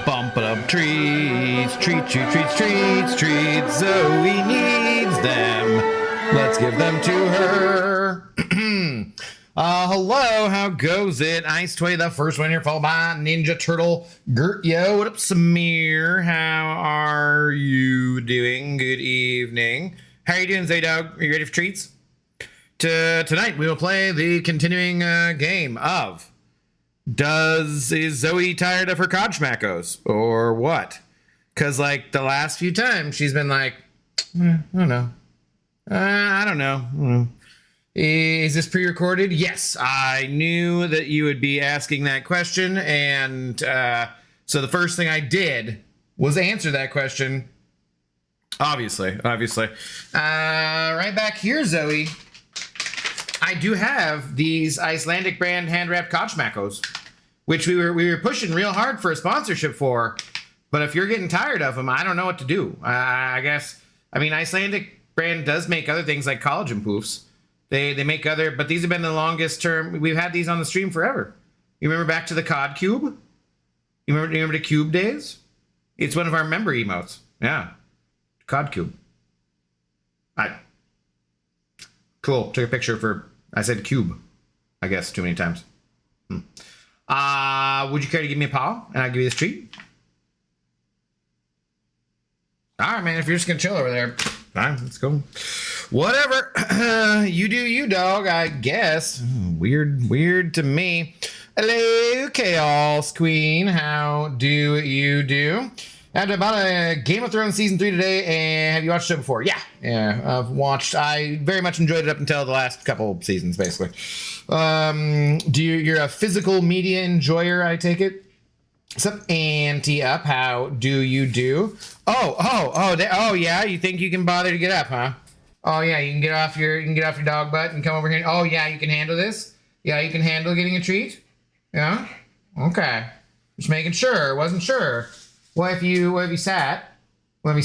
Bump it up, treats, treats, Zoe needs them. Let's give them to her. Hello, how goes it? Ice Toy, the first one here, followed by Ninja Turtle. Gert, yo, what up, Samir? How are you doing? Good evening. How are you doing, Zaydog? Are you ready for treats? Tonight, we will play the continuing game of is Zoe tired of her Kodschmackos or what? Because like the last few times she's been like, I don't know. I don't know. Is this pre-recorded? Yes, I knew that you would be asking that question, and so the first thing I did was answer that question. Obviously. Right back here, Zoe. I do have these Icelandic brand hand-wrapped Kodschmackos, which we were pushing real hard for a sponsorship for. But if you're getting tired of them, I don't know what to do. I guess, I mean, Icelandic brand does make other things like collagen poofs. They make other, but these have been the longest term. We've had these on the stream forever. You remember back to the Cod Cube? You remember the Cube days? It's one of our member emotes. Yeah. Cod Cube. Cool. Took a picture for, I said cube, I guess, too many times. Would you care to give me a paw and I'll give you this treat? All right, man. If you're just going to chill over there, fine. Let's go. Whatever. You do you, dog, I guess. Weird to me. Hello, Chaos Queen. How do you do? I bought a Game of Thrones Season 3 today, and have you watched it before? Yeah, I've watched. I very much enjoyed it up until the last couple seasons, basically. You're a physical media enjoyer, I take it? What's up, Auntie Up? How do you do? Oh, yeah, you think you can bother to get up, huh? Oh, yeah, you can get off your dog butt and come over here. Oh, yeah, you can handle this? Yeah, you can handle getting a treat? Yeah? Okay. Just making sure, wasn't sure. What if you sat? And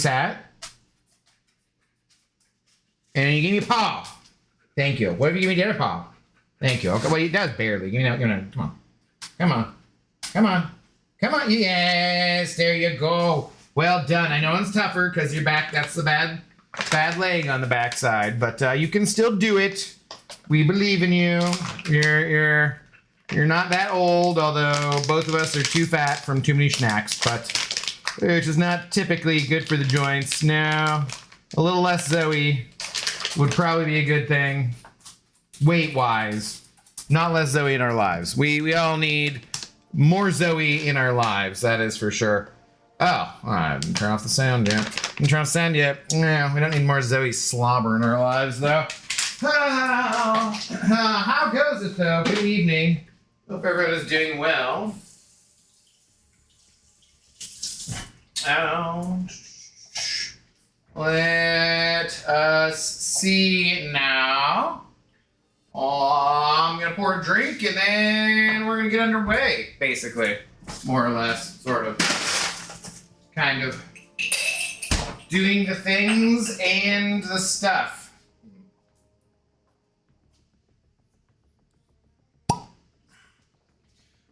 then you give me a paw. Thank you. What if you give me the other paw? Thank you. Okay, well, he does barely. Give me that. Come on. Yes, there you go. Well done. I know it's tougher because your back, that's the bad leg on the backside, but you can still do it. We believe in you. You're not that old, although both of us are too fat from too many snacks, but which is not typically good for the joints. No, a little less Zoe would probably be a good thing, weight-wise. Not less Zoe in our lives. We all need more Zoe in our lives, that is for sure. Oh, I didn't turn off the sound yet. Didn't turn off the sound yet. No, we don't need more Zoe slobber in our lives, though. How goes it, though? Good evening. Hope everybody's doing well. Oh. Let us see now. I'm gonna pour a drink and then we're gonna get underway, basically. More or less, sort of. Kind of. Doing the things and the stuff.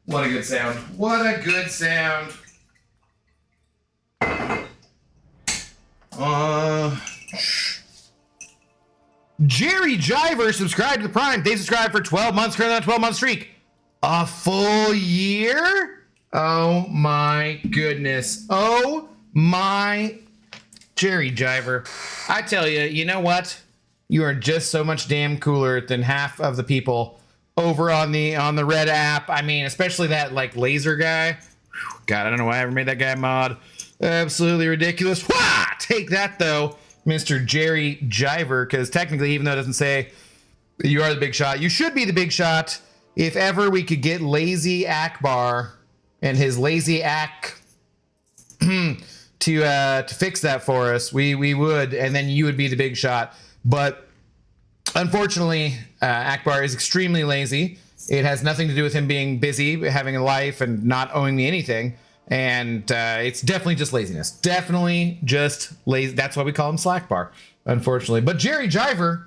What a good sound. What a good sound. Jerry Jiver subscribed to the Prime. They subscribed for 12 months, currently on a 12-month streak. A full year? Oh my goodness. Oh my Jerry Jiver. I tell you, you know what? You are just so much damn cooler than half of the people over on the red app. I mean, especially that like laser guy. God, I don't know why I ever made that guy mod. Absolutely ridiculous. Wah! Take that though, Mr. Jerry Jiver, because technically, even though it doesn't say you are the big shot, you should be the big shot. If ever we could get Lazy Akbar and his Lazy Ak to fix that for us, we would, and then you would be the big shot. But unfortunately, Akbar is extremely lazy. It has nothing to do with him being busy, having a life, and not owing me anything. And it's definitely just laziness. Definitely just lazy. That's why we call him Slackbar, unfortunately. But Jerry Jiver,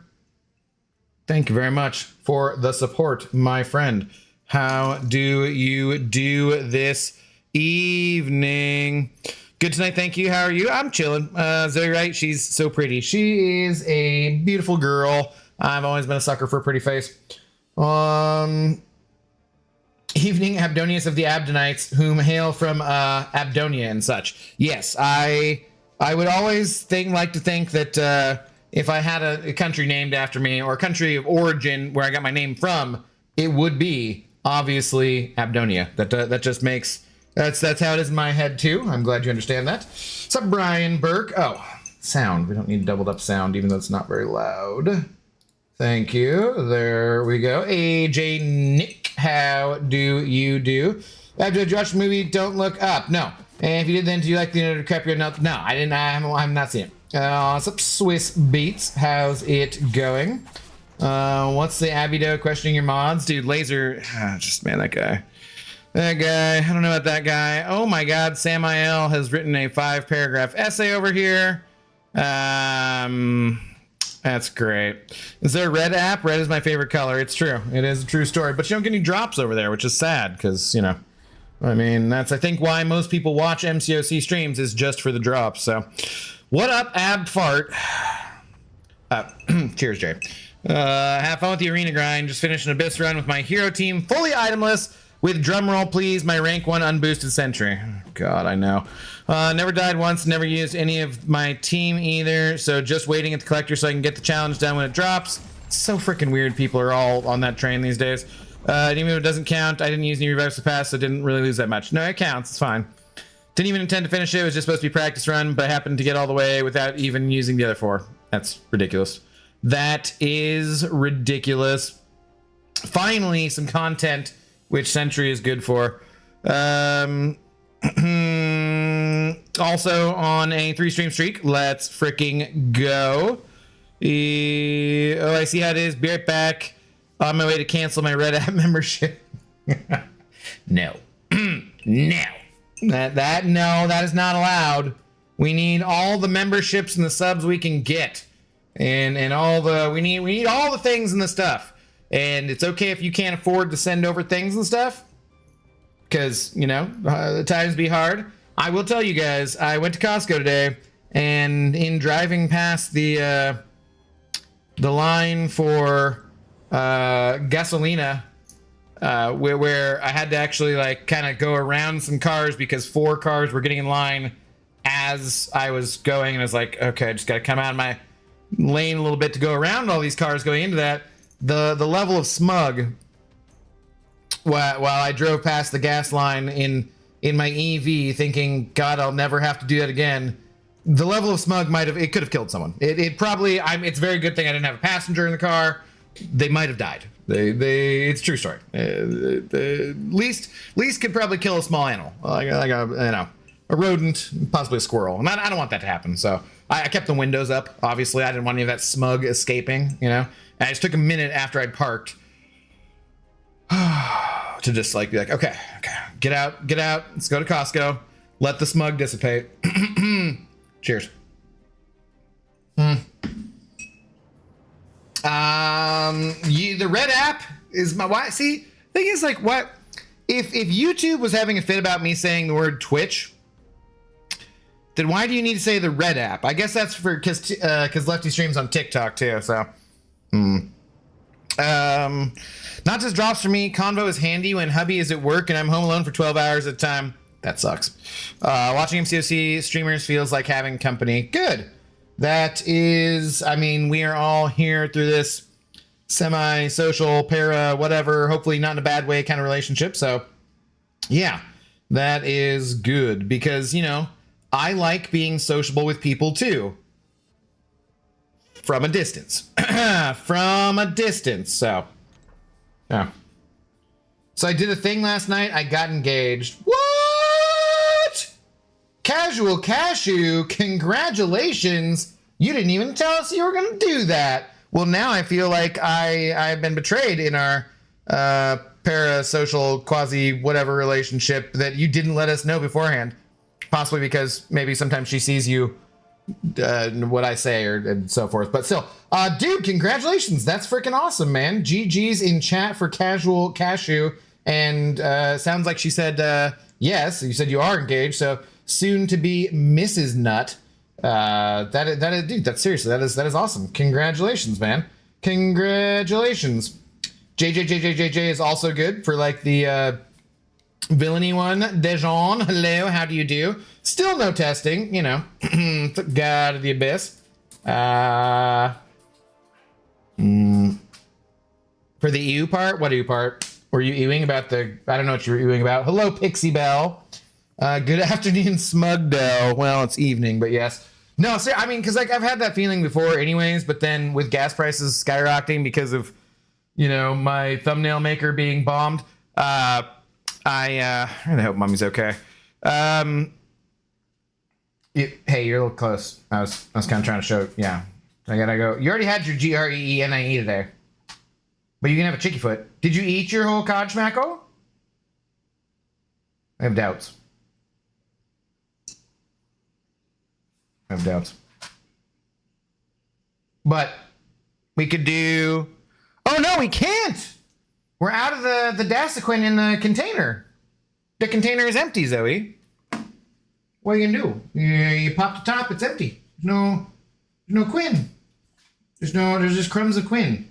thank you very much for the support, my friend. How do you do this evening? Good tonight, thank you. How are you? I'm chilling. Zoe Wright, she's so pretty. She is a beautiful girl. I've always been a sucker for a pretty face. Evening, Abdonius of the Abdonites, whom hail from Abdonia and such. Yes, I would always like to think that if I had a country named after me, or a country of origin where I got my name from, it would be obviously Abdonia. That just makes that's how it is in my head too. I'm glad you understand that. What's up, Brian Burke? Oh, sound. We don't need doubled up sound, even though it's not very loud. Thank you. There we go. AJ Nick, how do you do? After you watch the movie, Don't Look Up. No. And if you did, then do you like the DiCaprio? No, I didn't. I'm not seeing it. What's up, Swiss Beats? How's it going? What's the Abido questioning your mods? Dude, Laser. Just, man, that guy. That guy. I don't know about that guy. Oh my God. Samael has written a 5-paragraph essay over here. That's great. Is there a red app? Red is my favorite color. It's true. It is a true story. But you don't get any drops over there, which is sad because, you know, I mean, that's, I think, why most people watch MCOC streams is just for the drops. So, what up, Ab Fart? Cheers, Jay. Have fun with the arena grind. Just finished an Abyss run with my hero team, fully itemless, with drumroll, please, my rank 1 unboosted sentry. God, I know. Never died once, never used any of my team either, so just waiting at the collector so I can get the challenge done when it drops. It's so freaking weird people are all on that train these days. Even if it doesn't count, I didn't use any revives to pass, so didn't really lose that much. No, it counts, it's fine. Didn't even intend to finish it, it was just supposed to be practice run, but I happened to get all the way without even using the other 4. That's ridiculous. That is ridiculous. Finally, some content which Sentry is good for. Also on a 3-stream streak. Let's freaking go. Oh, I see how it is. Be right back. On my way to cancel my Red App membership. No. No. That is not allowed. We need all the memberships and the subs we can get. And all the we need all the things and the stuff. And it's okay if you can't afford to send over things and stuff, because, you know, the times be hard. I will tell you guys, I went to Costco today, and in driving past the line for gasolina, where I had to actually like kind of go around some cars because 4 cars were getting in line as I was going, and I was like, okay, I just got to come out of my lane a little bit to go around all these cars going into that. The level of smug while I drove past the gas line in my EV, thinking, God, I'll never have to do that again. The level of smug it could have killed someone. It probably, it's a very good thing I didn't have a passenger in the car. They might have died. It's a true story. The least could probably kill a small animal, like a rodent, possibly a squirrel, and I don't want that to happen. So I kept the windows up. Obviously, I didn't want any of that smug escaping. And I just took a minute after I'd parked to just like be like, okay, get out, let's go to Costco, let the smug dissipate. Cheers. The red app is my why. See, thing is, like, what if YouTube was having a fit about me saying the word Twitch? Then why do you need to say the red app? I guess that's for because Lefty streams on TikTok too. So, not just drops for me. Convo is handy when hubby is at work and I'm home alone for 12 hours at a time. That sucks. Watching MCOC streamers feels like having company. Good. That is, I mean, we are all here through this semi-social, para, whatever, hopefully not in a bad way kind of relationship. So, yeah, that is good because, I like being sociable with people too. From a distance. From a distance. So, yeah. So I did a thing last night. I got engaged. What? Casual Cashew, congratulations. You didn't even tell us you were going to do that. Well, now I feel like I've been betrayed in our parasocial quasi-whatever relationship that you didn't let us know beforehand. Possibly because maybe sometimes she sees you, what I say and so forth. But still, dude, congratulations. That's freaking awesome, man. GG's in chat for Casual Cashew. And sounds like she said yes. You said you are engaged. So soon to be Mrs. Nut. That is, dude, that's seriously, that is awesome. Congratulations, man. Congratulations. JJ is also good for like the villainy one. Dejon, hello, how do you do? Still no testing, God of the abyss. For the EU part, what EU part? Were you ewing about I don't know what you were ewing about. Hello, Pixie Bell. Good afternoon, Smugdell. Well, it's evening, but yes. No, I mean, because like I've had that feeling before anyways, but then with gas prices skyrocketing because of, my thumbnail maker being bombed, I really hope mommy's okay. Hey, you're a little close. I was kind of trying to show, yeah. I gotta go. You already had your GREENIE today. But you can have a chicky foot. Did you eat your whole cod schmacko? I have doubts. But we could do... Oh, no, we can't! We're out of the Dasequin in the container. The container is empty, Zoe. What are you gonna do? You pop the top, it's empty. There's no Quinn. There's just crumbs of Quinn.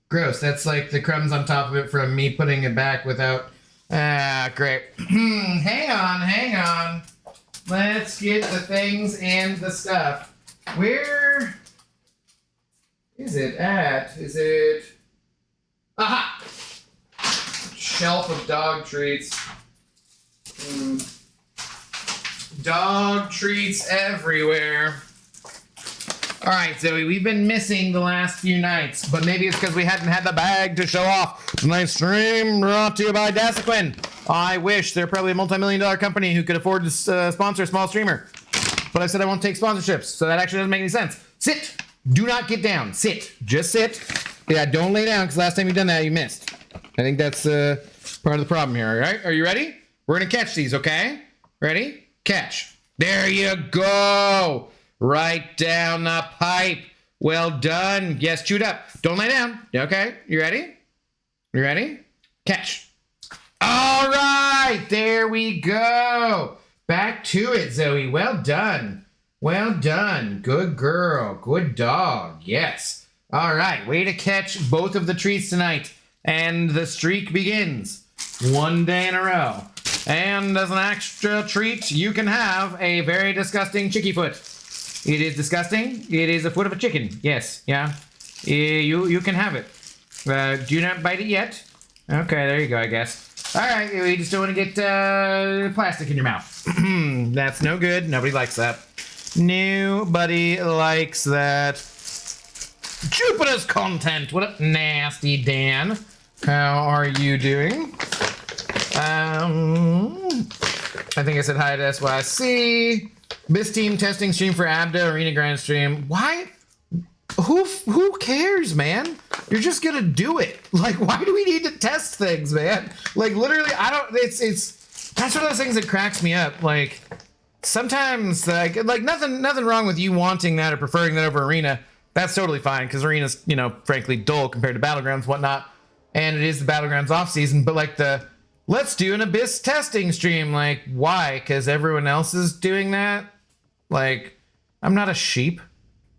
Gross. That's like the crumbs on top of it from me putting it back without... great. Hang on. Let's get the things and the stuff. Where is it at? Is it... Aha! Shelf of dog treats. Dog treats everywhere. All right, Zoe, we've been missing the last few nights, but maybe it's because we hadn't had the bag to show off. Tonight's stream brought to you by Dasequin. I wish they're probably a multi-million-dollar company who could afford to sponsor a small streamer. But I said I won't take sponsorships, so that actually doesn't make any sense. Sit. Do not get down. Sit. Just sit. Yeah, don't lay down, because last time you've done that, you missed. I think that's part of the problem here, all right? Are you ready? We're going to catch these, okay? Ready? Catch. There you go. Right down the pipe. Well done. Yes, chewed up. Don't lay down. Okay, you ready? You ready? Catch. All right, there we go. Back to it, Zoe. Well done. Well done. Good girl. Good dog. Yes. All right. Way to catch both of the treats tonight. And the streak begins. One day in a row. And as an extra treat, you can have a very disgusting chickie foot. It is disgusting. It is a foot of a chicken. Yes. Yeah. You can have it. Do not bite it yet. Okay, there you go, I guess. All right, we just don't want to get plastic in your mouth. That's no good. Nobody likes that. Nobody likes that. Jupiter's content. What up, Nasty Dan? How are you doing? I think I said hi to SYC. This team testing stream for Abdo Arena Grand Stream. Why? Who cares, man? You're just gonna do it. Like, why do we need to test things, man? Like, literally, I don't. It's that's one of those things that cracks me up. Like, sometimes, like nothing wrong with you wanting that or preferring that over Arena. That's totally fine because Arena's, you know, frankly dull compared to Battlegrounds, whatnot, and it is the Battlegrounds off season. But like let's do an Abyss testing stream. Like, why? Because everyone else is doing that. Like, I'm not a sheep.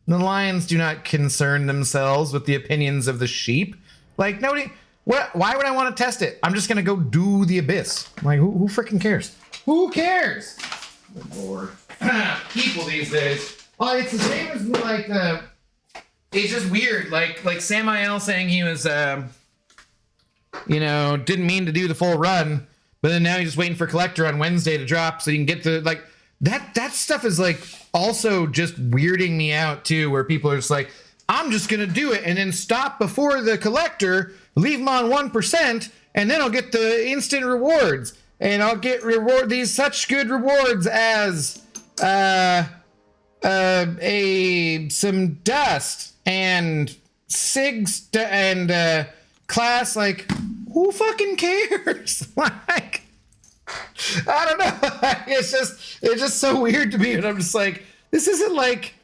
The lions do not concern themselves with the opinions of the sheep. Like, nobody. Why would I want to test it? I'm just gonna go do the Abyss. Like, who freaking cares? Who cares? Good Lord. People these days. Oh, it's the same as like it's just weird. Like Samael saying he was you know, didn't mean to do the full run, but then now he's just waiting for Collector on Wednesday to drop so you can get the like. That stuff is like also just weirding me out too, where people are just like, I'm just gonna do it and then stop before the Collector, leave them on 1%, and then I'll get the instant rewards, and I'll get these such good rewards as some dust and SIGs and class. Like, who fucking cares? Like, I don't know. It's just so weird to me, and I'm just like, this isn't like,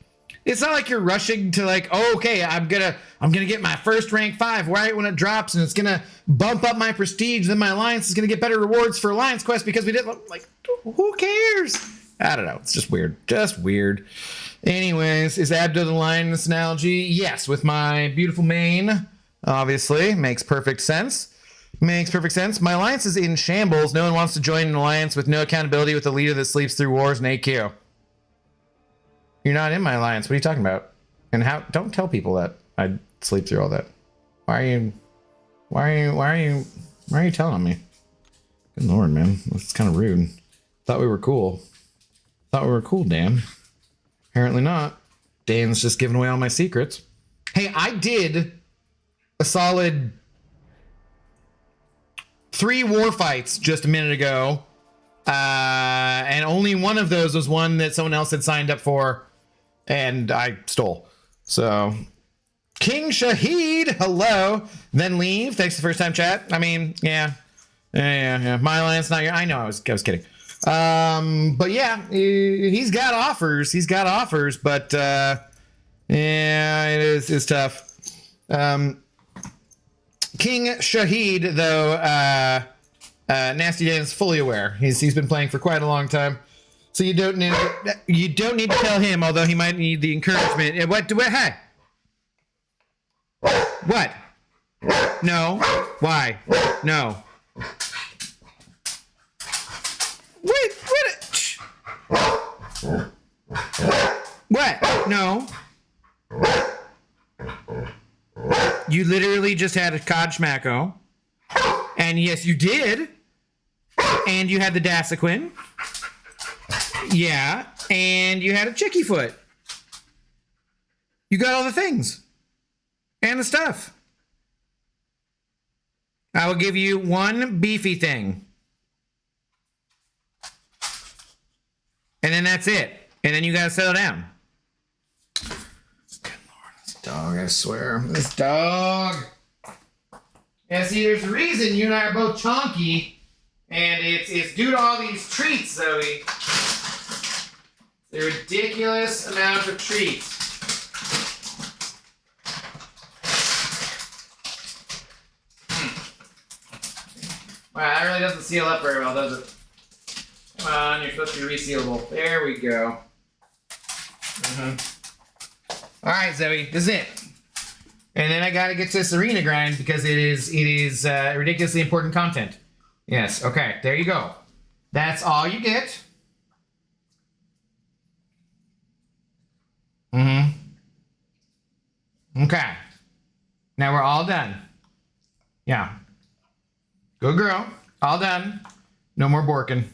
it's not like you're rushing to like, oh, okay, I'm gonna get my first rank 5 right when it drops, and it's gonna bump up my prestige. Then my alliance is gonna get better rewards for alliance quest because we didn't. Like, who cares? I don't know. It's just weird. Just weird. Anyways, is Abdo the lion in this analogy? Yes, with my beautiful mane. Obviously, makes perfect sense. Makes perfect sense. My alliance is in shambles. No one wants to join an alliance with no accountability with a leader that sleeps through wars and AQ. You're not in my alliance. What are you talking about? And how? Don't tell people that I sleep through all that. Why are you telling me? Good Lord, man. That's kind of rude. Thought we were cool. Dan. Apparently not. Dan's just giving away all my secrets. Hey, I did a solid 3 war fights just a minute ago, and only one of those was one that someone else had signed up for, and I stole. So, King Shahid, hello. Then leave. Thanks for the first time chat. I mean, yeah. My alliance not your. I know. I was kidding. But yeah, he's got offers. But yeah, it's tough. King Shahid, though, Nasty Dan is fully aware. He's been playing for quite a long time, so you don't need to tell him. Although he might need the encouragement. What? Hey, what? No. Why? No. Wait. What? No. You literally just had a Cod Schmacko. And yes, you did. And you had the Dasequin. Yeah. And you had a Chickie Foot. You got all the things. And the stuff. I will give you one beefy thing. And then that's it. And then you gotta settle down. Dog, I swear. This dog. Yeah, see, there's a reason you and I are both chonky, and it's due to all these treats, Zoe. The ridiculous amount of treats. Wow, that really doesn't seal up very well, does it? Come on, you're supposed to be resealable. There we go. All right, Zoe, this is it. And then I gotta get to this arena grind because it is ridiculously important content. Yes, okay, there you go. That's all you get. Okay. Now we're all done. Yeah. Good girl. All done. No more borking.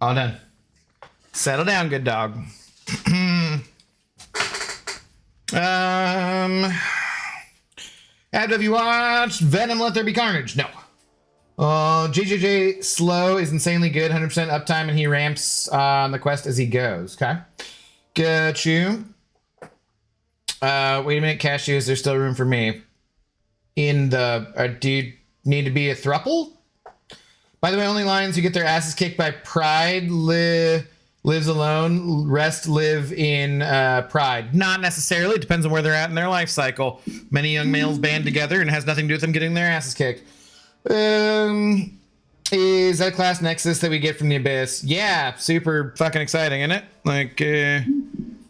All done. Settle down, good dog. Have you watched Venom Let There Be Carnage? No. JJJ Slow is insanely good, 100% uptime, and he ramps on the quest as he goes. Okay. Got you. Wait a minute, Cashew, is there still room for me? In the, do you need to be a thruple? By the way, only lions who get their asses kicked by pride lives alone. Rest live in pride. Not necessarily. It depends on where they're at in their life cycle. Many young males band together and it has nothing to do with them getting their asses kicked. Is that class Nexus that we get from the Abyss? Yeah, super fucking exciting, isn't it? Like,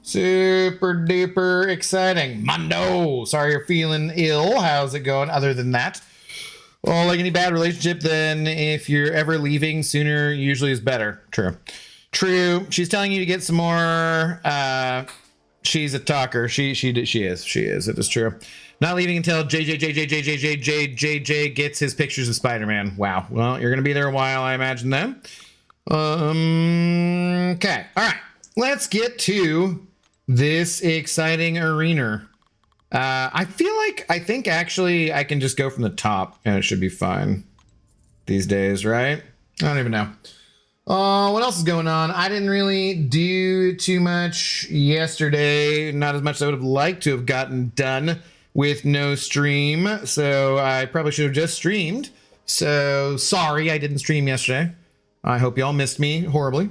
super duper exciting. Mondo, sorry you're feeling ill. How's it going other than that? Well, like any bad relationship, then if you're ever leaving, sooner usually is better. True. True. She's telling you to get some more. She's a talker. She is. It is true. Not leaving until JJ gets his pictures of Spider-Man. Wow. Well, you're gonna be there a while, I imagine then. Okay. All right. Let's get to this exciting Arener. I think actually I can just go from the top and it should be fine these days, right? I don't even know. What else is going on? I didn't really do too much yesterday. Not as much as I would have liked to have gotten done with no stream. So I probably should have just streamed. So sorry I didn't stream yesterday. I hope y'all missed me horribly.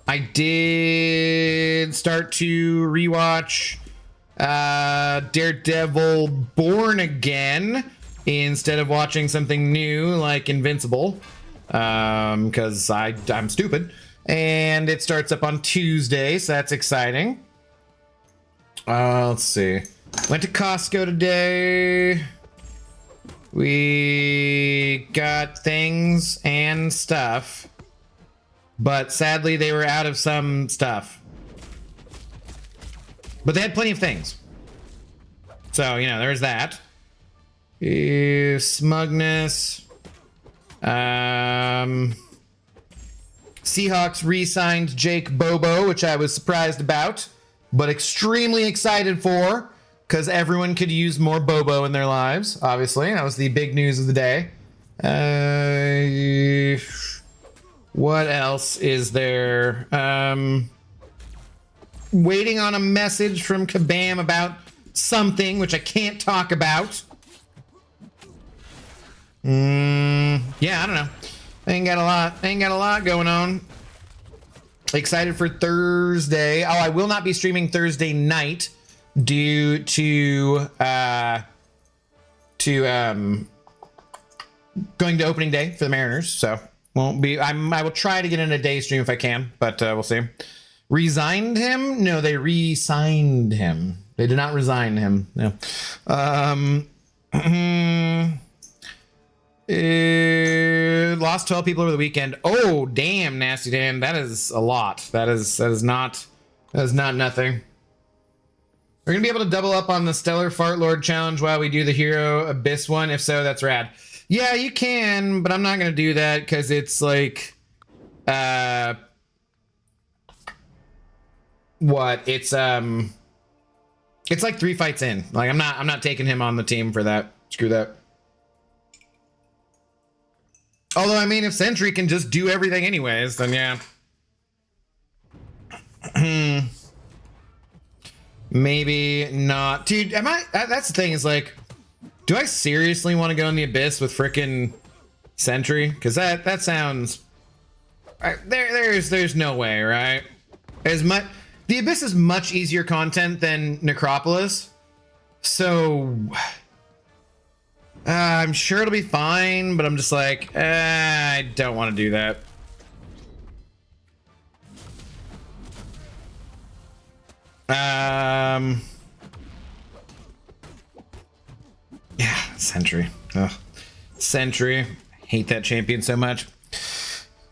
I did start to rewatch Daredevil Born Again instead of watching something new like Invincible, because I'm stupid. And it starts up on Tuesday, so that's exciting. Let's see. Went to Costco today. We got things and stuff. But sadly, they were out of some stuff. But they had plenty of things. So, you know, there's that. Smugness. Seahawks re-signed Jake Bobo, which I was surprised about, but extremely excited for, because everyone could use more Bobo in their lives, obviously. That was the big news of the day. What else is there? Waiting on a message from Kabam about something, which I can't talk about. Yeah, I don't know. Ain't got a lot going on. Excited for Thursday. Oh, I will not be streaming Thursday night due to going to opening day for the Mariners, so won't be. I will try to get in a day stream if I can, but we'll see. Resigned him? No, they re-signed him. They did not resign him. No. Lost 12 people over the weekend. Oh, damn, Nasty Dan. That is a lot. That is not nothing. We're gonna be able to double up on the Stellar Fart Lord challenge while we do the Hero Abyss one. If so, that's rad. Yeah, you can, but I'm not gonna do that because it's like, what? It's like 3 fights in. Like I'm not taking him on the team for that. Screw that. Although, I mean, if Sentry can just do everything anyways, then yeah. Maybe not. Dude, that's the thing, is like, do I seriously want to go in the Abyss with frickin' Sentry? Because that sounds... There's no way, right? The Abyss is much easier content than Necropolis. So... I'm sure it'll be fine, but I'm just like, I don't want to do that. Yeah, Sentry. Ugh. Sentry. Hate that champion so much.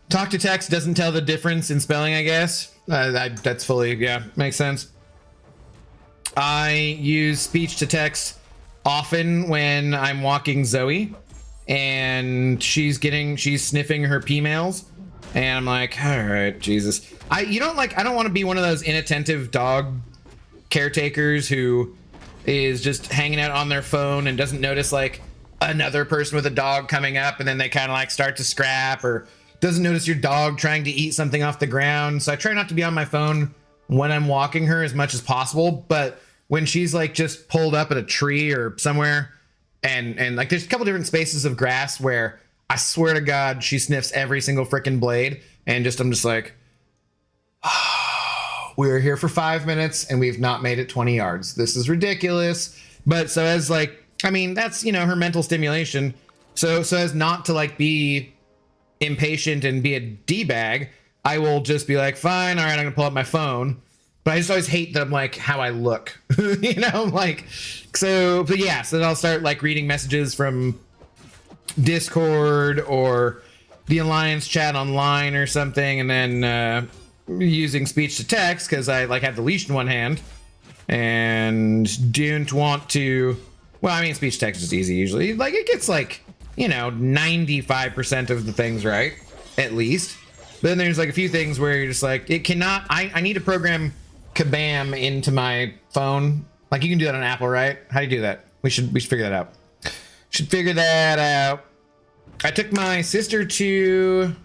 Talk to text doesn't tell the difference in spelling, I guess. That's fully, yeah, makes sense. I use speech to text often when I'm walking Zoe and she's sniffing her P-mails, and I'm like, all right, Jesus. I don't want to be one of those inattentive dog caretakers who is just hanging out on their phone and doesn't notice like another person with a dog coming up, and then they kind of like start to scrap, or doesn't notice your dog trying to eat something off the ground. So I try not to be on my phone when I'm walking her as much as possible, but when she's like just pulled up at a tree or somewhere, and like there's a couple different spaces of grass where I swear to God she sniffs every single freaking blade, and I'm just like, oh, we're here for 5 minutes and we've not made it 20 yards. This is ridiculous. But so as like, I mean, that's, you know, her mental stimulation. So as not to like be impatient and be a D-bag, I will just be like, fine, all right, I'm gonna pull up my phone. But I just always hate that I'm like how I look, you know, like, so, but yeah, so then I'll start like reading messages from Discord or the Alliance chat online or something, and then using speech to text because I like have the leash in one hand and don't want to, well, I mean, speech to text is easy usually. Like it gets like, you know, 95% of the things right, at least. But then there's like a few things where you're just like, it cannot, I need to program Kabam into my phone. Like you can do that on Apple, right? How do you do that? We should figure that out. Should figure that out. I took my sister to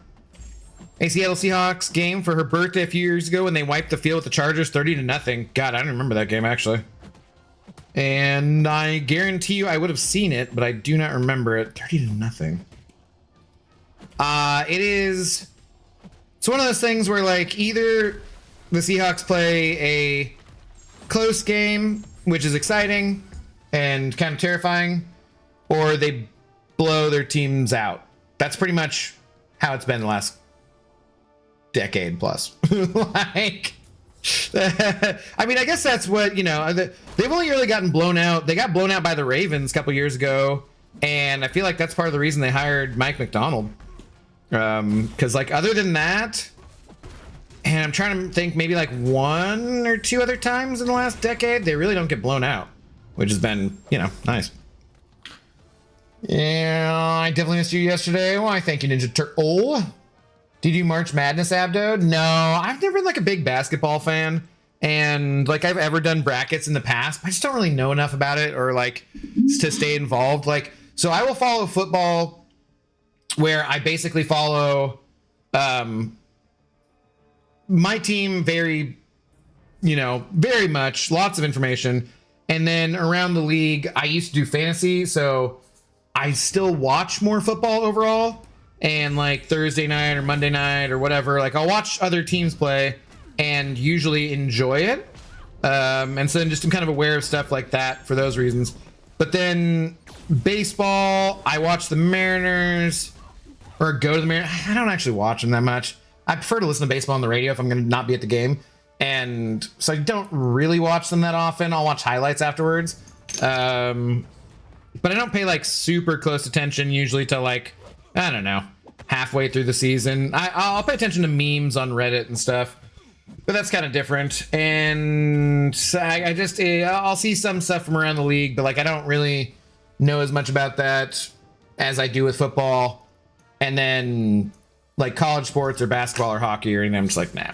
a Seattle Seahawks game for her birthday a few years ago when they wiped the field with the Chargers 30-0. God, I don't remember that game actually. And I guarantee you I would have seen it, but I do not remember it. 30-0. It's one of those things where like either the Seahawks play a close game, which is exciting and kind of terrifying, or they blow their teams out. That's pretty much how it's been the last decade plus. Like, I mean, I guess that's what, you know, they've only really gotten blown out. They got blown out by the Ravens a couple years ago, and I feel like that's part of the reason they hired Mike McDonald. Because like other than that, and I'm trying to think maybe like one or two other times in the last decade, they really don't get blown out, which has been, you know, nice. Yeah, I definitely missed you yesterday. Why, thank you, Ninja Turtle. Did you March Madness, Abdo? No, I've never been like a big basketball fan, and like I've ever done brackets in the past, but I just don't really know enough about it or like to stay involved. Like, so I will follow football where I basically follow my team very, you know, very much, lots of information. And then around the league, I used to do fantasy, so I still watch more football overall. And like Thursday night or Monday night or whatever, like I'll watch other teams play and usually enjoy it. And so then just I'm kind of aware of stuff like that for those reasons. But then baseball, I watch the Mariners or go to the Mariners. I don't actually watch them that much. I prefer to listen to baseball on the radio if I'm going to not be at the game. And so I don't really watch them that often. I'll watch highlights afterwards. But I don't pay like super close attention usually to like, I don't know, halfway through the season. I'll pay attention to memes on Reddit and stuff, but that's kind of different. And so I'll see some stuff from around the league, but like I don't really know as much about that as I do with football. And then like college sports or basketball or hockey or anything, I'm just like, nah.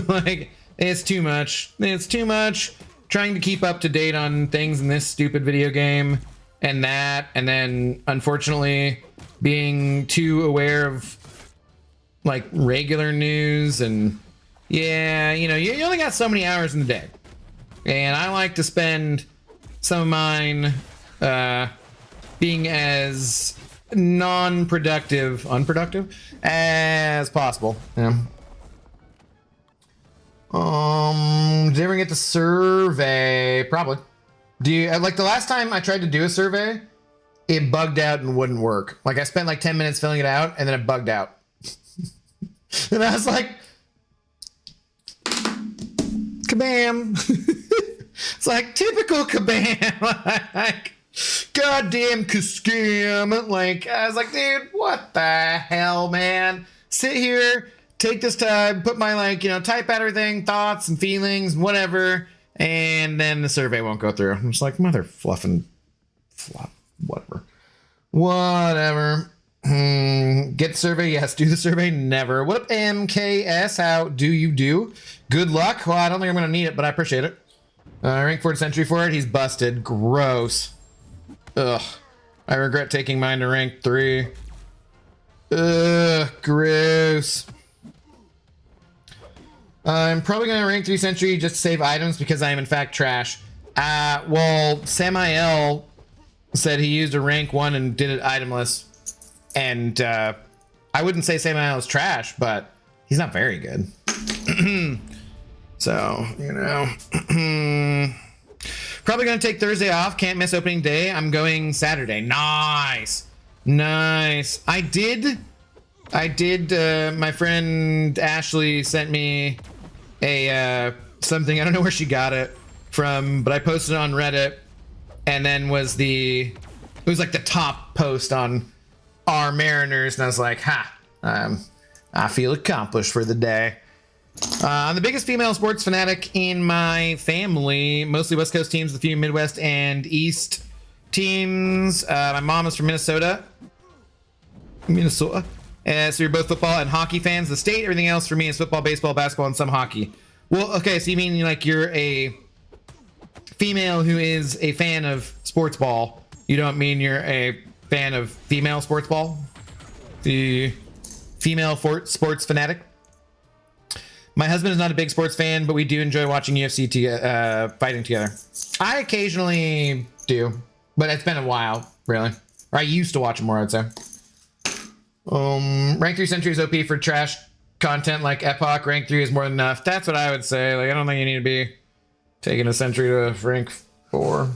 Like it's too much. It's too much trying to keep up to date on things in this stupid video game and that, and then unfortunately being too aware of like regular news. And yeah, you know, you only got so many hours in the day, and I like to spend some of mine being as unproductive as possible. Yeah. Did you ever get the survey? Probably. Do you like the last time I tried to do a survey? it bugged out and wouldn't work. Like I spent like 10 minutes filling it out and then it bugged out. And I was like, kabam. It's like typical kabam. Like, goddamn scam. Like, I was like, dude, what the hell, man? Sit here, take this time, put my, like, you know, type out everything, thoughts and feelings, whatever, and then the survey won't go through. I'm just like, mother fluffing flop, whatever. Whatever. Get the survey, yes. Do the survey, never. What up, MKS? How do you do? Good luck. Well, I don't think I'm going to need it, but I appreciate it. Rank 4 century for it. He's busted. Gross. Ugh. I regret taking mine to rank 3. Ugh. Gross. I'm probably going to rank 3 century just to save items because I am in fact trash. Well, Samael said he used a rank 1 and did it itemless. And I wouldn't say Samael is trash, but he's not very good. So, you know. Probably going to take Thursday off. Can't miss opening day. I'm going Saturday. Nice. Nice. I did. My friend Ashley sent me a something. I don't know where she got it from, but I posted it on Reddit. And then it was like the top post on our Mariners. And I was like, I feel accomplished for the day. I'm the biggest female sports fanatic in my family, mostly West Coast teams, a few Midwest and East teams. My mom is from Minnesota. So you're both football and hockey fans. The state, everything else for me is football, baseball, basketball, and some hockey. Well, okay, so you mean like you're a female who is a fan of sports ball. You don't mean you're a fan of female sports ball? The female sports fanatic? My husband is not a big sports fan, but we do enjoy watching UFC fighting together. I occasionally do, but it's been a while, really. Or I used to watch it more, I'd say. Rank 3 century is OP for trash content like Epoch. Rank 3 is more than enough. That's what I would say. Like, I don't think you need to be taking a century to rank 4.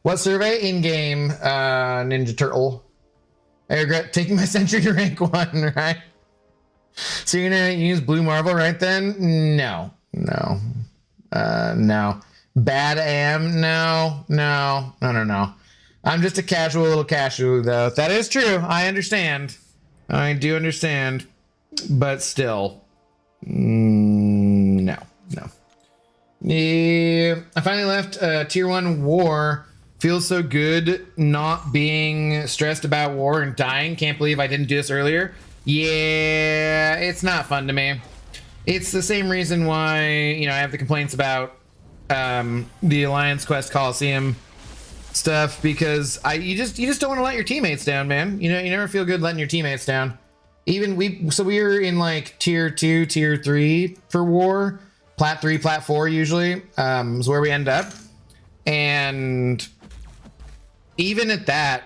What survey? In-game, Ninja Turtle. I regret taking my century to rank 1, right? So you're gonna use Blue Marble right then? No. No. Bad am? No. I'm just a casual little cashew, though. That is true. I understand. I do understand. But still. No. Yeah. I finally left Tier 1 War. Feels so good not being stressed about war and dying. Can't believe I didn't do this earlier. Yeah, it's not fun to me. It's the same reason why, you know, I have the complaints about the Alliance Quest Coliseum stuff, because you just don't want to let your teammates down, man. You know, you never feel good letting your teammates down. Even we were in like tier 2, tier 3 for war. Plat 3, plat 4 usually is where we end up. And even at that,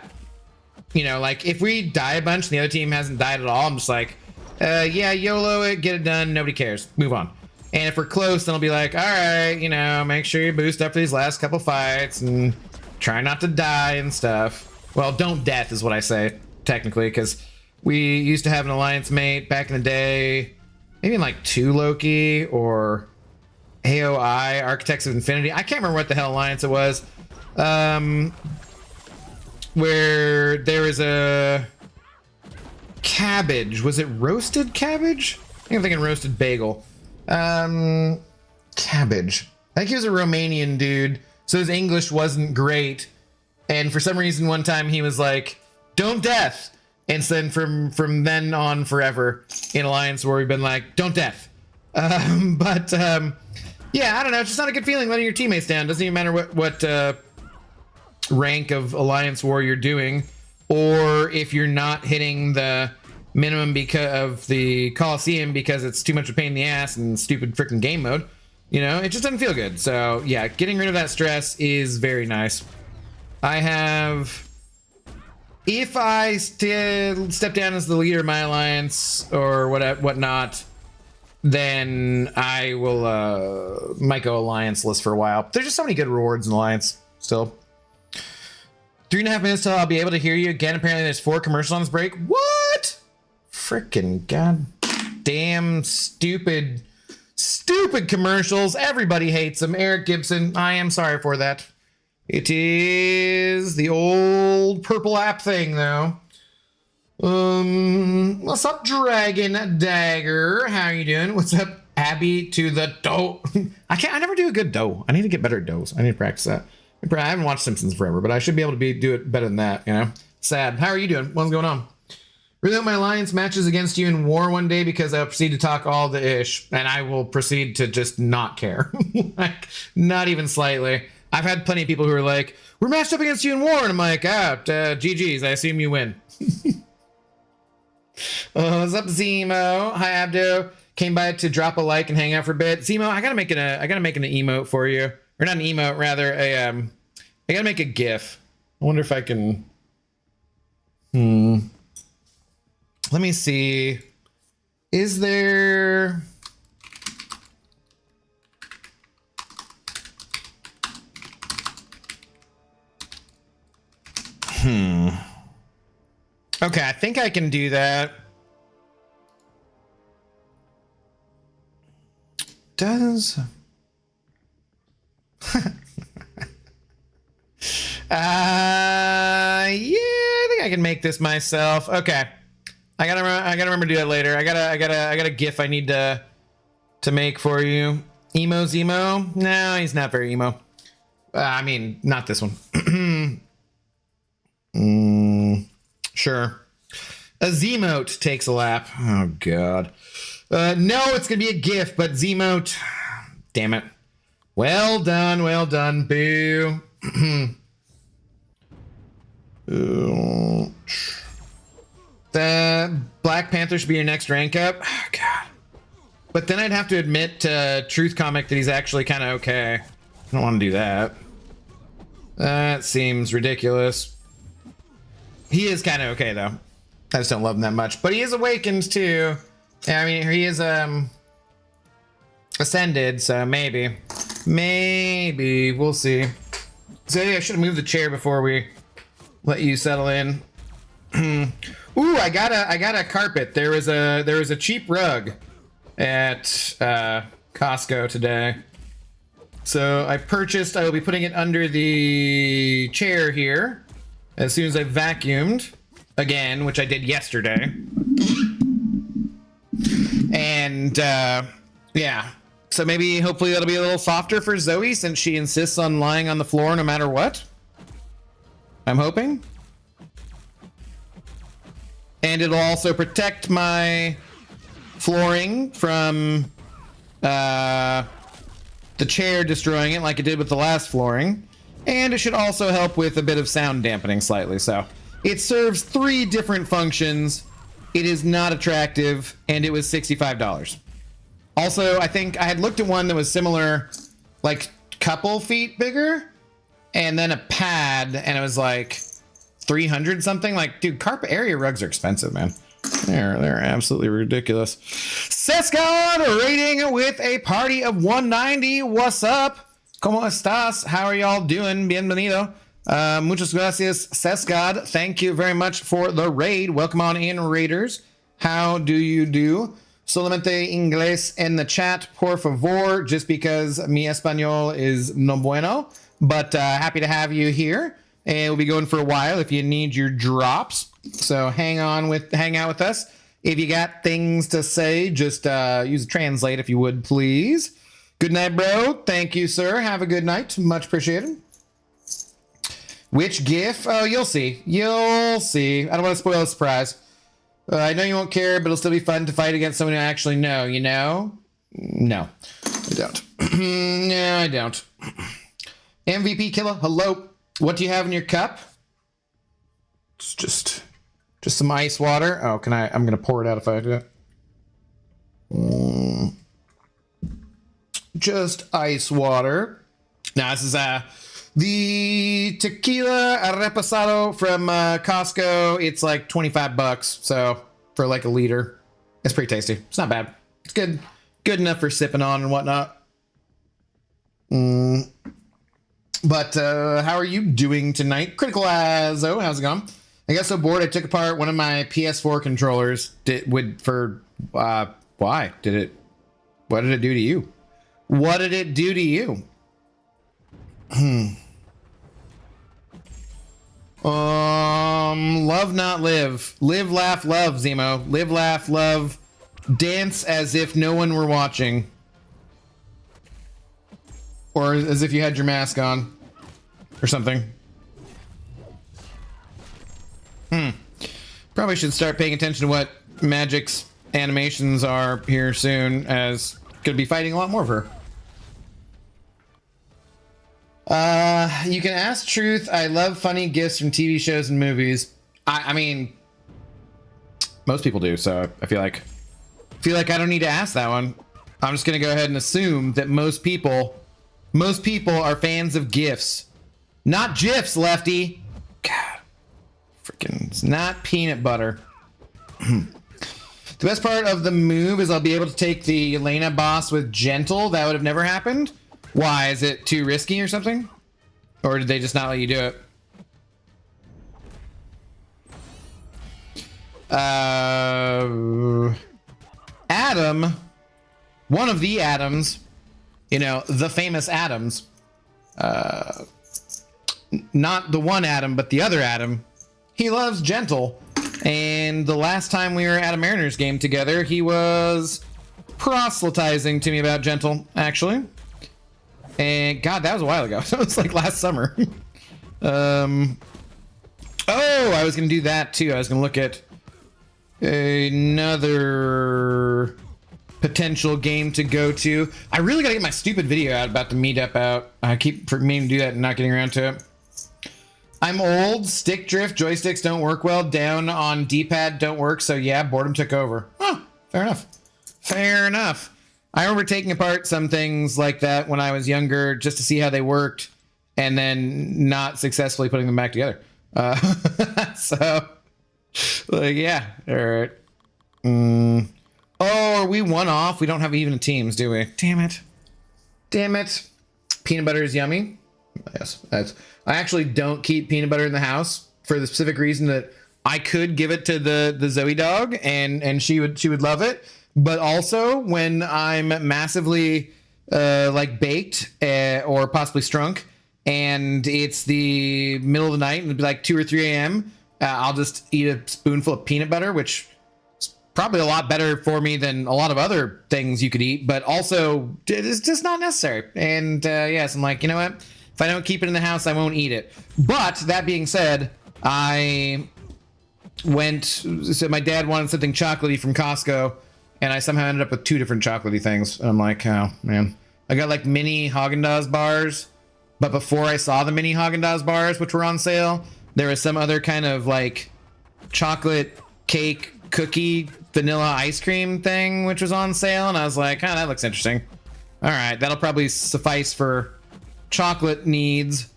you know, like if we die a bunch and the other team hasn't died at all, I'm just like, yeah, YOLO it, get it done, nobody cares, move on. And if we're close, then I'll be like, all right, you know, make sure you boost up for these last couple fights and try not to die and stuff. Well, don't death is what I say, technically, because we used to have an alliance mate back in the day, maybe in like 2 Loki or AOI, Architects of Infinity. I can't remember what the hell alliance it was. Where there was a cabbage. Was it roasted cabbage? I think I'm thinking roasted bagel. Cabbage. I think he was a Romanian dude, so his English wasn't great. And for some reason, one time he was like, "Don't death." And then from then on forever in Alliance, where we've been like, "Don't death." Yeah, I don't know. It's just not a good feeling letting your teammates down. Doesn't even matter what rank of Alliance War you're doing, or if you're not hitting the minimum because of the Coliseum because it's too much of a pain in the ass and stupid freaking game mode. You know, it just doesn't feel good. So yeah, getting rid of that stress is very nice. I have, if I step down as the leader of my alliance or whatnot, then I will might go alliance list for a while. There's just so many good rewards in alliance still. 3.5 minutes till I'll be able to hear you again. Apparently there's 4 commercials on this break. What? Frickin' god damn stupid commercials. Everybody hates them. Eric Gibson, I am sorry for that. It is the old purple app thing though. What's up, Dragon Dagger? How you doing? What's up, Abby to the dough? I never do a good dough. I need to get better at doughs. I need to practice that. I haven't watched Simpsons forever, but I should be able to do it better than that, you know? Sad. How are you doing? What's going on? Really hope my alliance matches against you in war one day because I'll proceed to talk all the ish, and I will proceed to just not care. Like, not even slightly. I've had plenty of people who are like, we're matched up against you in war, and I'm like, GG's, I assume you win. What's up, Zemo? Hi, Abdo. Came by to drop a like and hang out for a bit. Zemo, I gotta make an emote for you. Or not an emote, rather I gotta make a GIF. I wonder if I can. Let me see. Is there? Okay, I think I can do that. Does yeah, I think I can make this myself. Okay, I gotta remember to do that later. I got a GIF I need to make for you. Emo Zemo? No, he's not very emo. I mean, not this one. Sure. A Zemote takes a lap. Oh god. No, it's gonna be a GIF, but Zemote. Damn it. Well done. Boo. The Black Panther should be your next rank up. Oh, god. But then I'd have to admit to Truth Comic that he's actually kind of okay. I don't want to do that. That seems ridiculous. He is kind of okay though. I just don't love him that much. But he is awakened too. I mean, he is ascended, so maybe we'll see. So yeah, I should have moved the chair before we let you settle in. Ooh, I got a carpet. There was a cheap rug at Costco today. So I will be putting it under the chair here as soon as I vacuumed again, which I did yesterday. And yeah, so maybe hopefully that'll be a little softer for Zoe since she insists on lying on the floor no matter what. I'm hoping. And it'll also protect my flooring from the chair destroying it like it did with the last flooring. And it should also help with a bit of sound dampening slightly. So it serves 3 different functions. It is not attractive, and it was $65. Also, I think I had looked at one that was similar, like couple feet bigger, and then a pad, and it was like 300 something. Like, dude, carpet area rugs are expensive, man. They're absolutely ridiculous. Sescon rating with a party of 190. What's up? ¿Cómo estás? How are y'all doing? Bienvenido. Muchas gracias, Sescod. Thank you very much for the raid. Welcome on in, Raiders. How do you do? Solamente inglés en the chat, por favor, just because mi español is no bueno. But happy to have you here. And we'll be going for a while if you need your drops. So hang out with us. If you got things to say, just use a translate if you would, please. Good night, bro. Thank you, sir. Have a good night. Much appreciated. Which GIF? Oh, you'll see. You'll see. I don't want to spoil the surprise. I know you won't care, but it'll still be fun to fight against someone you actually know, you know? No, I don't. No, I don't. MVP Killer, hello. What do you have in your cup? It's just some ice water. Oh, I'm going to pour it out if I do that. Just ice water. Now, this is the tequila reposado from Costco. It's like $25, so for like a liter. It's pretty tasty. It's not bad. It's good enough for sipping on and whatnot. But how are you doing tonight? Critical Azo, how's it going? I got so bored I took apart one of my PS4 controllers. Why? What did it do to you? What did it do to you? Love not live. Live, laugh, love, Zemo. Live, laugh, love. Dance as if no one were watching. Or as if you had your mask on. Or something. Probably should start paying attention to what Magic's animations are here soon, as gonna be fighting a lot more of her. You can ask Truth. I love funny gifts from TV shows and movies. I mean, most people do, so I feel like I don't need to ask that one. I'm just gonna go ahead and assume that most people are fans of gifs, not GIFs, Lefty. God, freaking, it's not peanut butter. The best part of the move is I'll be able to take the Elena boss with Gentle. That would have never happened. Why? Is it too risky or something? Or did they just not let you do it? Adam, one of the Adams, you know, the famous Adams, not the one Adam, but the other Adam, he loves Gentle. And the last time we were at a Mariners game together, he was proselytizing to me about Gentle, actually. And God, that was a while ago. So it's like last summer. Oh, I was going to do that too. I was going to look at another potential game to go to. I really got to get my stupid video out about the meetup out. I keep meaning to do that and not getting around to it. I'm old. Stick drift. Joysticks don't work well. Down on D-pad don't work. So yeah, boredom took over. Huh, fair enough. Fair enough. I remember taking apart some things like that when I was younger just to see how they worked and then not successfully putting them back together. So, like, yeah. All right. Oh, are we one off? We don't have even teams, do we? Damn it. Damn it. Peanut butter is yummy. Yes, I actually don't keep peanut butter in the house for the specific reason that I could give it to the Zoe dog and she would love it. But also when I'm massively like baked or possibly strunk and it's the middle of the night and it'd be like 2 or 3 a.m. I'll just eat a spoonful of peanut butter, which is probably a lot better for me than a lot of other things you could eat, but also it's just not necessary. And yes, I'm like, you know what? If I don't keep it in the house, I won't eat it. But that being said, so my dad wanted something chocolatey from Costco, and I somehow ended up with 2 different chocolatey things. And I'm like, oh, man. I got like mini Haagen-Dazs bars, but before I saw the mini Haagen-Dazs bars, which were on sale, there was some other kind of like chocolate cake, cookie, vanilla ice cream thing, which was on sale. And I was like, oh, that looks interesting. All right, that'll probably suffice for chocolate needs.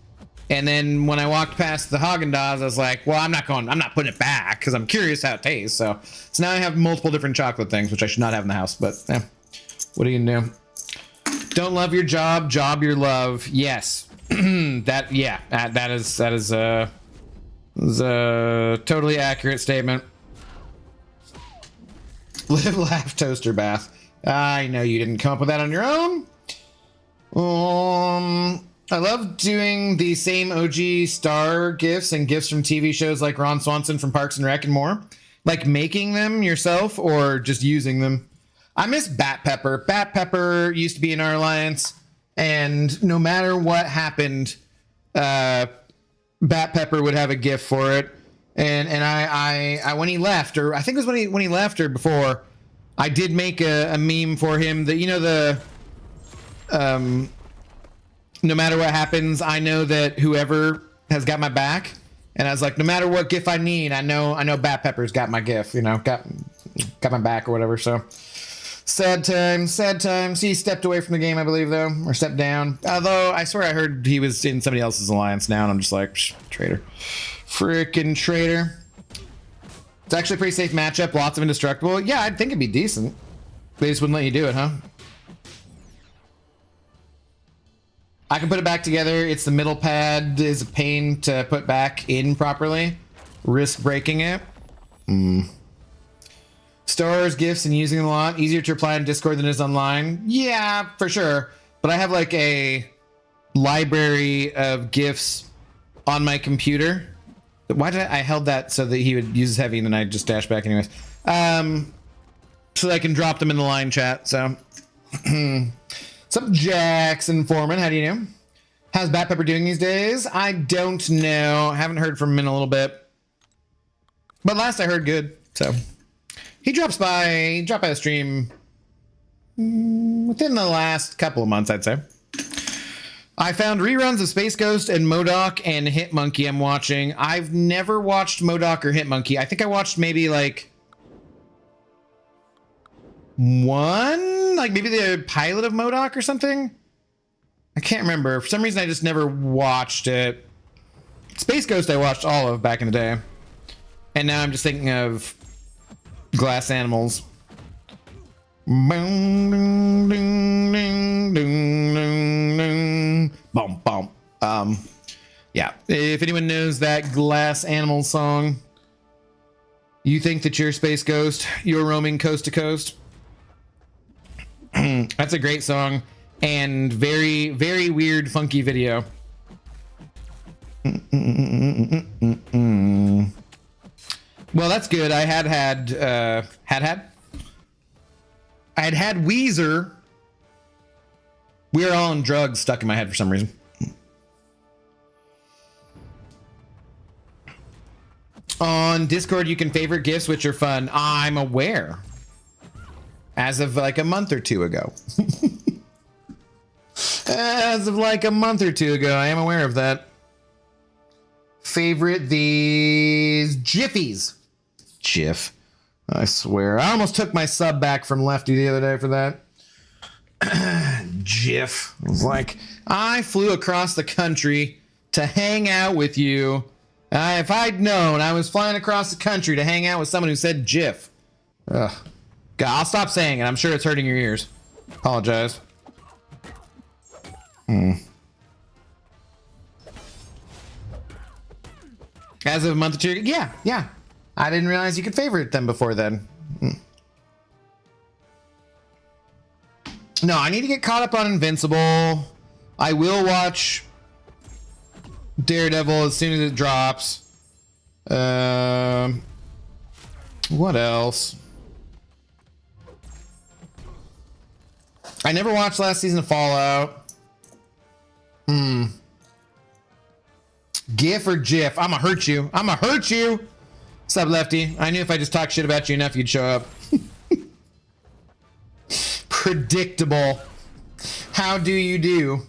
And then when I walked past the Haagen-Dazs, I was like, well, I'm not putting it back because I'm curious how it tastes. So now I have multiple different chocolate things, which I should not have in the house, but yeah, what are you gonna do? Don't love your job, job your love. Yes. that is a totally accurate statement. Live, laugh, toaster bath. I know you didn't come up with that on your own. I love doing the same OG star gifts and gifts from TV shows like Ron Swanson from Parks and Rec and more. Like making them yourself or just using them. I miss Bat Pepper. Bat Pepper used to be in our alliance, and no matter what happened, Bat Pepper would have a gift for it. And I when he left, or I think it was when he left or before, I did make a meme for him that, you know, the no matter what happens, I know that whoever has got my back. And I was like, no matter what gift I need, I know Bat Pepper's got my gift, you know, got my back or whatever. So sad times. He stepped away from the game, I believe, though, or stepped down. Although I swear I heard he was in somebody else's alliance now, and I'm just like, traitor. Freaking traitor. It's actually a pretty safe matchup. Lots of indestructible. Yeah, I'd think it'd be decent. They just wouldn't let you do it, huh? I can put it back together. It's the middle pad is a pain to put back in properly. Risk breaking it. Stores, gifts, and using them a lot. Easier to reply on Discord than it is online. Yeah, for sure. But I have like a library of gifts on my computer. Why did I held that so that he would use his heavy and then I just dash back anyways. So that I can drop them in the line chat. So, what's up, Jackson Foreman? How do you know? How's Bat Pepper doing these days? I don't know. Haven't heard from him in a little bit. But last I heard, good. So, he dropped by the stream within the last couple of months, I'd say. I found reruns of Space Ghost and MODOK and Hitmonkey I'm watching. I've never watched MODOK or Hitmonkey. I think I watched maybe like one, like maybe the pilot of MODOK or something. I can't remember. For some reason, I just never watched it. Space Ghost I watched all of back in the day. And now I'm just thinking of Glass Animals. Boom, ding, ding, ding, ding, ding. Bum, bum. Yeah. If anyone knows that Glass Animals song, you think that you're Space Ghost, you're roaming coast to coast. That's a great song and very, very weird, funky video. Well, that's good. I had Weezer. We're all on drugs stuck in my head for some reason. On Discord, you can favorite gifts, which are fun. I'm aware. As of like a month or two ago. As of like a month or two ago, I am aware of that. Favorite these Jiffies. Jif. I swear. I almost took my sub back from Lefty the other day for that. Jif. It was like, I flew across the country to hang out with you. If I'd known I was flying across the country to hang out with someone who said Jif. Ugh. God, I'll stop saying it. I'm sure it's hurting your ears. Apologize. As of a month or two, yeah. I didn't realize you could favorite them before then. No, I need to get caught up on Invincible. I will watch Daredevil as soon as it drops. What else? I never watched last season of Fallout. GIF or GIF? I'ma hurt you. I'ma hurt you. What's up, Lefty? I knew if I just talked shit about you enough, you'd show up. Predictable. How do you do?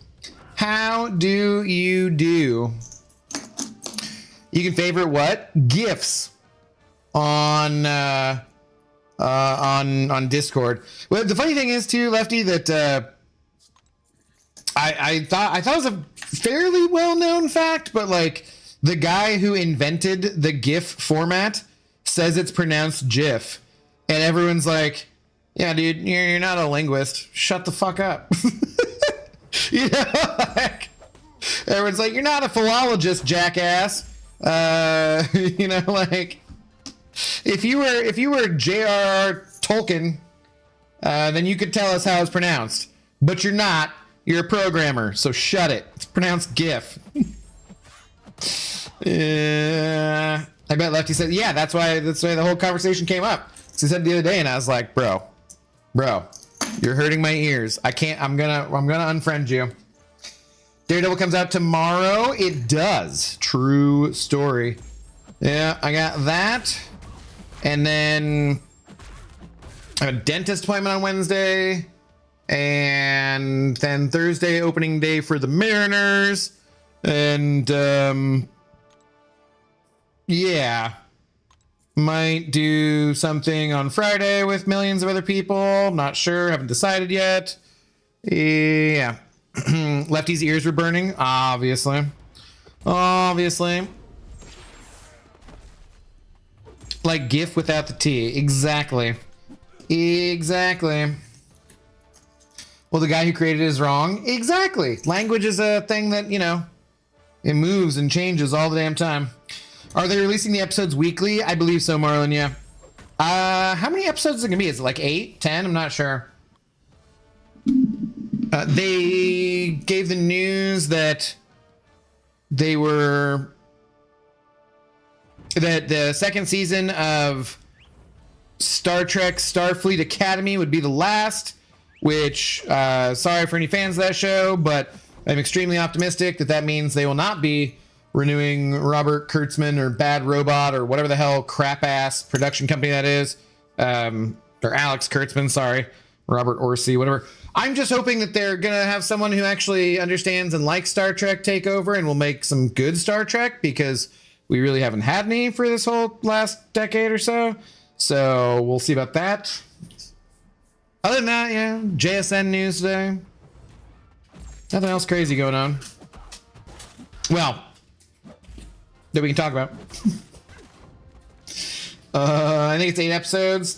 How do you do? You can favorite what? GIFs on Discord. Well, the funny thing is too, Lefty, that I thought it was a fairly well-known fact, but like the guy who invented the GIF format says it's pronounced GIF, and everyone's like, "Yeah, dude, you're not a linguist. Shut the fuck up." You know, like, everyone's like, "You're not a philologist, jackass." You know, like, if you were J.R.R. Tolkien, then you could tell us how it's pronounced. But you're not. You're a programmer, so shut it. It's pronounced GIF. I bet Lefty said, yeah, that's why the whole conversation came up. So he said the other day, and I was like, bro, you're hurting my ears. I'm gonna unfriend you. Daredevil comes out tomorrow. It does. True story. Yeah, I got that. And then I have a dentist appointment on Wednesday. And then Thursday, opening day for the Mariners. And yeah, might do something on Friday with millions of other people. Not sure, haven't decided yet. Yeah. Lefty's ears were burning, obviously. Like GIF without the T. Exactly. Well, the guy who created it is wrong. Exactly. Language is a thing that, it moves and changes all the damn time. Are they releasing the episodes weekly? I believe so, Marlon, yeah. How many episodes is it going to be? Is it like 8, 10? I'm not sure. They gave the news that that the second season of Star Trek Starfleet Academy would be the last, which, sorry for any fans of that show, but I'm extremely optimistic that means they will not be renewing Robert Kurtzman or Bad Robot or whatever the hell crap ass production company that is. Or Alex Kurtzman, sorry. Robert Orsi, whatever. I'm just hoping that they're going to have someone who actually understands and likes Star Trek take over and will make some good Star Trek, because we really haven't had any for this whole last decade or so. So we'll see about that. Other than that, yeah, JSN news today. Nothing else crazy going on. Well, that we can talk about. I think it's 8 episodes.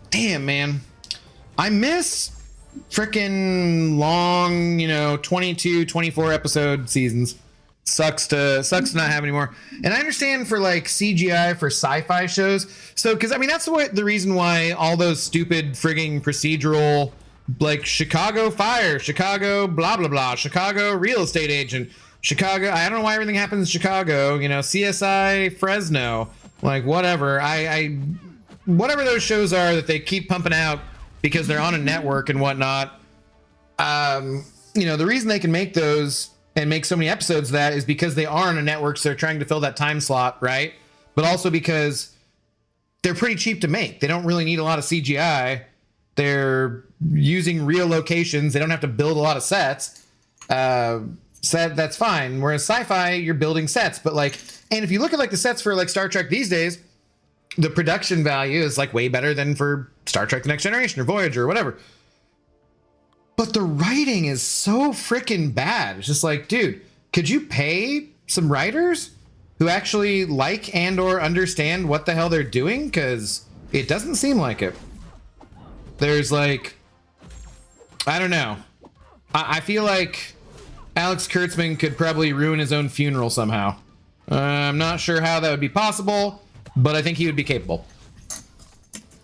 Damn, man. I miss freaking long, 22, 24 episode seasons. Sucks to not have anymore. And I understand for like CGI for sci-fi shows. So, because I mean, that's the reason why all those stupid frigging procedural, like Chicago Fire, Chicago blah blah blah, Chicago Real Estate Agent, Chicago. I don't know why everything happens in Chicago. CSI Fresno, like whatever. I whatever those shows are that they keep pumping out because they're on a network and whatnot. The reason they can make those and make so many episodes of that is because they are on a network, so they're trying to fill that time slot, right? But also because they're pretty cheap to make. They don't really need a lot of CGI. They're using real locations. They don't have to build a lot of sets. That's fine. Whereas sci-fi, you're building sets. But and if you look at the sets for Star Trek these days, the production value is way better than for Star Trek The Next Generation or Voyager or whatever. But the writing is so freaking bad. It's just dude, could you pay some writers who actually like and or understand what the hell they're doing? Because it doesn't seem like it. There's I don't know. I feel like Alex Kurtzman could probably ruin his own funeral somehow. I'm not sure how that would be possible, but I think he would be capable.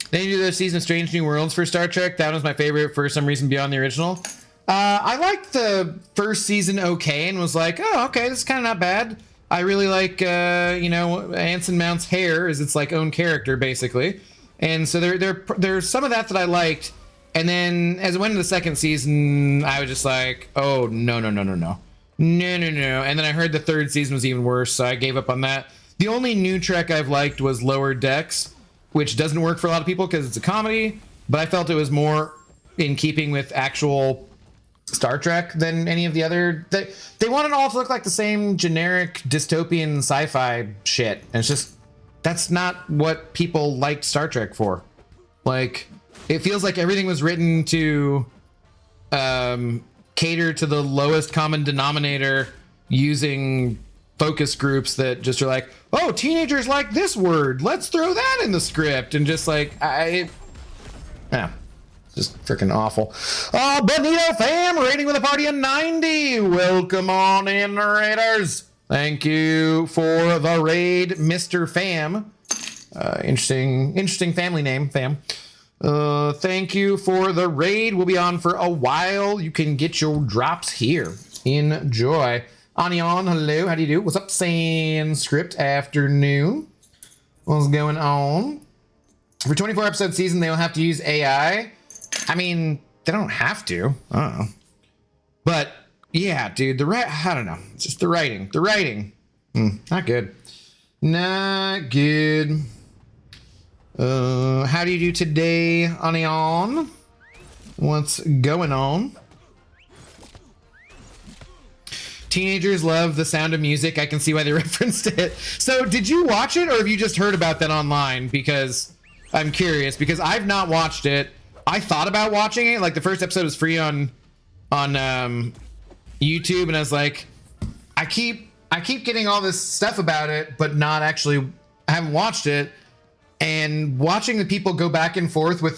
They do the season of Strange New Worlds for Star Trek. That was my favorite for some reason beyond the original. I liked the first season okay and was like, oh, okay, this is kind of not bad. I really like, Anson Mount's hair is its own character, basically. And so there's some of that I liked. And then as it went into the second season, I was just like, oh, no. No. And then I heard the third season was even worse, so I gave up on that. The only new Trek I've liked was Lower Decks, which doesn't work for a lot of people because it's a comedy, but I felt it was more in keeping with actual Star Trek than any of the other. They wanted all to look like the same generic dystopian sci-fi shit. And it's just, that's not what people liked Star Trek for. It feels like everything was written to cater to the lowest common denominator using focus groups that just are oh, teenagers like this word, let's throw that in the script, and just just freaking awful. Oh, Benito fam rating with a party of 90. Welcome on in, Raiders. Thank you for the raid, Mr. Fam. Interesting family name, Fam. Thank you for the raid. We'll be on for a while. You can get your drops here. Enjoy. Anion, hello, how do you do? What's up, Sandscript? Afternoon. What's going on? For 24 episode season, they will have to use AI. I mean, they don't have to. I don't know. But yeah, dude, I don't know. It's just the writing. Not good. Not good. How do you do today, Anion? What's going on? Teenagers love The Sound of Music. I can see why they referenced it. So did you watch it, or have you just heard about that online? Because I'm curious, because I've not watched it. I thought about watching it. The first episode was free on YouTube, and I was like, I keep getting all this stuff about it, but not actually, I haven't watched it. And watching the people go back and forth with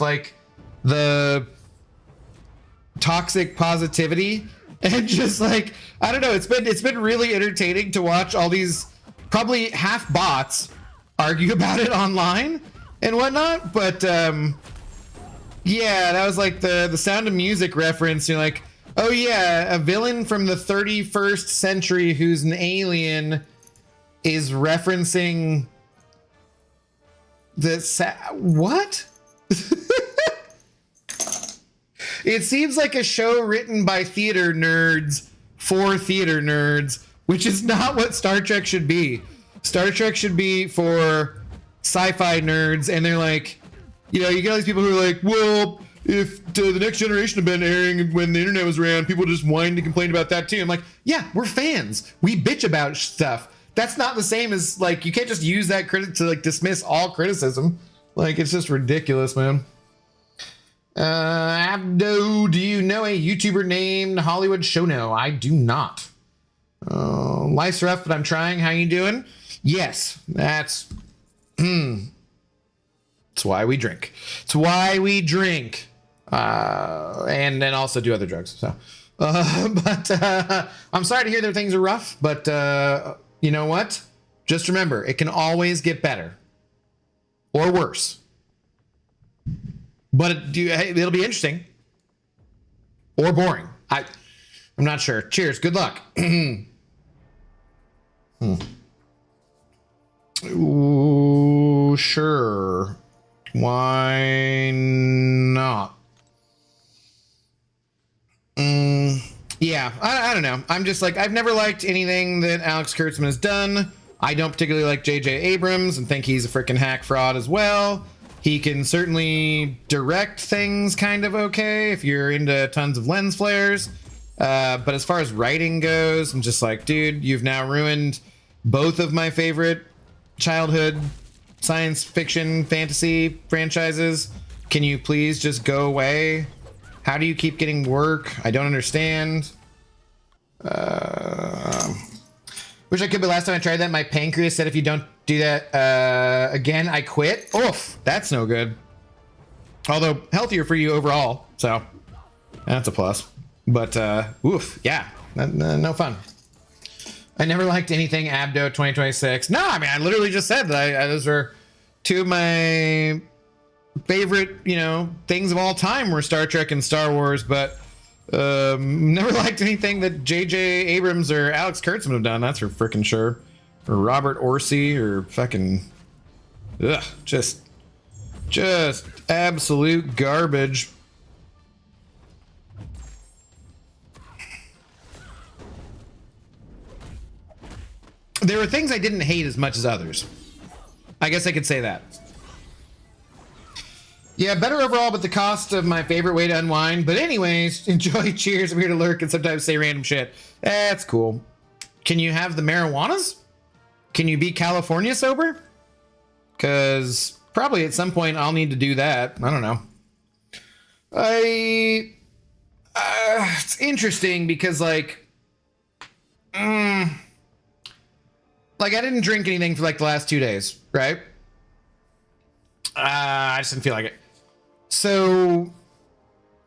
the toxic positivity, and just like, I don't know, it's been really entertaining to watch all these probably half bots argue about it online and whatnot. But yeah, that was like the Sound of Music reference. You're like, oh yeah, a villain from the 31st century who's an alien is referencing the what? It seems like a show written by theater nerds for theater nerds, which is not what Star Trek should be. Star Trek should be for sci-fi nerds, and they're like, you know, you get all these people who are like, well, if the Next Generation had been airing when the internet was around, people just whined and complained about that too. I'm like, yeah, we're fans. We bitch about stuff. That's not the same as, like, you can't just use that critic to like dismiss all criticism. Like, it's just ridiculous, man. Abdo, do you know a YouTuber named Hollywood Showno? I do not. Life's rough, but I'm trying. How you doing? Yes, that's why we drink. It's why we drink. And then also do other drugs. So, but I'm sorry to hear that things are rough, but you know what? Just remember, it can always get better or worse. But it'll be interesting or boring. I'm not sure. Cheers. Good luck. Ooh, sure. Why not? Yeah, I don't know. I'm just like, I've never liked anything that Alex Kurtzman has done. I don't particularly like J.J. Abrams and think he's a freaking hack fraud as well. He can certainly direct things kind of okay if you're into tons of lens flares. But as far as writing goes, I'm just like, dude, you've now ruined both of my favorite childhood science fiction fantasy franchises. Can you please just go away? How do you keep getting work? I don't understand. Wish I could, but last time I tried that, my pancreas said if you don't do that again, I quit. Oof, that's no good. Although healthier for you overall, so that's a plus. But oof, yeah, no fun. I never liked anything Abdo 2026. No, I mean, I literally just said that those are two of my favorite, you know, things of all time were Star Trek and Star Wars, but never liked anything that J.J. Abrams or Alex Kurtzman have done. That's for freaking sure. Or Robert Orsi or fucking, ugh, just absolute garbage. There were things I didn't hate as much as others. I guess I could say that. Yeah, better overall, but the cost of my favorite way to unwind. But anyways, enjoy. Cheers. I'm here to lurk and sometimes say random shit. That's cool. Can you have the marijuanas? Can you be California sober? Because probably at some point I'll need to do that. I don't know. It's interesting because like I didn't drink anything for like the last 2 days, right? I just didn't feel like it. So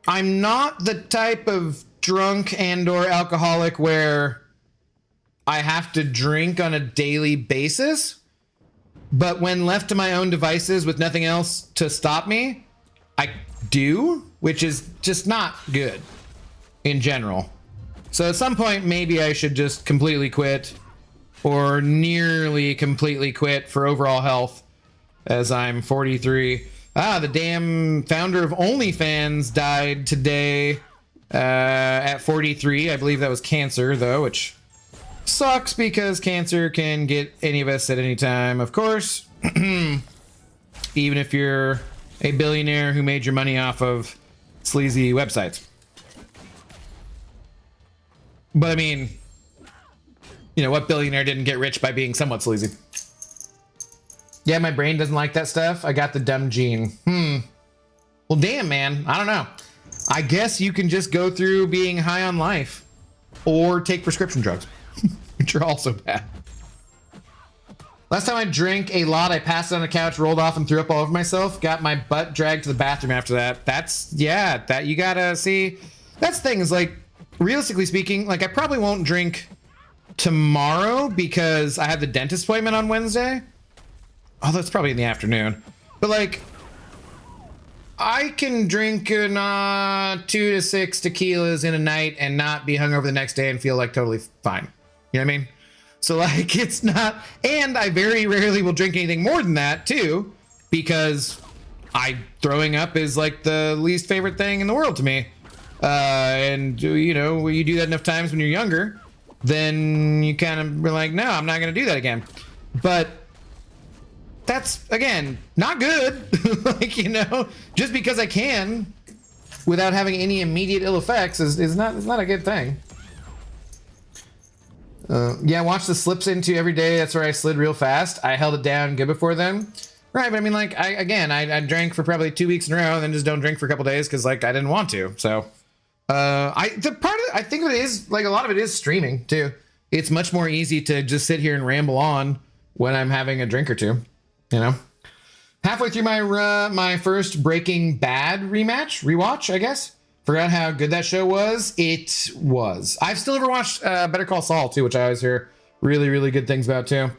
I'm not the type of drunk and or alcoholic where I have to drink on a daily basis. But when left to my own devices with nothing else to stop me, I do, which is just not good in general. So at some point, maybe I should just completely quit or nearly completely quit for overall health as I'm 43. The damn founder of OnlyFans died today at 43. I believe that was cancer, though, which sucks because cancer can get any of us at any time, of course. Even if you're a billionaire who made your money off of sleazy websites. But I mean, you know, what billionaire didn't get rich by being somewhat sleazy? Yeah, my brain doesn't like that stuff. I got the dumb gene. Well, damn, man. I don't know. I guess you can just go through being high on life or take prescription drugs, which are also bad. Last time I drank a lot, I passed on the couch, rolled off, and threw up all over myself. Got my butt dragged to the bathroom after that. That's, yeah, that you gotta see. That's the thing is like, realistically speaking, like I probably won't drink tomorrow because I have the dentist appointment on Wednesday. Although it's probably in the afternoon. But like, I can drink 2 to 6 tequilas in a night and not be hungover the next day and feel like totally fine. You know what I mean? So like, it's not, and I very rarely will drink anything more than that too, because throwing up is like the least favorite thing in the world to me. And you know, when you do that enough times when you're younger, then you kind of are like, no, I'm not going to do that again. But that's, again, not good. Like, you know, just because I can without having any immediate ill effects is not a good thing. Yeah, watch the slips into every day. That's where I slid real fast. I held it down good before then. Right, but I mean, like, I drank for probably 2 weeks in a row and then just don't drink for a couple days because, like, I didn't want to. So, I think it is, like, a lot of it is streaming, too. It's much more easy to just sit here and ramble on when I'm having a drink or two, you know? Halfway through my first Breaking Bad rewatch, I guess. Forgot how good that show was. It was. I've still never watched Better Call Saul, too, which I always hear really, really good things about, too.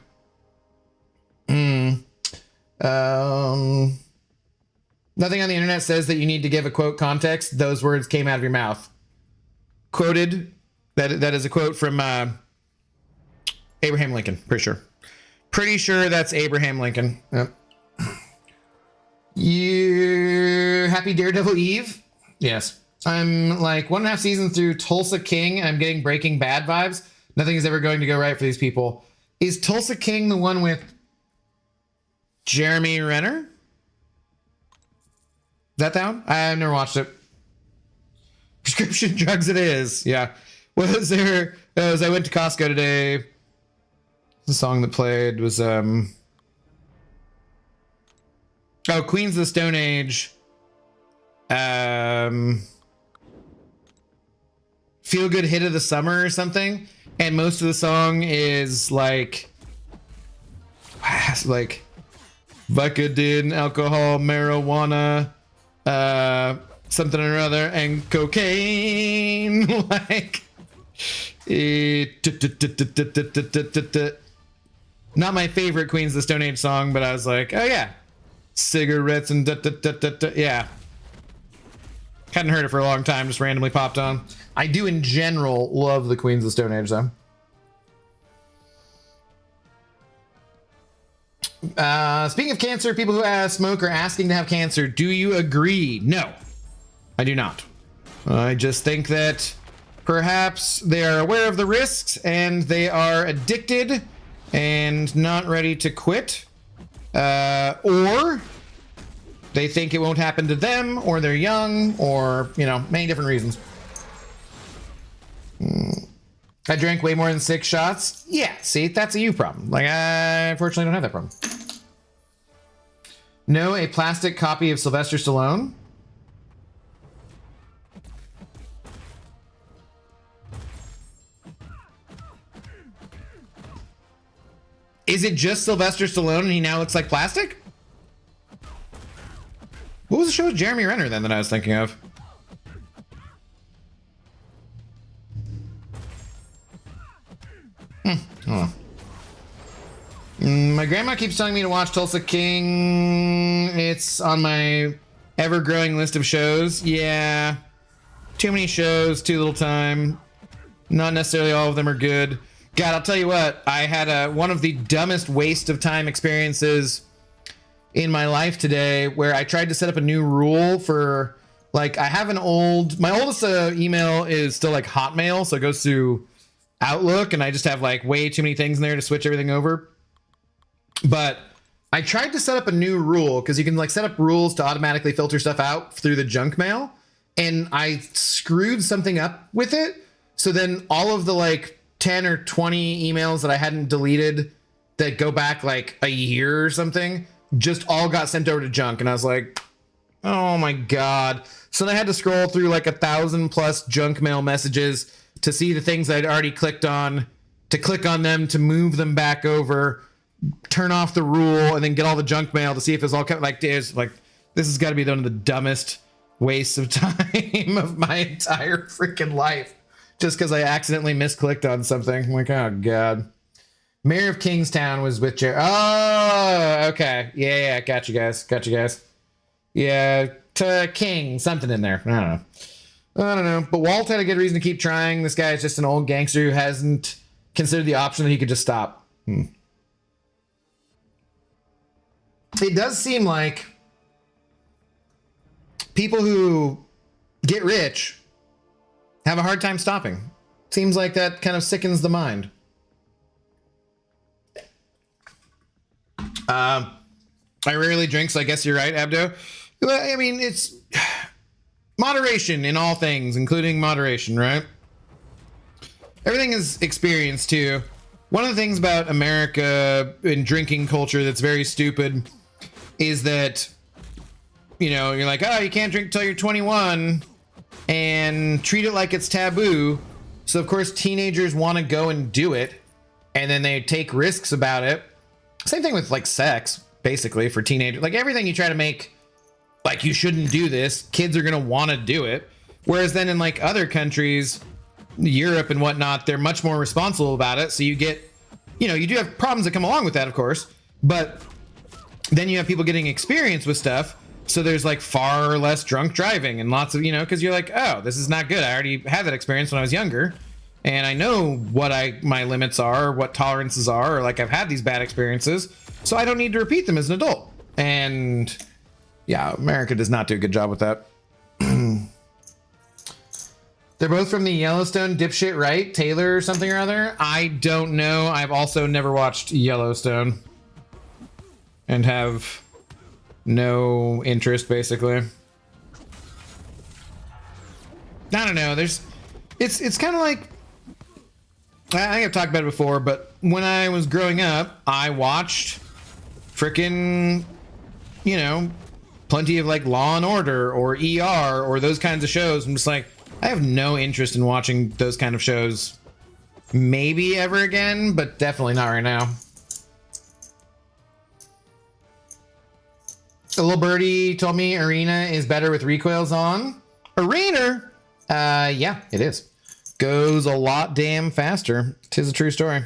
Nothing on the internet says that you need to give a quote context. Those words came out of your mouth. Quoted. That is a quote from Abraham Lincoln. Pretty sure that's Abraham Lincoln. Yep. You happy Daredevil Eve? Yes. I'm like 1.5 seasons through Tulsa King, and I'm getting Breaking Bad vibes. Nothing is ever going to go right for these people. Is Tulsa King the one with Jeremy Renner? Is that one? I've never watched it. Prescription drugs it is. Yeah. Was there... as I went to Costco today, the song that played was... Queens of the Stone Age. Feel Good Hit of the Summer or something. And most of the song is like Vicodin, alcohol, marijuana, something or other, and cocaine. Like, not my favorite Queens of the Stone Age song, but I was like, oh yeah, cigarettes and yeah. Hadn't heard it for a long time, just randomly popped on. I do in general love the Queens of the Stone Age though. Speaking of cancer, people who smoke are asking to have cancer. Do you agree? No, I do not. I just think that perhaps they are aware of the risks and they are addicted and not ready to quit. Or they think it won't happen to them, or they're young, or, you know, many different reasons. I drank way more than 6 shots. Yeah, see, that's a you problem. Like, I unfortunately don't have that problem. No, a plastic copy of Sylvester Stallone. Is it just Sylvester Stallone and he now looks like plastic? What was the show with Jeremy Renner then that I was thinking of? Oh. My grandma keeps telling me to watch Tulsa King. It's on my ever-growing list of shows. Yeah. Too many shows, too little time. Not necessarily all of them are good. God, I'll tell you what. I had one of the dumbest waste of time experiences in my life today, where I tried to set up a new rule for, like, I have my oldest email is still like Hotmail, so it goes through Outlook, and I just have like way too many things in there to switch everything over. But I tried to set up a new rule, because you can like set up rules to automatically filter stuff out through the junk mail, and I screwed something up with it. So then all of the like 10 or 20 emails that I hadn't deleted that go back like a year or something just all got sent over to junk. And I was like, oh my God. So then I had to scroll through like 1,000+ junk mail messages to see the things I'd already clicked on, to click on them, to move them back over, turn off the rule, and then get all the junk mail to see if it's all like, this has got to be one of the dumbest wastes of time of my entire freaking life just because I accidentally misclicked on something. I'm like, oh god. Mayor of Kingstown was with Jerry. Oh, okay. Yeah, got you guys. Yeah, to King, something in there. I don't know. But Walt had a good reason to keep trying. This guy is just an old gangster who hasn't considered the option that he could just stop. It does seem like people who get rich have a hard time stopping. Seems like that kind of sickens the mind. I rarely drink, so I guess you're right, Abdo. I mean, it's moderation in all things, including moderation, right? Everything is experience, too. One of the things about America and drinking culture that's very stupid is that, you know, you're like, oh, you can't drink till you're 21 and treat it like it's taboo. So, of course, teenagers want to go and do it, and then they take risks about it. Same thing with, like, sex, basically, for teenagers. Like, everything you try to make, like, you shouldn't do this, kids are going to want to do it. Whereas then in, like, other countries, Europe and whatnot, they're much more responsible about it. So you get, you know, you do have problems that come along with that, of course. But then you have people getting experience with stuff. So there's, like, far less drunk driving and lots of, you know, because you're like, oh, this is not good. I already had that experience when I was younger. And I know what my limits are, what tolerances are, or like I've had these bad experiences, so I don't need to repeat them as an adult. And yeah, America does not do a good job with that. They're both from the Yellowstone dipshit, right? Taylor or something or other? I don't know. I've also never watched Yellowstone and have no interest, basically. I don't know. It's kind of like, I think I've talked about it before, but when I was growing up, I watched frickin', you know, plenty of like Law and Order or ER or those kinds of shows. I'm just like, I have no interest in watching those kind of shows maybe ever again, but definitely not right now. A little birdie told me Arener is better with recoils on. Arener? Yeah, it is. Goes a lot damn faster. 'Tis a true story.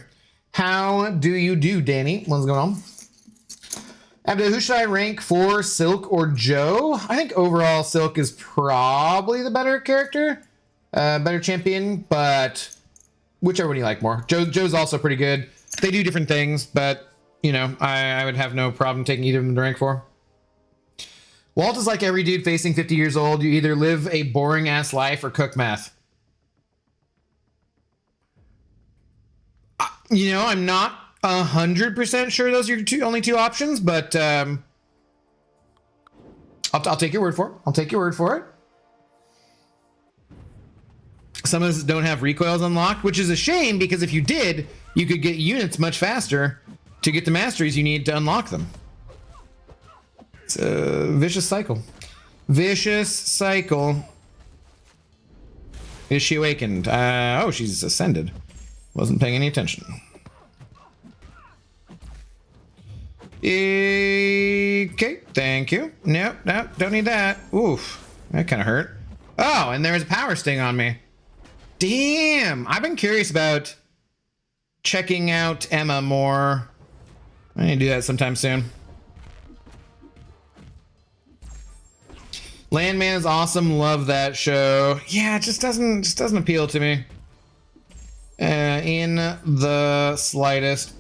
How do you do, Danny? What's going on? Abdo, who should I rank for, Silk or Joe? I think overall Silk is probably the better character, better champion, but whichever one you like more. Joe's also pretty good. They do different things, but, you know, I would have no problem taking either of them to rank for. Walt is like every dude facing 50 years old. You either live a boring-ass life or cook meth. You know, I'm not 100% sure those are your only two options, but I'll take your word for it. I'll take your word for it. Some of us don't have recoils unlocked, which is a shame because if you did, you could get units much faster to get the masteries you need to unlock them. It's a vicious cycle. Vicious cycle. Is she awakened? Oh, she's ascended. Wasn't paying any attention. Okay, thank you. Nope, don't need that. Oof, that kind of hurt. Oh, and there's a power sting on me. Damn, I've been curious about checking out Emma more. I need to do that sometime soon. Landman is awesome. Love that show. Yeah, it just doesn't appeal to me. In the slightest.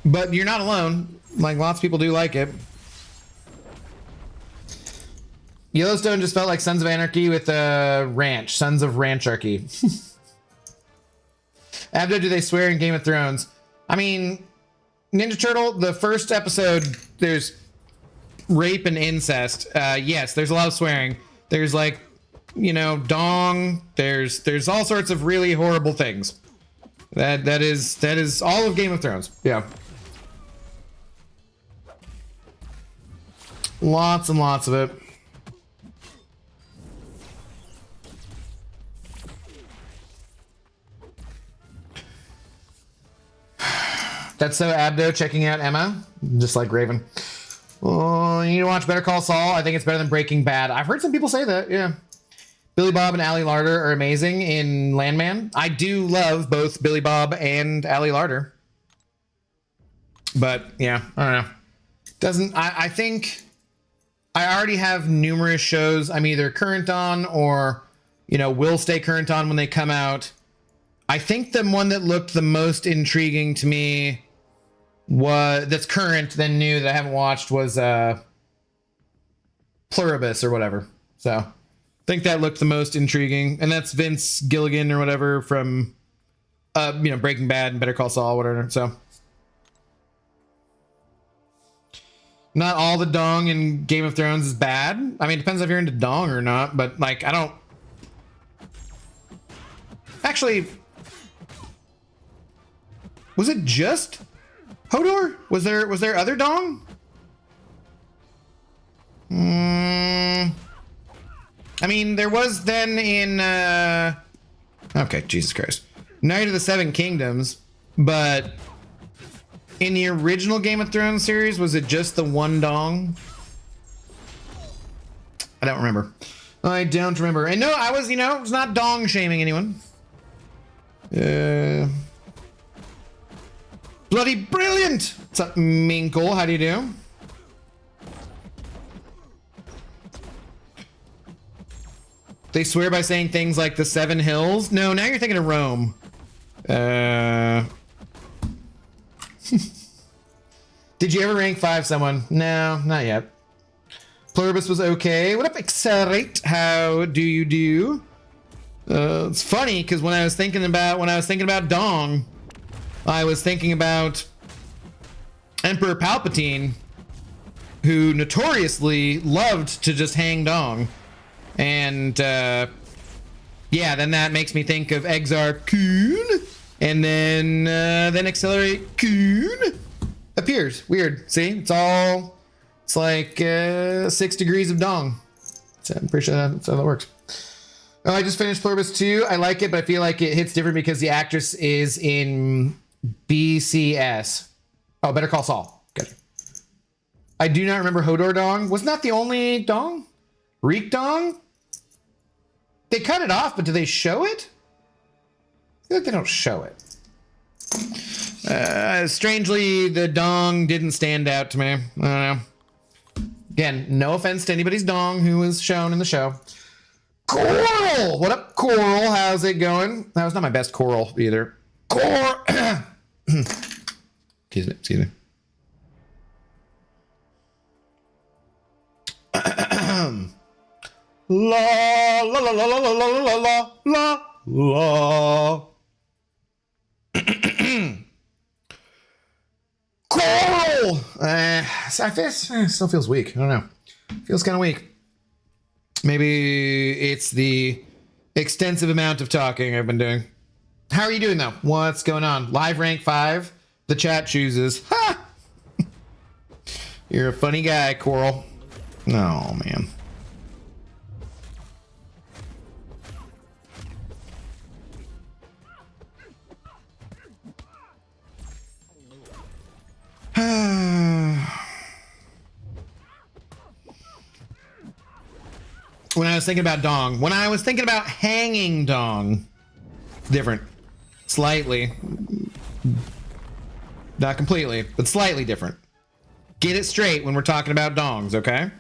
But you're not alone. Like, lots of people do like it. Yellowstone just felt like Sons of Anarchy with a ranch. Sons of Rancharchy. Abdo, do they swear in Game of Thrones? I mean, Ninja Turtle, the first episode, there's rape and incest. Yes, there's a lot of swearing. There's like, you know, dong. There's all sorts of really horrible things. That is all of Game of Thrones. Yeah. Lots and lots of it. That's so Abdo checking out Emma, just like Raven. Oh, You need to watch Better Call Saul. I think it's better than Breaking Bad. I've heard some people say that, yeah. Billy Bob and Ali Larter are amazing in Landman. I do love both Billy Bob and Ali Larter. But, yeah, I don't know. I think I already have numerous shows I'm either current on or, you know, will stay current on when they come out. I think the one that looked the most intriguing to me that's current than new that I haven't watched was Pluribus or whatever. So I think that looked the most intriguing, and that's Vince Gilligan or whatever from you know, Breaking Bad and Better Call Saul, whatever. So not all the dong in Game of Thrones is bad. I mean, it depends if you're into dong or not, but like I don't actually. Was it just Hodor? Was there other dong? I mean, there was then in okay, Jesus Christ. Night of the Seven Kingdoms, but in the original Game of Thrones series, was it just the one dong? I don't remember. I don't remember. And no, I was, you know, I was not dong shaming anyone. Bloody brilliant! What's up, Minkle? How do you do? They swear by saying things like the Seven Hills. No, now you're thinking of Rome. Did you ever rank 5 someone? No, not yet. Pluribus was okay. What up, Accelerate? How do you do? It's funny because when I was thinking about dong, I was thinking about Emperor Palpatine, who notoriously loved to just hang dong. And, yeah, then that makes me think of Exar Kun. And then Accelerate Kun appears. Weird. See? It's like 6 degrees of dong. So I'm pretty sure that's how that works. Oh, I just finished Pluribus 2. I like it, but I feel like it hits different because the actress is in BCS. Oh, Better Call Saul. Good. I do not remember Hodor dong. Wasn't that the only dong? Reek dong? They cut it off, but do they show it? I feel like they don't show it. Strangely, the dong didn't stand out to me. I don't know. Again, no offense to anybody's dong who was shown in the show. Coral! What up, Coral? How's it going? That was not my best Coral either. Coral! Excuse me. La la la la la la la la la la. Coral! Still feels weak. I don't know. Feels kind of weak. Maybe it's the extensive amount of talking I've been doing. How are you doing though? What's going on? Live rank 5. The chat chooses. Ha! You're a funny guy, Coral. Oh man. When I was thinking about dong, when I was thinking about hanging dong, different, slightly, not completely, but slightly different. Get it straight when we're talking about dongs, okay?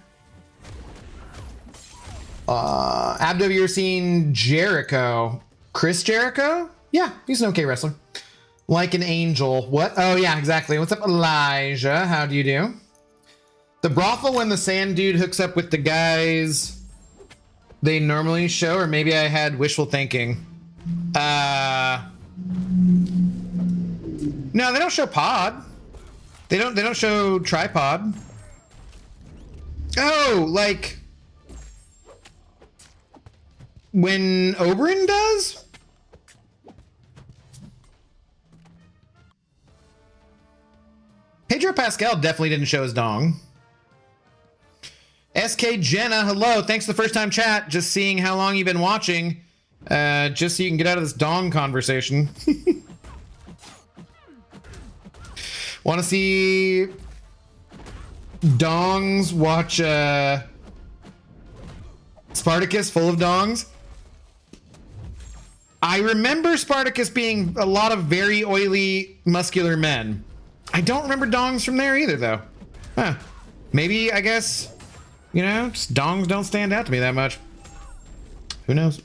Abdo, you're seeing Jericho. Chris Jericho? Yeah, he's an okay wrestler. Like an angel. What? Oh, yeah, exactly. What's up, Elijah? How do you do? The brothel when the sand dude hooks up with the guys they normally show, or maybe I had wishful thinking. No, they don't show pod. They don't show tripod. Oh, like when Oberyn does? Pedro Pascal definitely didn't show his dong. SK Jenna, hello. Thanks for the first time chat. Just seeing how long you've been watching. Just so you can get out of this dong conversation. Want to see dongs watch Spartacus full of dongs. I remember Spartacus being a lot of very oily, muscular men. I don't remember dongs from there either, though. Huh. Maybe, I guess, you know, just dongs don't stand out to me that much. Who knows?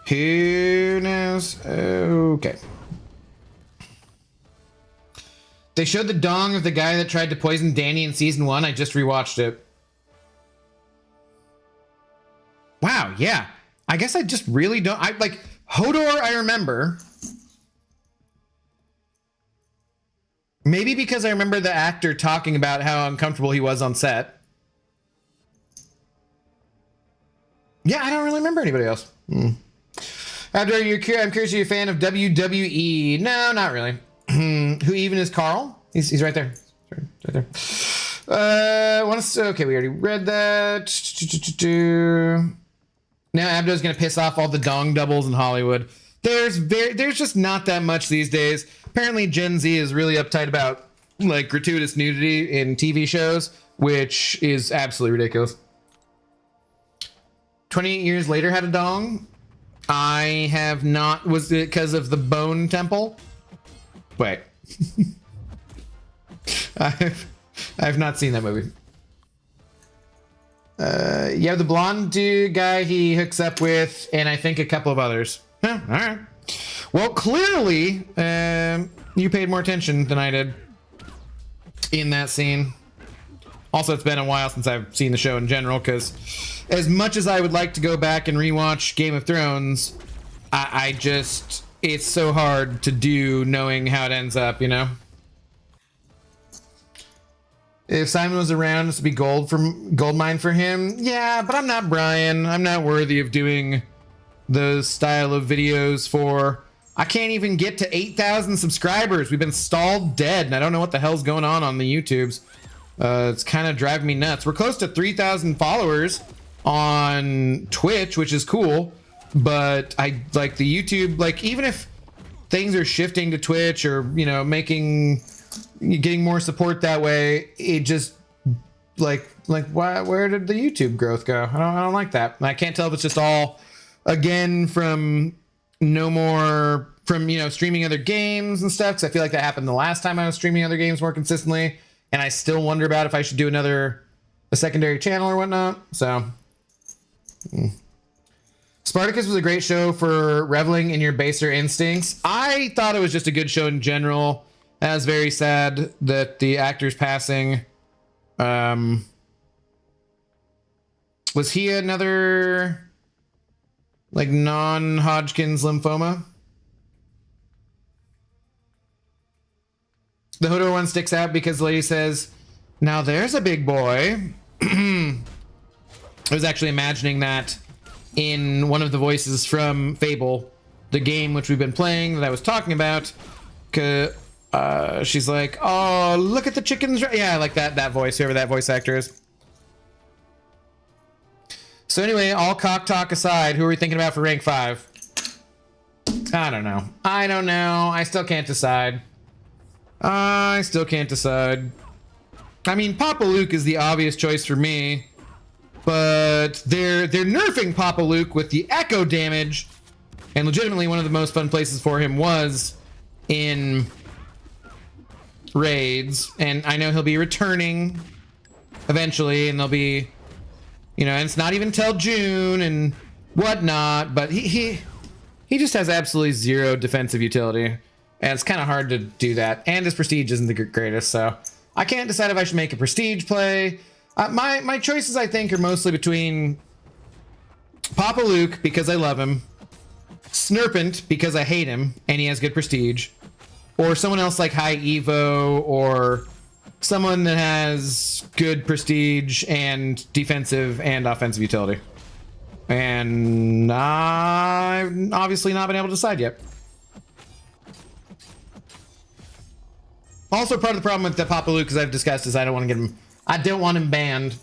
Who knows? Okay. They showed the dong of the guy that tried to poison Danny in season 1. I just rewatched it. Wow, yeah. I guess I just really don't. I like Hodor, I remember. Maybe because I remember the actor talking about how uncomfortable he was on set. Yeah, I don't really remember anybody else. I'm curious, are you a fan of WWE? No, not really. Who even is Carl? He's right there. Right there. Okay, we already read that. Now Abdo's gonna piss off all the dong doubles in Hollywood. There's just not that much these days. Apparently Gen Z is really uptight about like gratuitous nudity in TV shows, which is absolutely ridiculous. 28 years later had a dong. I have not. Was it because of the Bone Temple? Wait. I've not seen that movie. Yeah, the blonde dude guy he hooks up with, and I think a couple of others. Huh, all right. Well, clearly, you paid more attention than I did in that scene. Also, it's been a while since I've seen the show in general, because as much as I would like to go back and rewatch Game of Thrones, I just, it's so hard to do knowing how it ends up, you know? If Simon was around, this would be gold mine for him. Yeah, but I'm not Brian. I'm not worthy of doing those style of videos for... I can't even get to 8,000 subscribers. We've been stalled dead, and I don't know what the hell's going on the YouTubes. It's kind of driving me nuts. We're close to 3,000 followers on Twitch, which is cool. But I like the YouTube, like even if things are shifting to Twitch or, you know, getting more support that way, it just where did the YouTube growth go? I don't like that. I can't tell if it's just all again from streaming other games and stuff, because I feel like that happened the last time I was streaming other games more consistently, and I still wonder about if I should do a secondary channel or whatnot. So Spartacus was a great show for reveling in your baser instincts. I thought it was just a good show in general. I was very sad that the actor's passing. Was he another like non-Hodgkin's lymphoma? The Hodor one sticks out because the lady says, "Now there's a big boy." I was actually imagining that in one of the voices from Fable, the game which we've been playing that I was talking about. She's like, "Oh, look at the chickens." Yeah, I like that voice, whoever that voice actor is. So anyway, all cock talk aside, who are we thinking about for rank 5? I don't know. I still can't decide. I mean, Papa Luke is the obvious choice for me, but they're nerfing Papa Luke with the echo damage, and legitimately one of the most fun places for him was in raids, and I know he'll be returning eventually, and they'll be, you know, and it's not even till June and whatnot, but he just has absolutely zero defensive utility, and it's kind of hard to do that, and his prestige isn't the greatest, so I can't decide if I should make a prestige play. My choices, I think, are mostly between Papa Luke, because I love him, Snurpant, because I hate him, and he has good prestige, or someone else like High Evo, or someone that has good prestige and defensive and offensive utility. And I've obviously not been able to decide yet. Also, part of the problem with the Papa Luke, as I've discussed, is I don't want him banned.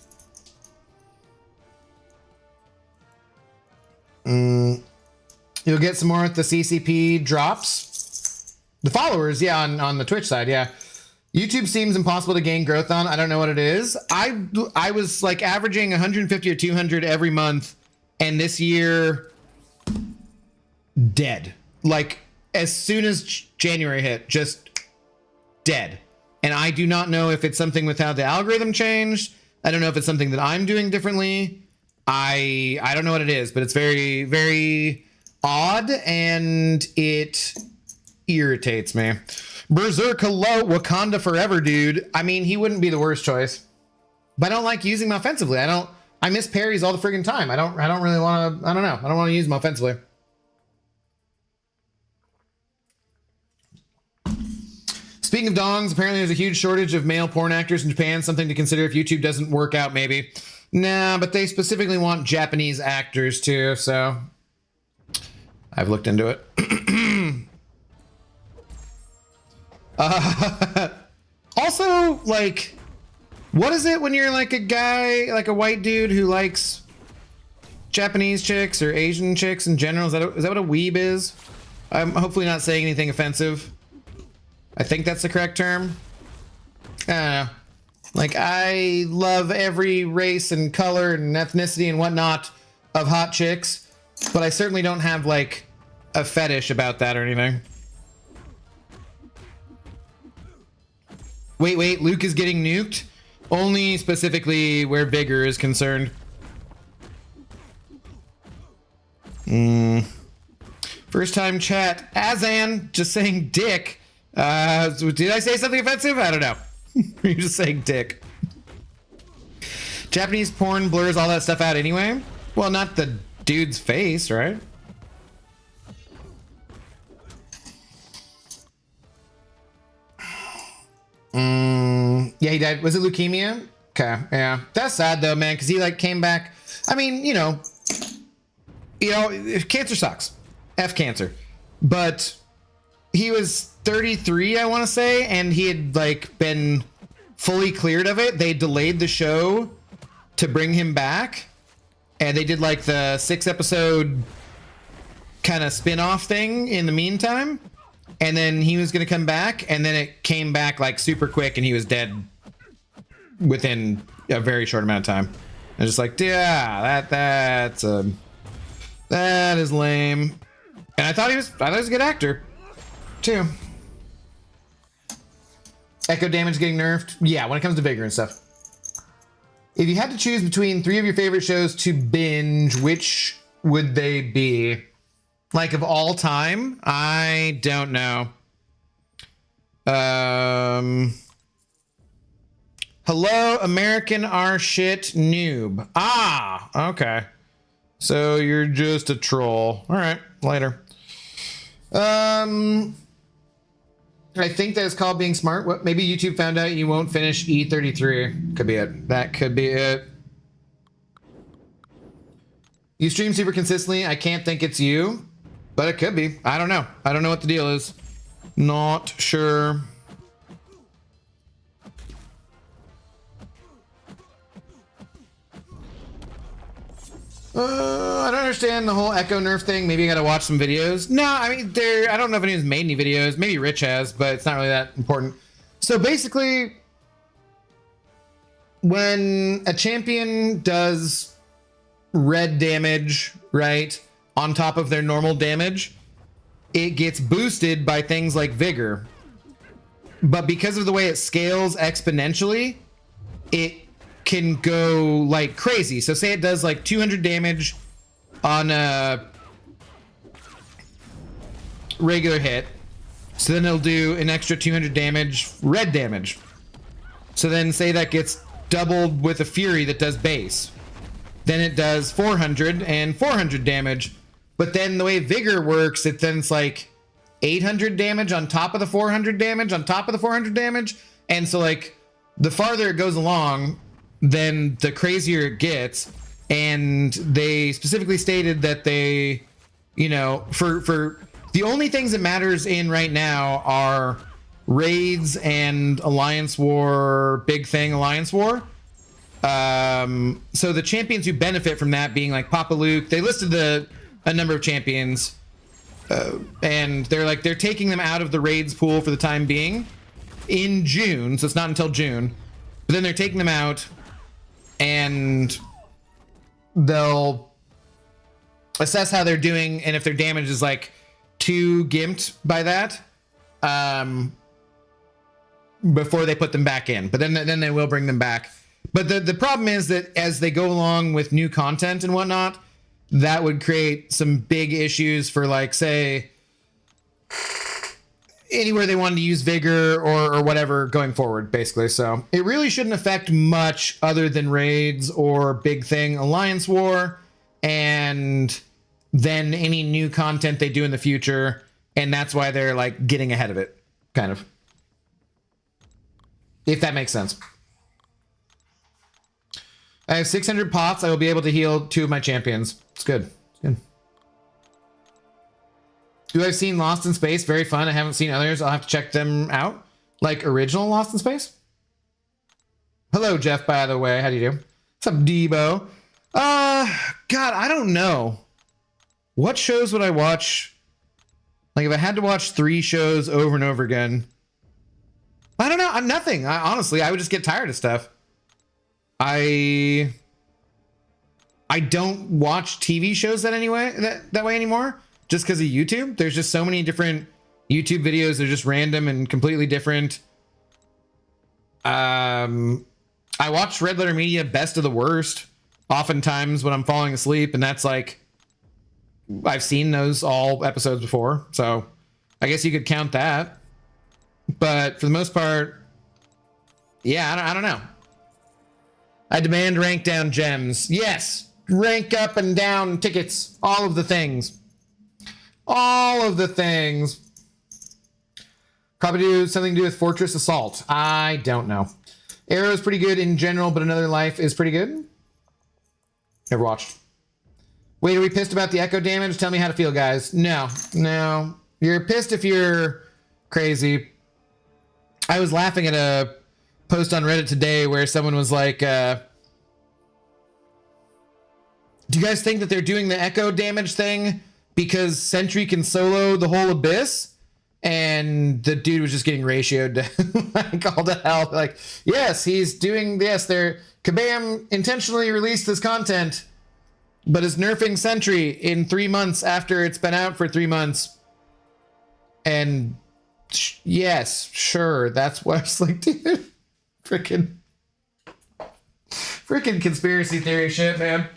You'll get some more at the CCP drops. The followers, yeah, on the Twitch side, yeah. YouTube seems impossible to gain growth on. I don't know what it is. I was like averaging 150 or 200 every month, and this year, dead. Like as soon as January hit, just dead. And I do not know if it's something with how the algorithm changed. I don't know if it's something that I'm doing differently. I don't know what it is, but it's very, very odd, and it irritates me. Berserk, hello, Wakanda forever, dude. I mean, he wouldn't be the worst choice, but I don't like using him offensively. I miss parries all the friggin' time. I don't really want to, I don't know. I don't want to use him offensively. Speaking of dongs, apparently there's a huge shortage of male porn actors in Japan. Something to consider if YouTube doesn't work out, maybe. Nah, but they specifically want Japanese actors too, so I've looked into it. Also, like, what is it when you're like a guy, like a white dude who likes Japanese chicks or Asian chicks in general? Is that what a weeb is? I'm hopefully not saying anything offensive. I think that's the correct term. I don't know. Like, I love every race and color and ethnicity and whatnot of hot chicks, but I certainly don't have like a fetish about that or anything. Wait, Luke is getting nuked? Only specifically where Vigor is concerned. First time chat. Azan, just saying dick. Did I say something offensive? I don't know. You're just saying dick. Japanese porn blurs all that stuff out anyway? Well, not the dude's face, right? Yeah, he died. Was it leukemia? Okay, yeah. That's sad though, man, because he like came back. I mean, you know, cancer sucks. F cancer. But he was 33, I want to say, and he had like been fully cleared of it. They delayed the show to bring him back, and they did like the 6-episode kind of spin-off thing in the meantime, and then he was going to come back, and then it came back like super quick, and he was dead within a very short amount of time. And just like, yeah, that is lame. And I thought he was a good actor too. Echo damage getting nerfed. Yeah, when it comes to Vigor and stuff. If you had to choose between 3 of your favorite shows to binge, which would they be? Like of all time? I don't know. Hello, American R shit noob. Ah, okay. So you're just a troll. All right, later. I think that it's called being smart. What? Maybe YouTube found out you won't finish E33. Could be it. That could be it. You stream super consistently. I can't think it's you, but it could be. I don't know. I don't know what the deal is. Not sure. I don't understand the whole Echo nerf thing. Maybe I gotta watch some videos. No, I mean, I don't know if anyone's made any videos. Maybe Rich has, but it's not really that important. So basically, when a champion does red damage, right, on top of their normal damage, it gets boosted by things like Vigor. But because of the way it scales exponentially, it can go like crazy. So say it does like 200 damage on a regular hit. So then it'll do an extra 200 damage, red damage. So then say that gets doubled with a Fury that does base. Then it does 400 and 400 damage. But then the way Vigor works, it's like 800 damage on top of the 400 damage on top of the 400 damage. And so like the farther it goes along, then the crazier it gets. And they specifically stated that they, you know, for the only things that matters in right now are raids and Alliance War, big thing Alliance War. So the champions who benefit from that being like Papa Luke, they listed a number of champions. And they're taking them out of the raids pool for the time being in June, so it's not until June. But then they're taking them out, and they'll assess how they're doing, and if their damage is like too gimped by that, before they put them back in. But then they will bring them back. But the problem is that as they go along with new content and whatnot, that would create some big issues for, like, say, anywhere they wanted to use Vigor or whatever going forward, basically. So it really shouldn't affect much other than raids or big thing Alliance War, and then any new content they do in the future. And that's why they're like getting ahead of it, kind of. If that makes sense. I have 600 pots. I will be able to heal 2 of my champions. It's good. It's good. Do I've seen Lost in Space? Very fun. I haven't seen others. I'll have to check them out. Like original Lost in Space? Hello, Jeff, by the way. How do you do? What's up, Debo? God, I don't know. What shows would I watch? Like, if I had to watch 3 shows over and over again, I don't know. I'm nothing. Honestly, I would just get tired of stuff. I don't watch TV shows that way anymore, just because of YouTube. There's just so many different YouTube videos. They're just random and completely different. I watch Red Letter Media Best of the Worst oftentimes when I'm falling asleep, and that's like, I've seen those all episodes before, so I guess you could count that. But for the most part, yeah, I don't know. I demand rank down gems. Yes, rank up and down tickets. All of the things. All of the things. Probably do something to do with Fortress Assault. I don't know. Arrow is pretty good in general, but Another Life is pretty good. Never watched. Wait, are we pissed about the echo damage? Tell me how to feel, guys. No. You're pissed if you're crazy. I was laughing at a post on Reddit today where someone was like, do you guys think that they're doing the echo damage thing because Sentry can solo the whole Abyss? And the dude was just getting ratioed to like all the hell. Like, yes, he's doing this. Kabam intentionally released this content, but is nerfing Sentry in 3 months after it's been out for 3 months. And yes, sure, that's what it's like, dude. Freaking conspiracy theory shit, man.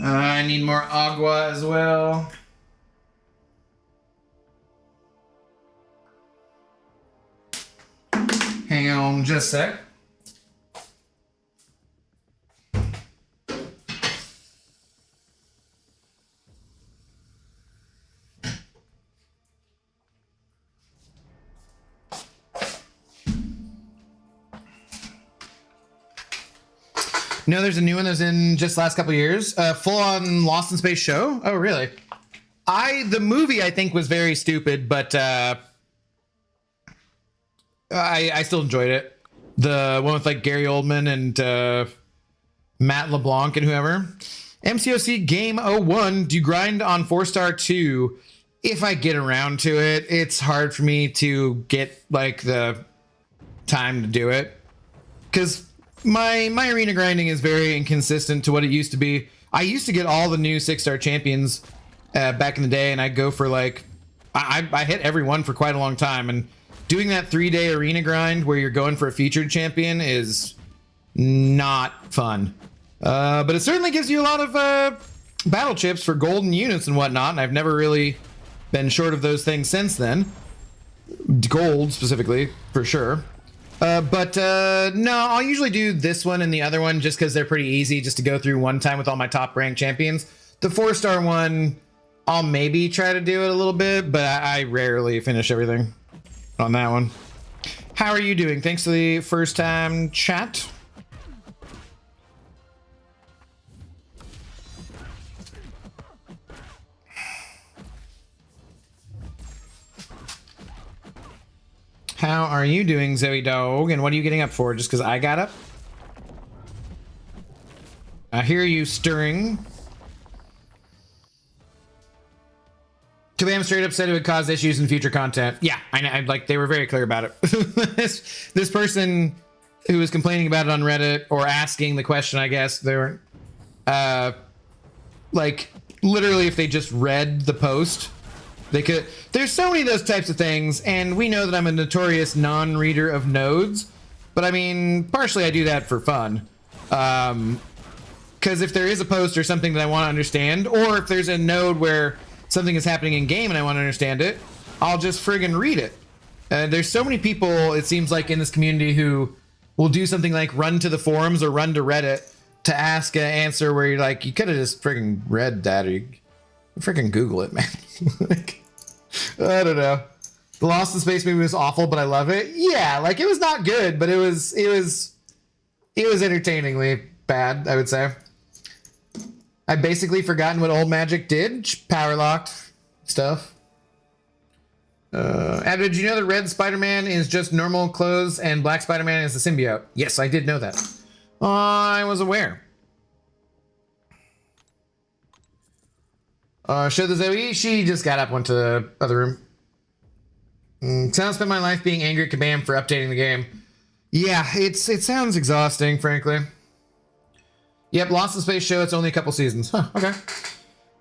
I need more agua as well. Hang on just a sec. No, there's a new one that was in just the last couple of years. Full on Lost in Space show. Oh, really? The movie I think was very stupid, but I still enjoyed it. The one with like Gary Oldman and Matt LeBlanc and whoever. MCOC Game 01. Do you grind on 4-star 2? If I get around to it, it's hard for me to get like the time to do it. Because my arena grinding is very inconsistent to what it used to be. I used to get all the new 6-star champions back in the day, and I'd go for like, I hit every one for quite a long time, and doing that 3-day arena grind where you're going for a featured champion is not fun. But it certainly gives you a lot of battle chips for golden units and whatnot, and I've never really been short of those things since then. Gold specifically, for sure. But no, I'll usually do this one and the other one just because they're pretty easy just to go through one time with all my top ranked champions. The 4-star one, I'll maybe try to do it a little bit, but I rarely finish everything on that one. How are you doing? Thanks for the first time chat. How are you doing, Zoe Dog? And what are you getting up for? Just because I got up? I hear you stirring. Kabam straight up said it would cause issues in future content. Yeah, I know. Like, they were very clear about it. this person who was complaining about it on Reddit, or asking the question, I guess, they were, like, literally, if they just read the post, they could. There's so many of those types of things, and we know that I'm a notorious non-reader of nodes, but I mean, partially I do that for fun. Because if there is a post or something that I want to understand, or if there's a node where something is happening in game and I want to understand it, I'll just friggin' read it. There's so many people, it seems like, in this community who will do something like run to the forums or run to Reddit to ask an answer where you're like, you could have just friggin' read that, or you friggin' Google it, man. Like, I don't know. The Lost in Space movie was awful, but I love it. Yeah, like, it was not good, but it was entertainingly bad, I would say. I've basically forgotten what old magic did. Power locked stuff. Abdo, did you know that red Spider-Man is just normal clothes and black Spider-Man is the symbiote? Yes, I did know that. I was aware. Show the Zoe. She just got up, went to the other room. Sounds spent my life being angry at Kabam for updating the game. Yeah, it sounds exhausting, frankly. Yep, Lost in Space show, it's only a couple seasons. Huh, okay.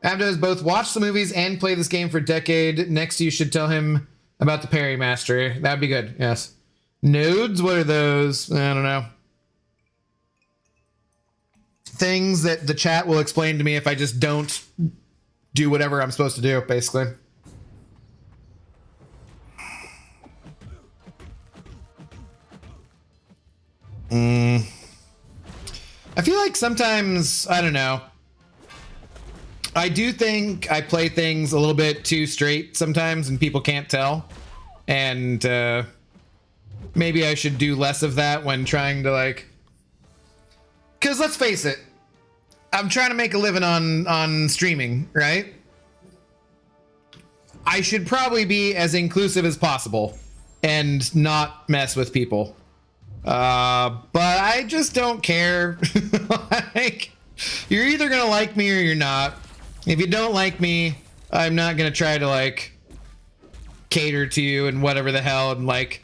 Abdo has both watched the movies and played this game for a decade. Next, you should tell him about the Parry Mastery. That'd be good, yes. Nodes, what are those? I don't know. Things that the chat will explain to me if I just don't do whatever I'm supposed to do, basically. I feel like sometimes, I don't know, I do think I play things a little bit too straight sometimes and people can't tell. And maybe I should do less of that when trying to, like, because let's face it, I'm trying to make a living on streaming, right? I should probably be as inclusive as possible and not mess with people. But I just don't care. Like, you're either gonna like me or you're not. If you don't like me, I'm not gonna try to, like, cater to you and whatever the hell. And, like,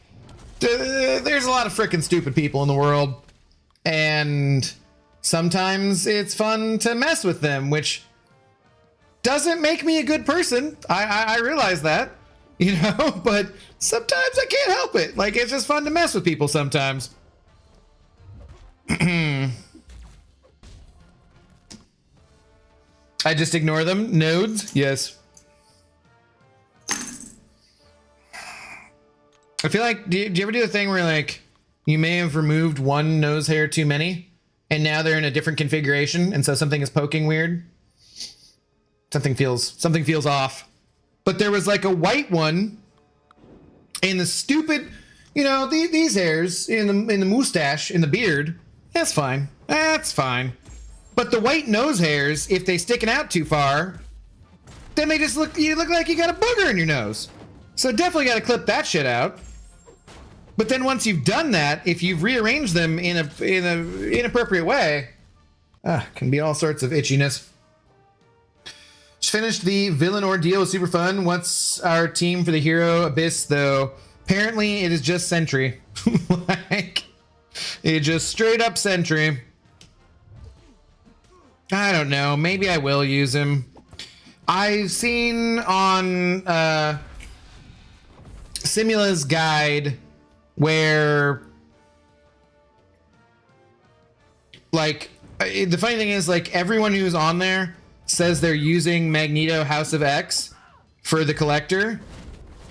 there's a lot of freaking stupid people in the world, and sometimes it's fun to mess with them, which doesn't make me a good person. I realize that, you know, but sometimes I can't help it. Like, it's just fun to mess with people sometimes. I just ignore them. Nodes? Yes. I feel like, do you ever do a thing where, like, you may have removed one nose hair too many, and now they're in a different configuration, and so something is poking weird? Something feels off. But there was, like, a white one in the stupid, you know, these hairs in the mustache, in the beard. That's fine. That's fine. But the white nose hairs, if they sticking out too far, then they just you look like you got a booger in your nose. So definitely got to clip that shit out. But then once you've done that, if you've rearranged them in a inappropriate way, can be all sorts of itchiness. Just finished the villain ordeal. It was super fun. What's our team for the hero abyss, though? Apparently, it is just Sentry. Like, it just straight up Sentry. I don't know. Maybe I will use him. I've seen on Simula's guide where, like, the funny thing is, like, everyone who's on there says they're using Magneto House of X for the collector,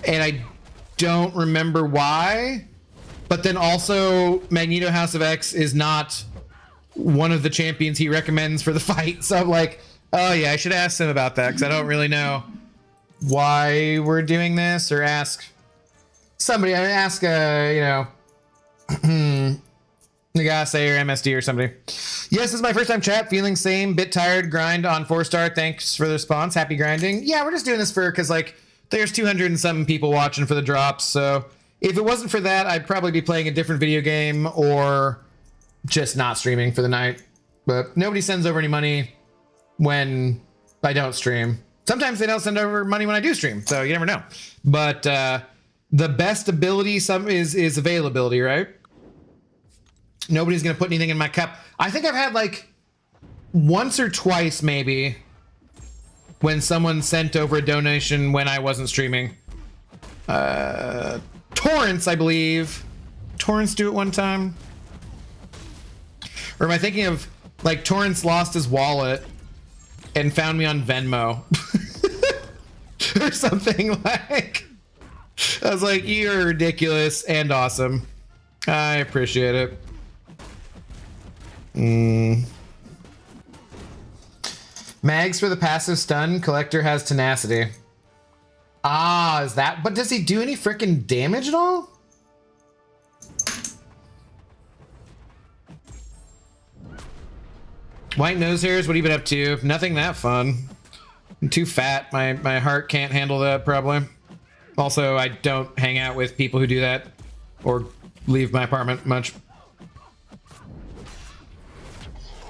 and I don't remember why. But then also, Magneto House of X is not one of the champions he recommends for the fight. So I'm like, oh yeah, I should ask him about that, because I don't really know why we're doing this, or ask somebody. I ask, you know, Nagase or MSD or somebody. Yes, this is my first time chat. Feeling same. Bit tired. Grind on 4-star. Thanks for the response. Happy grinding. Yeah, we're just doing this because, like, there's 200 and something people watching for the drops. So If it wasn't for that, I'd probably be playing a different video game or just not streaming for the night. But nobody sends over any money when I don't stream. Sometimes they don't send over money when I do stream, so you never know. But the best ability is availability, right? Nobody's gonna put anything in my cup. I think I've had like once or twice maybe when someone sent over a donation when I wasn't streaming. Torrance, I believe. Torrance do it one time? Or am I thinking of like Torrance lost his wallet and found me on Venmo or something like. I was like, you're ridiculous and awesome. I appreciate it. Mags for the passive stun. Collector has tenacity. Ah, is that? But does he do any freaking damage at all? White nose hairs, what have you been up to? Nothing that fun. I'm too fat. My heart can't handle that, probably. Also, I don't hang out with people who do that or leave my apartment much.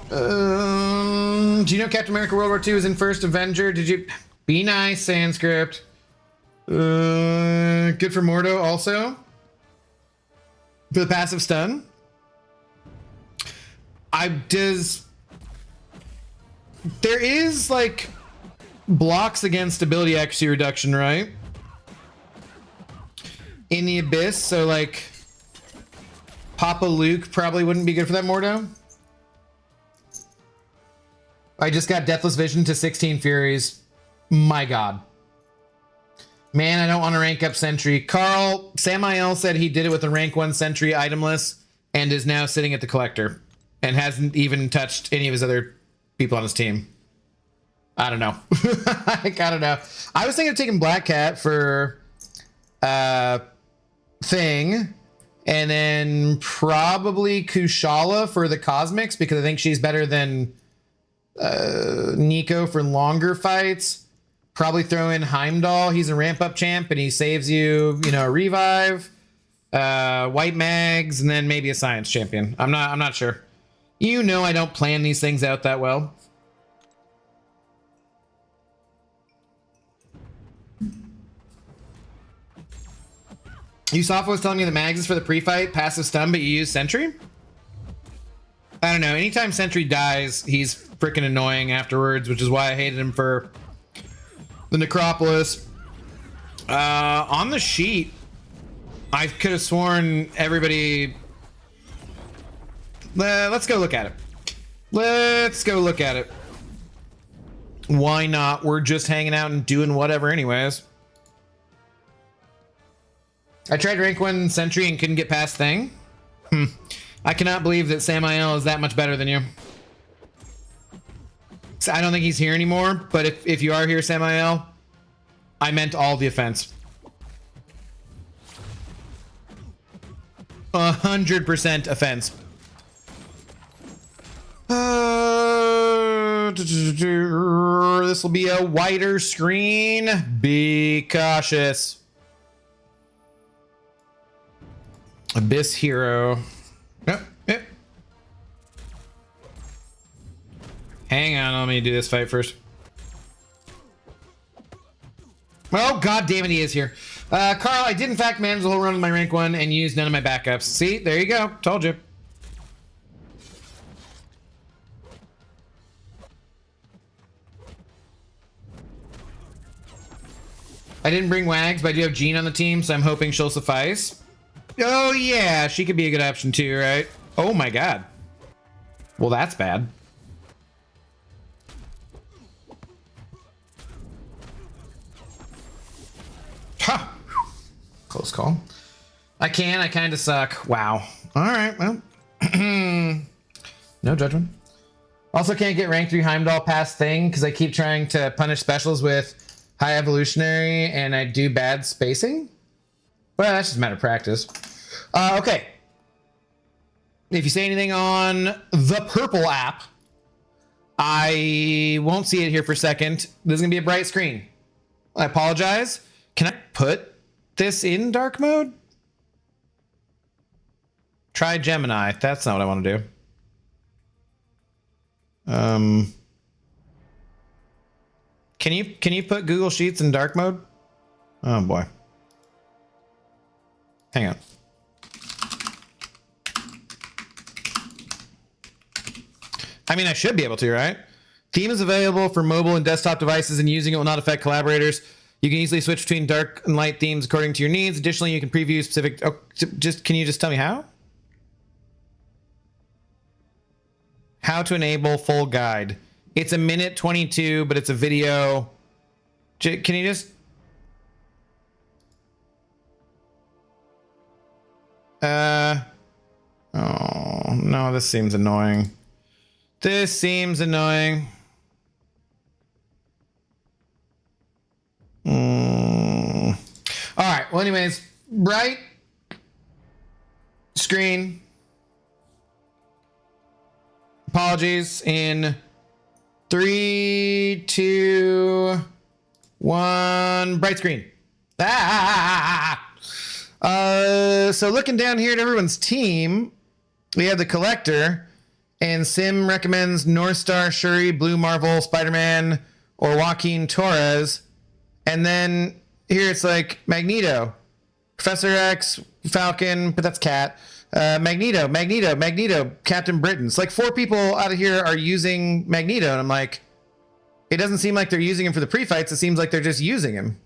Do you know Captain America World War II is in First Avenger? Did you? Be nice, Sanskrit. Good for Mordo also. For the passive stun. There is like blocks against ability accuracy reduction, right? In the Abyss, so like Papa Luke probably wouldn't be good for that Mordo. I just got Deathless Vision to 16 Furies. My God. Man, I don't want to rank up Sentry. Carl, Samael said he did it with a rank 1 Sentry itemless and is now sitting at the Collector and hasn't even touched any of his other people on his team. I don't know. I don't know. I was thinking of taking Black Cat for Thing, and then probably Kushala for the Cosmics because I think she's better than Nico for longer fights. Probably throw in Heimdall. He's a ramp up champ and he saves you, you know, a revive. White Mags, and then maybe a Science champion. I'm not sure. You know I don't plan these things out that well. Yusafa was telling me the Mags is for the pre-fight, passive stun, but you use Sentry? I don't know. Anytime Sentry dies, he's freaking annoying afterwards, which is why I hated him for the Necropolis. On the sheet, I could have sworn everybody... let's go look at it. Let's go look at it. Why not? We're just hanging out and doing whatever anyways. I tried rank 1 Sentry and couldn't get past Thing. I cannot believe that Samael is that much better than you. So I don't think he's here anymore, but if you are here, Samael, I meant all the offense. 100% offense. This will be a wider screen. Be cautious. Abyss Hero. Yep, yep. Hang on, let me do this fight first. Oh, god damn it, he is here. Carl, I did in fact manage the whole run with my rank 1 and use none of my backups. See, there you go. Told you. I didn't bring Wags, but I do have Jean on the team, so I'm hoping she'll suffice. Oh yeah, she could be a good option too, right? Oh my god. Well, that's bad. Ha! Close call. I kind of suck. Wow. All right, well. No judgment. Also can't get rank 3 Heimdall past Thing because I keep trying to punish specials with high evolutionary and I do bad spacing. Well, that's just a matter of practice. Okay. If you say anything on the purple app, I won't see it here for a second. There's going to be a bright screen. I apologize. Can I put this in dark mode? Try Gemini. That's not what I want to do. Can you put Google Sheets in dark mode? Oh boy. Hang on. I mean, I should be able to, right? Theme is available for mobile and desktop devices, and using it will not affect collaborators. You can easily switch between dark and light themes according to your needs. Additionally, you can preview specific... Oh, can you just tell me how? How to enable full guide. It's a minute 22, but it's a video. Can you just... Oh, no, this seems annoying. This seems annoying. All right. Well, anyways, bright screen. Apologies in 3, 2, 1. Bright screen. So looking down here at everyone's team, we have the Collector, and Sim recommends North Star, Shuri, Blue Marvel, Spider-Man, or Joaquin Torres. And then here it's like Magneto, Professor X, Falcon, but that's Cat. Magneto, Captain Britain. It's like 4 people out of here are using Magneto, and I'm like, it doesn't seem like they're using him for the pre-fights. It seems like they're just using him.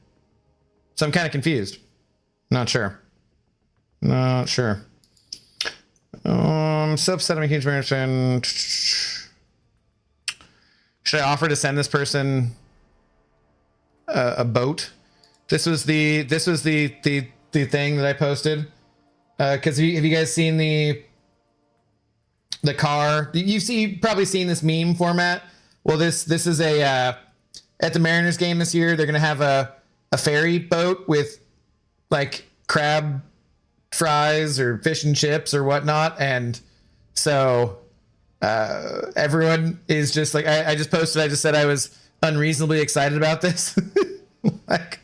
So I'm kind of confused. Not sure. I'm so upset. I'm a huge Mariners fan. Should I offer to send this person a boat? This was the thing that I posted. Because have you guys seen the car? You've probably seen this meme format. Well, this is a at the Mariners game this year. They're gonna have a ferry boat with like crab fries or fish and chips or whatnot, and so everyone is just like, I just posted. I just said I was unreasonably excited about this. Like,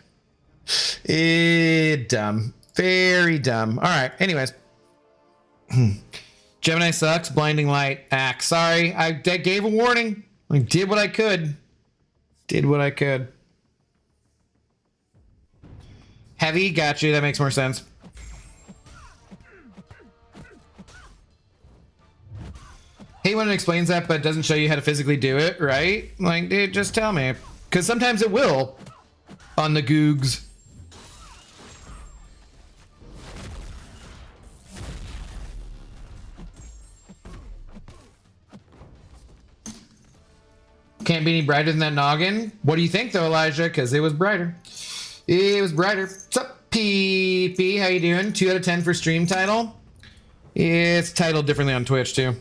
dumb. Very dumb. All right. Anyways. Gemini sucks. Blinding light. Sorry. I gave a warning. I did what I could. Heavy. Got you. That makes more sense. Hate when it explains that, but doesn't show you how to physically do it, right? Like, dude, just tell me. Because sometimes it will on the Googs. Can't be any brighter than that noggin. What do you think, though, Elijah? Because it was brighter. What's up, PP? How you doing? 2 out of 10 for stream title. It's titled differently on Twitch, too.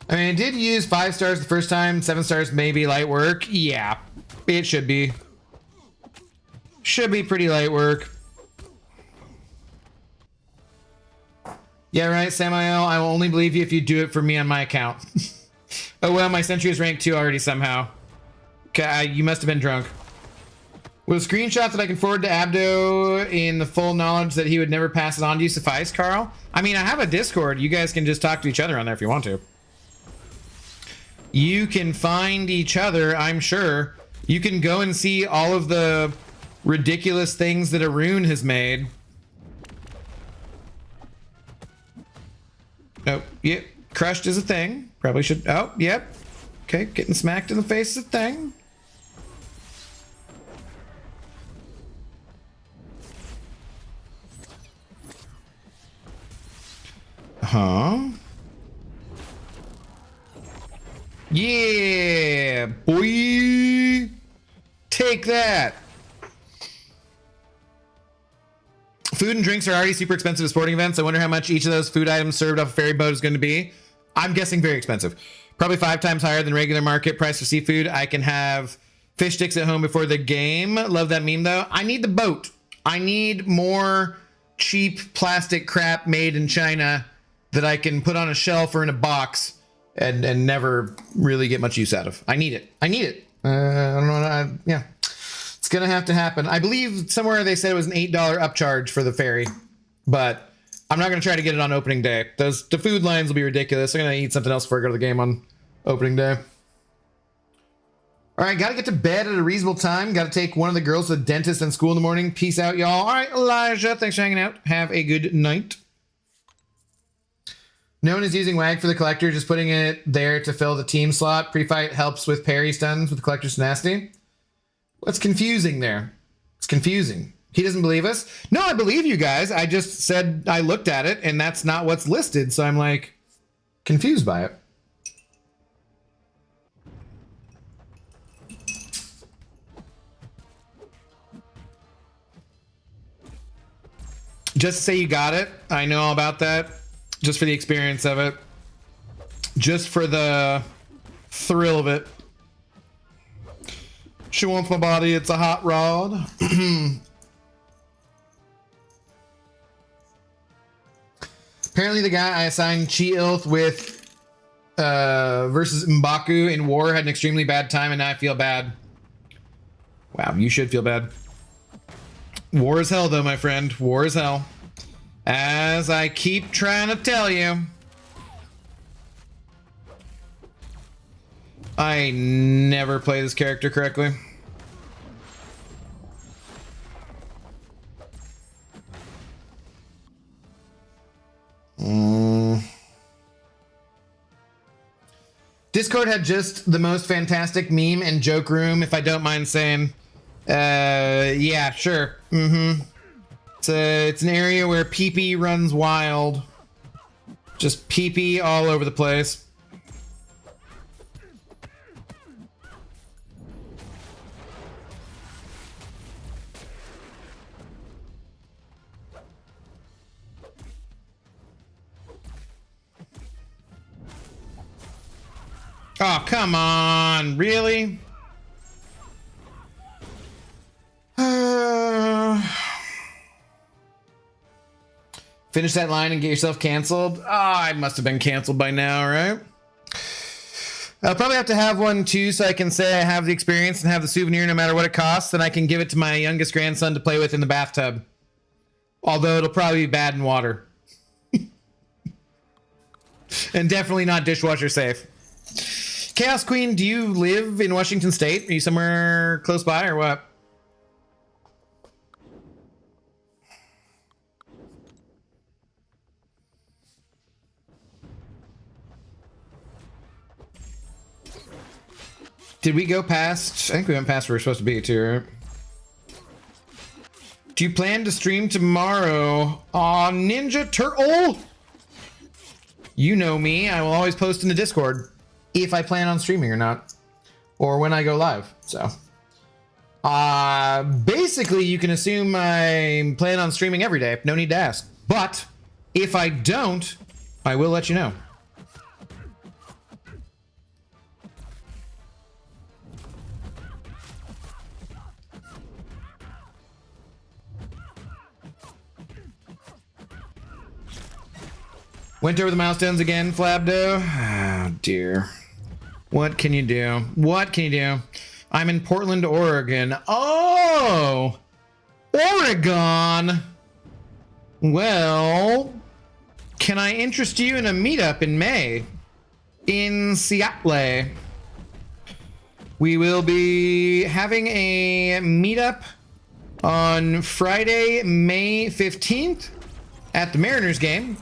I mean, it did use 5 stars the first time. 7 stars, maybe light work. Yeah, it should be. Should be pretty light work. Yeah, right, Samuel. I will only believe you if you do it for me on my account. Oh, well, my sentry is ranked 2 already somehow. Okay, you must have been drunk. Will a screenshot that I can forward to Abdo in the full knowledge that he would never pass it on to you suffice, Carl? I mean, I have a Discord. You guys can just talk to each other on there if you want to. You can find each other, I'm sure. You can go and see all of the ridiculous things that Arener has made. Oh, yep. Crushed is a thing. Probably should. Oh, yep. Okay, getting smacked in the face is a thing. Huh? Yeah, boy. Take that. Food and drinks are already super expensive at sporting events. I wonder how much each of those food items served off a ferry boat is going to be. I'm guessing very expensive. Probably 5 times higher than regular market price for seafood. I can have fish sticks at home before the game. Love that meme, though. I need the boat. I need more cheap plastic crap made in China that I can put on a shelf or in a box and never really get much use out of. I need it. I don't know. Yeah. It's gonna have to happen. I believe somewhere they said it was an $8 upcharge for the ferry, but I'm not gonna try to get it on opening day. The food lines will be ridiculous. I'm gonna eat something else before I go to the game on opening day. All right, gotta get to bed at a reasonable time. Gotta take one of the girls to the dentist and school in the morning. Peace out, y'all. All right, Elijah, thanks for hanging out. Have a good night. No one is using WAG for the collector, just putting it there to fill the team slot. Pre-fight helps with parry stuns with the collector's tenacity. What's confusing there? It's confusing. He doesn't believe us? No, I believe you guys. I just said I looked at it, and that's not what's listed, so I'm, like, confused by it. Just to say you got it. I know all about that. Just for the experience of it. Just for the thrill of it. She wants my body. It's a hot rod. Apparently the guy I assigned Chi-Ilth with versus M'Baku in war had an extremely bad time, and now I feel bad. Wow, you should feel bad. War is hell, though, my friend. War is hell. As I keep trying to tell you. I never play this character correctly. Discord had just the most fantastic meme and joke room, if I don't mind saying. Yeah, sure. It's an area where pee-pee runs wild. Just pee-pee all over the place. Oh, come on. Really? Finish that line and get yourself canceled? Oh, I must have been canceled by now, right? I'll probably have to have one too, so I can say I have the experience and have the souvenir no matter what it costs, and I can give it to my youngest grandson to play with in the bathtub. Although it'll probably be bad in water. And definitely not dishwasher safe. Chaos Queen, do you live in Washington State? Are you somewhere close by or what? Did we go past? I think we went past where we're supposed to be too, right? Do you plan to stream tomorrow on Ninja Turtle? You know me. I will always post in the Discord if I plan on streaming or not, or when I go live. So, basically, you can assume I plan on streaming every day. No need to ask. But if I don't, I will let you know. Went over the milestones again, Flabdo. Oh, dear. What can you do? What can you do? I'm in Portland, Oregon. Oh! Oregon! Well, can I interest you in a meetup in May? In Seattle. We will be having a meetup on Friday, May 15th at the Mariners game.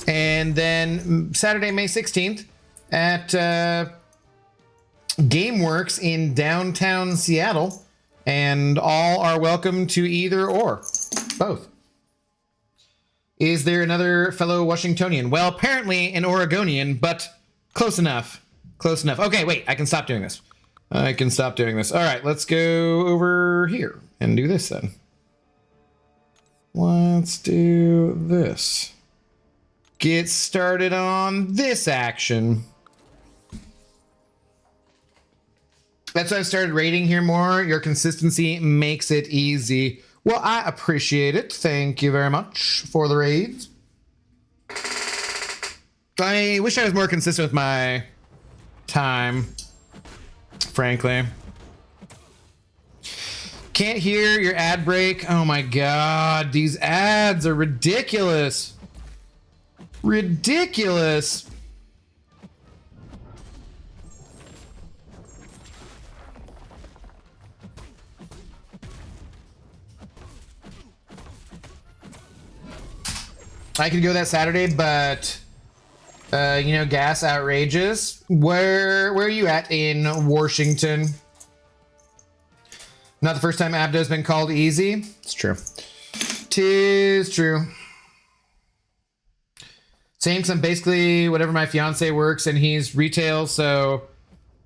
And then Saturday, May 16th at GameWorks in downtown Seattle. And all are welcome to either or both. Is there another fellow Washingtonian? Well, apparently an Oregonian, but close enough. Close enough. Okay, wait, I can stop doing this. I can stop doing this. All right, let's go over here and do this then. Let's do this. Get started on this action. That's why I've started rating here more. Your consistency makes it easy. Well, I appreciate it. Thank you very much for the raids. I wish I was more consistent with my time, frankly. Can't hear your ad break. Oh my god, these ads are ridiculous. Ridiculous. I could go that Saturday, but you know, gas outrageous. Where are you at in Washington? Not the first time Abdo's been called easy. It's true. 'Tis true. Same, 'cause I'm basically whatever my fiance works, and he's retail, so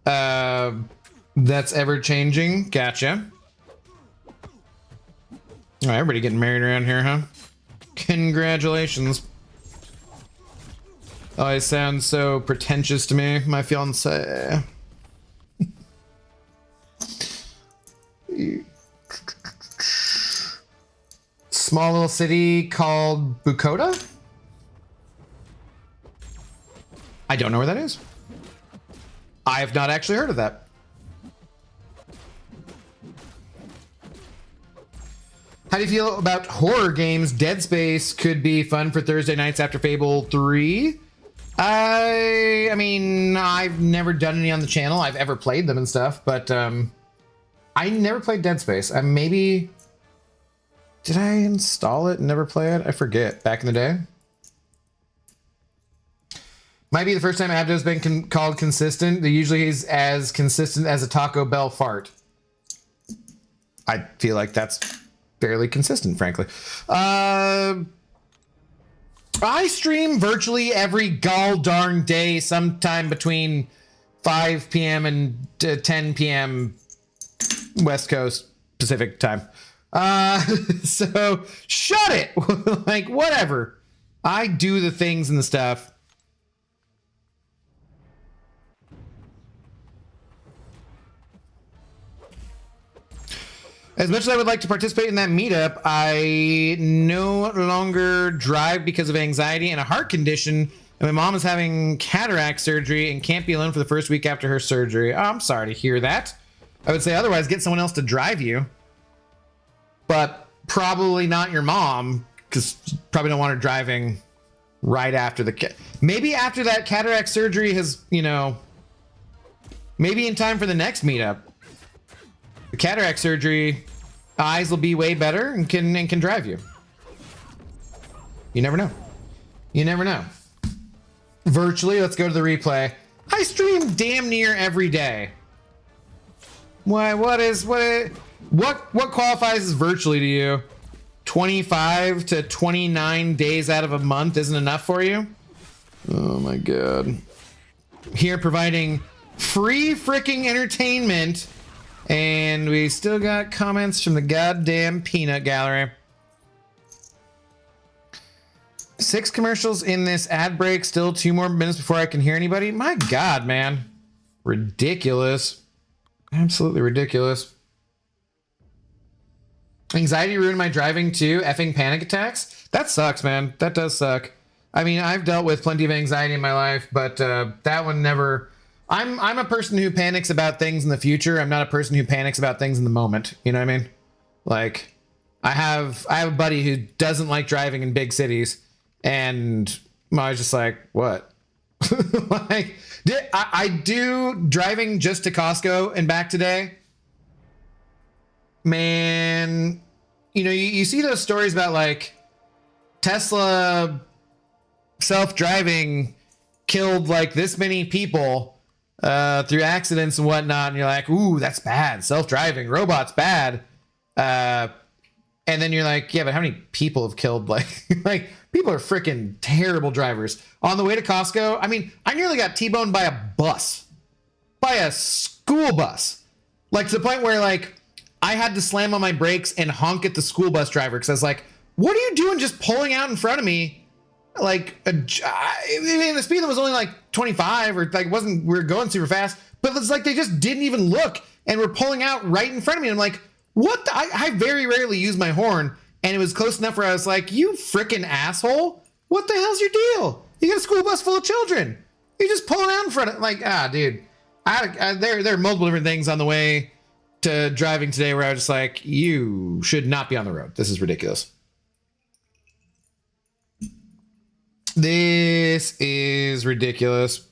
that's ever changing. Gotcha. All right, everybody getting married around here, huh? Congratulations. Oh, it sounds so pretentious to me, my fiance. Small little city called Bukoda? I don't know where that is. I have not actually heard of that. How do you feel about horror games? Dead Space could be fun for Thursday nights after Fable 3. I mean, I've never done any on the channel. I've ever played them and stuff, but I never played Dead Space. Maybe... Did I install it and never play it? I forget. Back in the day? Might be the first time Abdo's been called consistent. They usually is as consistent as a Taco Bell fart. I feel like that's fairly consistent, frankly. I stream virtually every gall darn day, sometime between 5 p.m. and 10 p.m. West Coast Pacific time. So shut it. Like, whatever. I do the things and the stuff. As much as I would like to participate in that meetup, I no longer drive because of anxiety and a heart condition. And my mom is having cataract surgery and can't be alone for the first week after her surgery. Oh, I'm sorry to hear that. I would say otherwise get someone else to drive you. But probably not your mom, because you probably don't want her driving right after the... Maybe after that cataract surgery has, you know... Maybe in time for the next meetup. The cataract surgery, eyes will be way better and can drive you. You never know. You never know. Virtually, let's go to the replay. I stream damn near every day. What qualifies as virtually to you? 25 to 29 days out of a month isn't enough for you? Oh my god. Here providing free freaking entertainment. And we still got comments from the goddamn peanut gallery. 6 commercials in this ad break. Still 2 more minutes before I can hear anybody. My god, man. Ridiculous. Absolutely ridiculous. Anxiety ruined my driving too. Effing panic attacks. That sucks, man. That does suck. I mean, I've dealt with plenty of anxiety in my life, but that one never... I'm a person who panics about things in the future. I'm not a person who panics about things in the moment. You know what I mean? Like, I have a buddy who doesn't like driving in big cities, and I was just like, what? Like, I do driving just to Costco and back today. Man, you know, you see those stories about like Tesla self-driving killed like this many people through accidents and whatnot, and you're like, ooh, that's bad. Self-driving robots bad. And then you're like, yeah, but how many people have killed like people are freaking terrible drivers. On the way to Costco, I mean, I nearly got T-boned by a bus, by a school bus, like to the point where like I had to slam on my brakes and honk at the school bus driver because I was like, what are you doing just pulling out in front of me? Like, I mean, the speed limit was only like 25 or like we were going super fast, but it's like they just didn't even look and were pulling out right in front of me. And I'm like, what? I very rarely use my horn, and it was close enough where I was like, you freaking asshole. What the hell's your deal? You got a school bus full of children. You're just pulling out in front of, like, dude. There are multiple different things on the way to driving today where I was just like, you should not be on the road. This is ridiculous. This is ridiculous.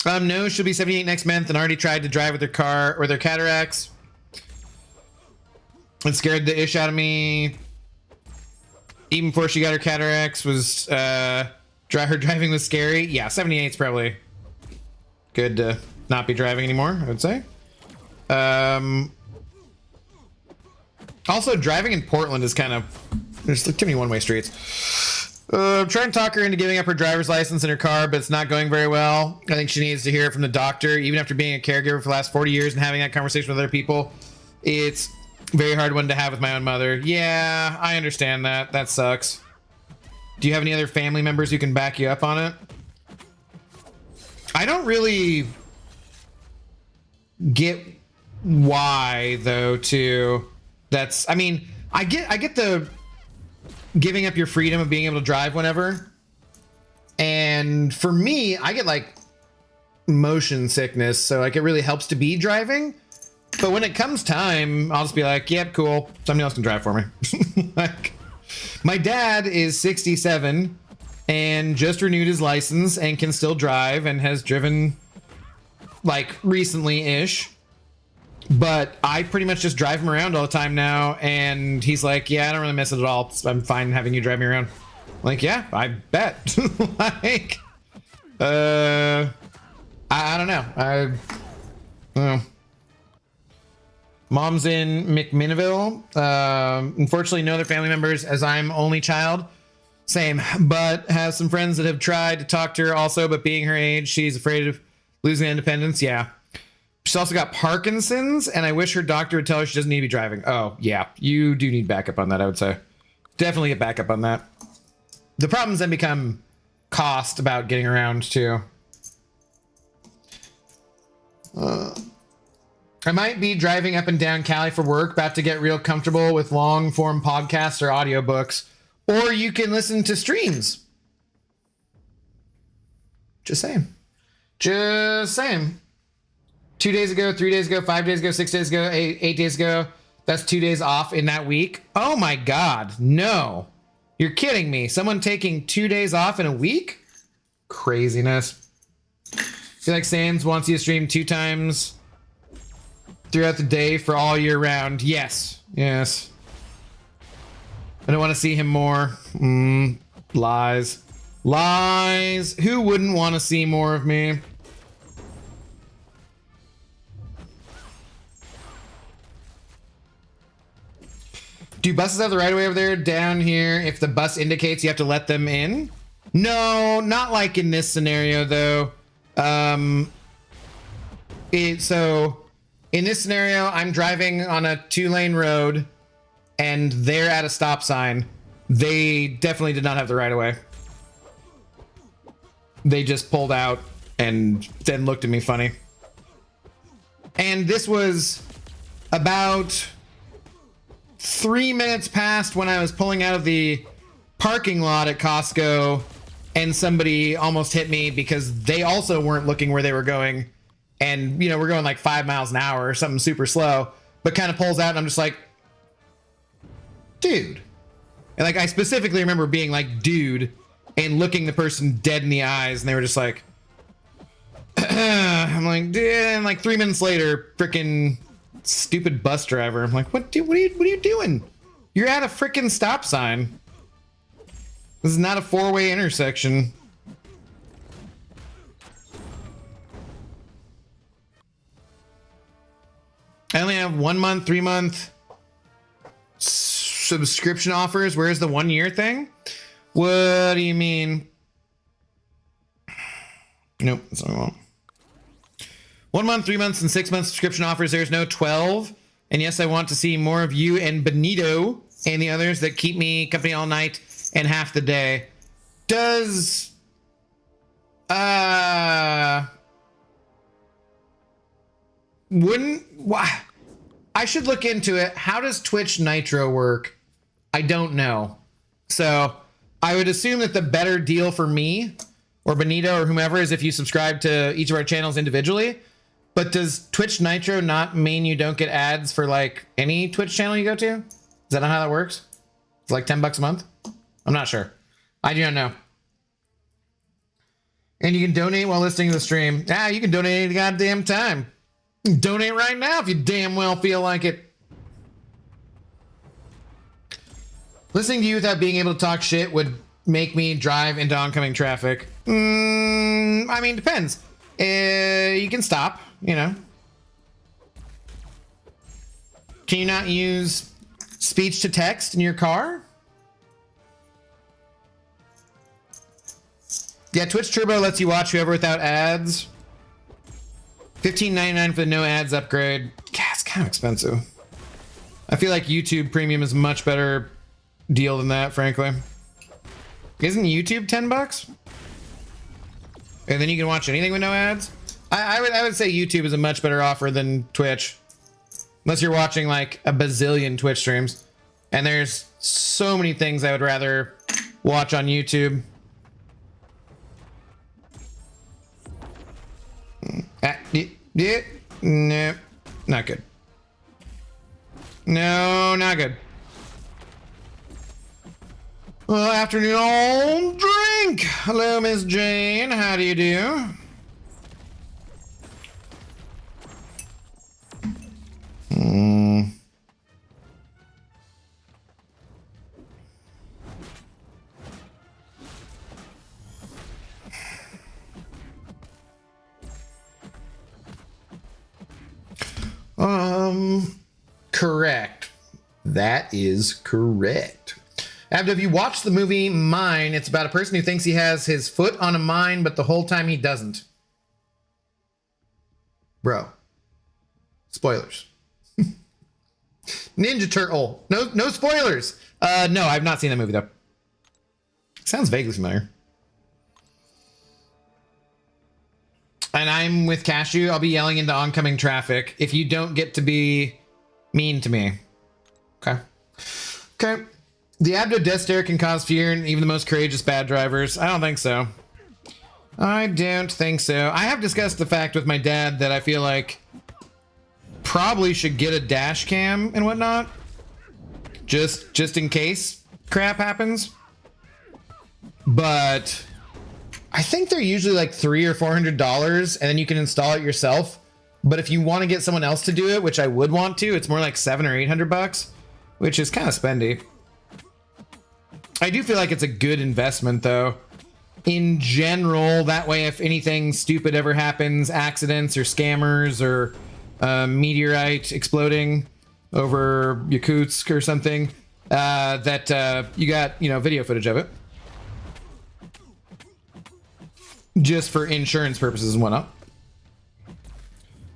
No, she'll be 78 next month and already tried to drive with her car or their cataracts. It scared the ish out of me. Even before she got her cataracts, was her driving was scary. Yeah, 78 is probably good to not be driving anymore, I would say. Also, driving in Portland is kind of, there's too many one-way streets. I'm trying to talk her into giving up her driver's license in her car, but it's not going very well. I think she needs to hear it from the doctor. Even after being a caregiver for the last 40 years and having that conversation with other people, it's a very hard one to have with my own mother. Yeah, I understand that. That sucks. Do you have any other family members who can back you up on it? I don't really get why, though, too. That's, I mean, I get the giving up your freedom of being able to drive whenever. And for me, I get like motion sickness. So like it really helps to be driving. But when it comes time, I'll just be like, yep, cool. Somebody else can drive for me. Like, my dad is 67 and just renewed his license and can still drive and has driven like recently-ish. But I pretty much just drive him around all the time now, and he's like, yeah, I don't really miss it at all. I'm fine having you drive me around. I'm like, yeah, I bet. Like, I don't know. I don't know. Mom's in McMinnville. Unfortunately, no other family members as I'm only child. Same, but has some friends that have tried to talk to her also, but being her age, she's afraid of losing independence. Yeah. She's also got Parkinson's, and I wish her doctor would tell her she doesn't need to be driving. Oh, yeah. You do need backup on that, I would say. Definitely get backup on that. The problems then become cost about getting around, too. I might be driving up and down Cali for work, about to get real comfortable with long-form podcasts or audiobooks. Or you can listen to streams. Just saying. Just saying. 2 days ago, 3 days ago, 5 days ago, 6 days ago, eight days ago. That's 2 days off in that week. Oh my God, no. You're kidding me. Someone taking 2 days off in a week? Craziness. I feel like Sans wants you to stream 2 times throughout the day for all year round. Yes, yes. I don't want to see him more. Lies. Lies. Who wouldn't want to see more of me? Do buses have the right of way over there? Down here, if the bus indicates you have to let them in? No, not like in this scenario, though. So, in this scenario, I'm driving on a 2-lane road, and they're at a stop sign. They definitely did not have the right of way. They just pulled out and then looked at me funny. And this was about 3 minutes past when I was pulling out of the parking lot at Costco, and somebody almost hit me because they also weren't looking where they were going. And, you know, we're going like 5 miles an hour or something super slow, but kind of pulls out, and I'm just like, dude. And like, I specifically remember being like, dude, and looking the person dead in the eyes, and they were just like, I'm like, dude. And like 3 minutes later, freaking stupid bus driver. I'm like, what are you doing? You're at a freaking stop sign. This is not a 4-way intersection. I only have 1 month, 3 month subscription offers. Where's the 1 year thing? What do you mean? Nope, that's not what I want. 1 month, 3 months, and 6 month subscription offers. There's no 12. And yes, I want to see more of you and Benito and the others that keep me company all night and half the day. Does wouldn't I should look into it. How does Twitch Nitro work? I don't know. So I would assume that the better deal for me or Benito or whomever is if you subscribe to each of our channels individually. But does Twitch Nitro not mean you don't get ads for like any Twitch channel you go to? Is that not how that works? It's like $10 a month? I'm not sure. I do not know. And you can donate while listening to the stream. Ah, you can donate any goddamn time. Donate right now if you damn well feel like it. Listening to you without being able to talk shit would make me drive into oncoming traffic. I mean, depends. You can stop, you know. Can you not use speech to text in your car? Yeah, Twitch Turbo lets you watch whoever without ads. $15.99 for the no ads upgrade. Yeah, it's kind of expensive. I feel like YouTube Premium is a much better deal than that, frankly. Isn't YouTube $10? And then you can watch anything with no ads? I would say YouTube is a much better offer than Twitch. Unless you're watching like a bazillion Twitch streams. And there's so many things I would rather watch on YouTube. Yeah, no, not good. No, not good. Well, afternoon all drink. Hello, Miss Jane. How do you do? Correct. That is correct. Abdo, have you watched the movie Mine? It's about a person who thinks he has his foot on a mine, but the whole time he doesn't. Bro. Spoilers. Ninja Turtle. No spoilers. No, I've not seen that movie though. Sounds vaguely familiar. And I'm with Cashew. I'll be yelling into oncoming traffic if you don't get to be mean to me. Okay. Okay. The Abdo death stare can cause fear in even the most courageous bad drivers. I don't think so. I don't think so. I have discussed the fact with my dad that I feel like probably should get a dash cam and whatnot. Just in case crap happens. But I think they're usually like $300 or $400 and then you can install it yourself. But if you want to get someone else to do it, which I would want to, it's more like $700 or $800, which is kind of spendy. I do feel like it's a good investment though. In general, that way if anything stupid ever happens, accidents or scammers or meteorite exploding over Yakutsk or something, that you got, you know, video footage of it. Just for insurance purposes and whatnot.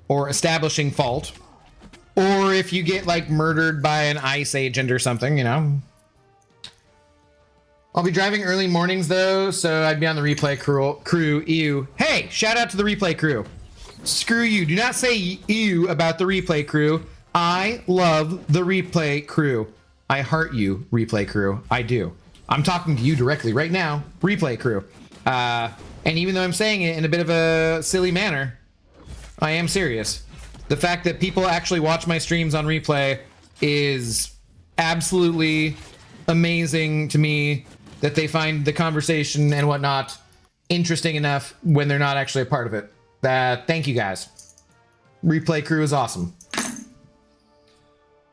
Or establishing fault. Or if you get like murdered by an ICE agent or something, you know. I'll be driving early mornings though, so I'd be on the replay crew. Ew. Hey, shout out to the replay crew. Screw you. Do not say ew about the replay crew. I love the replay crew. I heart you, replay crew. I do. I'm talking to you directly right now, replay crew. And even though I'm saying it in a bit of a silly manner, I am serious. The fact that people actually watch my streams on replay is absolutely amazing to me, that they find the conversation and whatnot interesting enough when they're not actually a part of it. Thank you guys. Replay crew is awesome.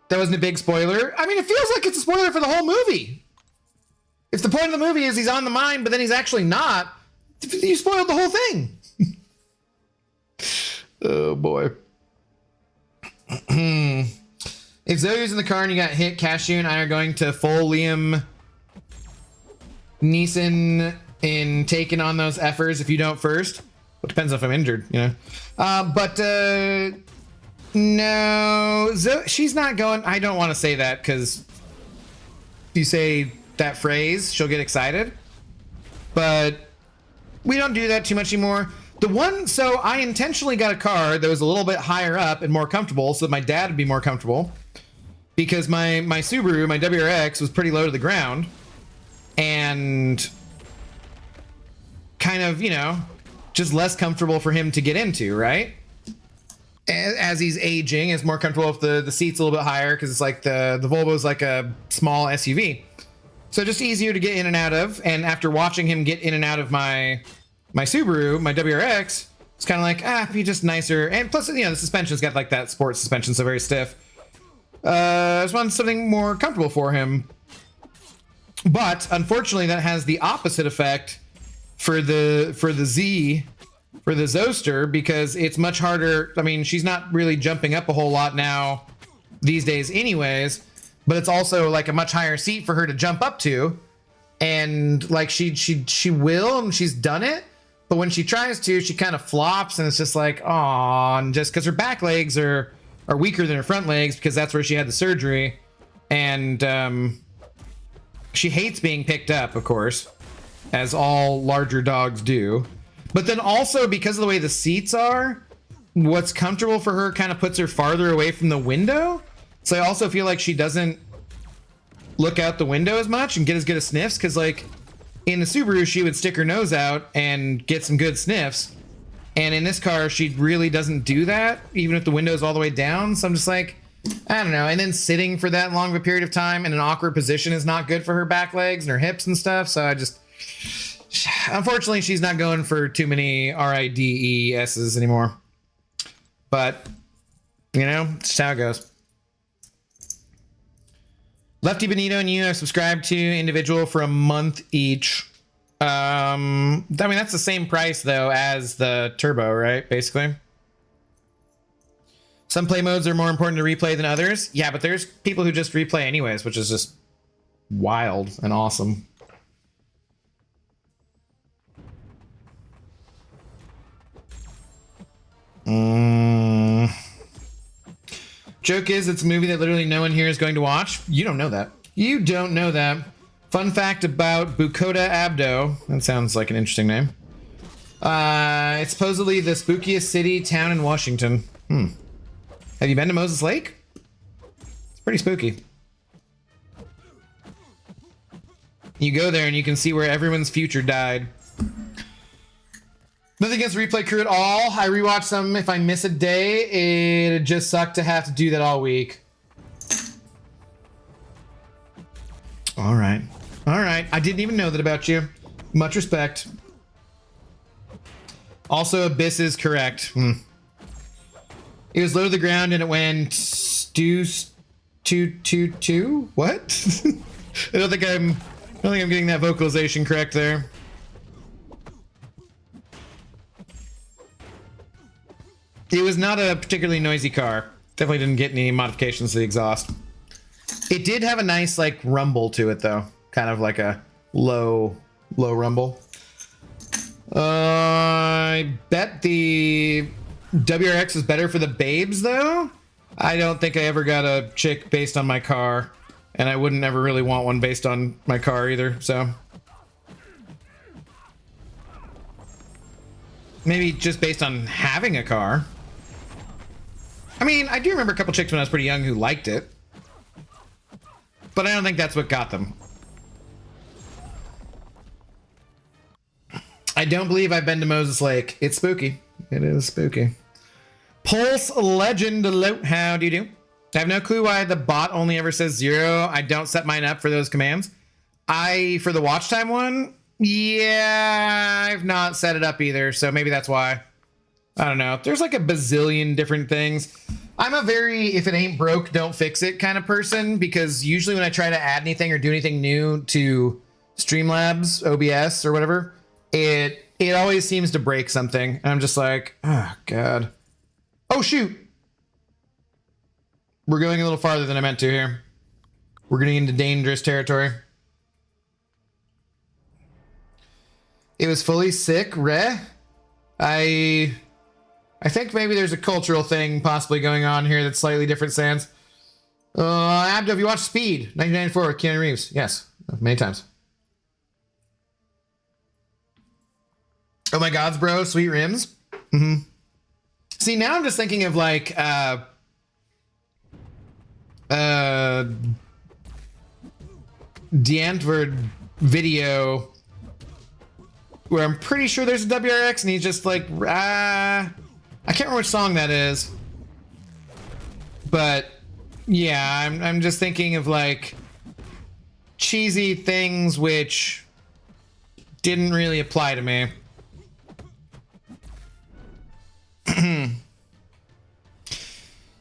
That wasn't a big spoiler. I mean, it feels like it's a spoiler for the whole movie. If the point of the movie is he's on the mine, but then he's actually not, you spoiled the whole thing. Oh boy. If Zoe's in the car and you got hit, Cashew and I are going to full Liam Neeson in taking on those effers if you don't first. Well, it depends if I'm injured, you know. No, she's not going. I don't want to say that because if you say that phrase, she'll get excited. But we don't do that too much anymore. So I intentionally got a car that was a little bit higher up and more comfortable so that my dad would be more comfortable, because my Subaru, my WRX, was pretty low to the ground and kind of, you know, just less comfortable for him to get into, right? as he's aging, is more comfortable if the seat's a little bit higher, because it's like the Volvo is like a small SUV. So just easier to get in and out of. And after watching him get in and out of my Subaru, my WRX, it's kind of like, be just nicer. And plus, you know, the suspension's got like that sports suspension, so very stiff. I just wanted something more comfortable for him. But unfortunately, that has the opposite effect for the Zoster, because it's much harder. I mean, she's not really jumping up a whole lot now these days anyways, but it's also like a much higher seat for her to jump up to. And like she will, and she's done it, but when she tries to, she kind of flops, and it's just like, aw, and just because her back legs are weaker than her front legs, because that's where she had the surgery. And she hates being picked up, of course, as all larger dogs do. But then also, because of the way the seats are, what's comfortable for her kind of puts her farther away from the window. So I also feel like she doesn't look out the window as much and get as good a sniffs, because like in the Subaru, she would stick her nose out and get some good sniffs. And in this car, she really doesn't do that, even if the window's all the way down. So I'm just like, I don't know. And then sitting for that long of a period of time in an awkward position is not good for her back legs and her hips and stuff. So I just, unfortunately, she's not going for too many RIDESs anymore. But, you know, it's how it goes. Lefty Benito and you have subscribed to individual for a month each. I mean, that's the same price, though, as the turbo, right? Basically. Some play modes are more important to replay than others. Yeah, but there's people who just replay anyways, which is just wild and awesome. Joke is, it's a movie that literally no one here is going to watch. You don't know that. You don't know that. Fun fact about Bukoda Abdo. That sounds like an interesting name. It's supposedly the spookiest city, town in Washington. Have you been to Moses Lake? It's pretty spooky. You go there and you can see where everyone's future died. Nothing against Replay Crew at all. I rewatch some if I miss a day. It'd just suck to have to do that all week. All right. All right. I didn't even know that about you. Much respect. Also, Abyss is correct. It was low to the ground and it went two. What? I don't think I'm getting that vocalization correct there. It was not a particularly noisy car. Definitely didn't get any modifications to the exhaust. It did have a nice like rumble to it though. Kind of like a low rumble. I bet the WRX is better for the babes though. I don't think I ever got a chick based on my car, and I wouldn't ever really want one based on my car either, so. Maybe just based on having a car. I mean, I do remember a couple chicks when I was pretty young who liked it, but I don't think that's what got them. I don't believe I've been to Moses Lake. It's spooky. It is spooky. Pulse Legend, how do you do? I have no clue why the bot only ever says 0. I don't set mine up for those commands. For the watch time one, yeah, I've not set it up either, so maybe that's why. I don't know. There's like a bazillion different things. I'm a very, if it ain't broke, don't fix it kind of person, because usually when I try to add anything or do anything new to Streamlabs, OBS, or whatever, it always seems to break something. And I'm just like, oh, God. Oh, shoot. We're going a little farther than I meant to here. We're getting into dangerous territory. It was fully sick, I think maybe there's a cultural thing possibly going on here that's slightly different, Sans. Abdo, have you watched Speed? 1994 with Keanu Reeves. Yes, many times. Oh my gods, bro, sweet rims. See, now I'm just thinking of like D'Antwoord video where I'm pretty sure there's a WRX and he's just like, I can't remember which song that is, But yeah, I'm just thinking of like cheesy things which didn't really apply to me.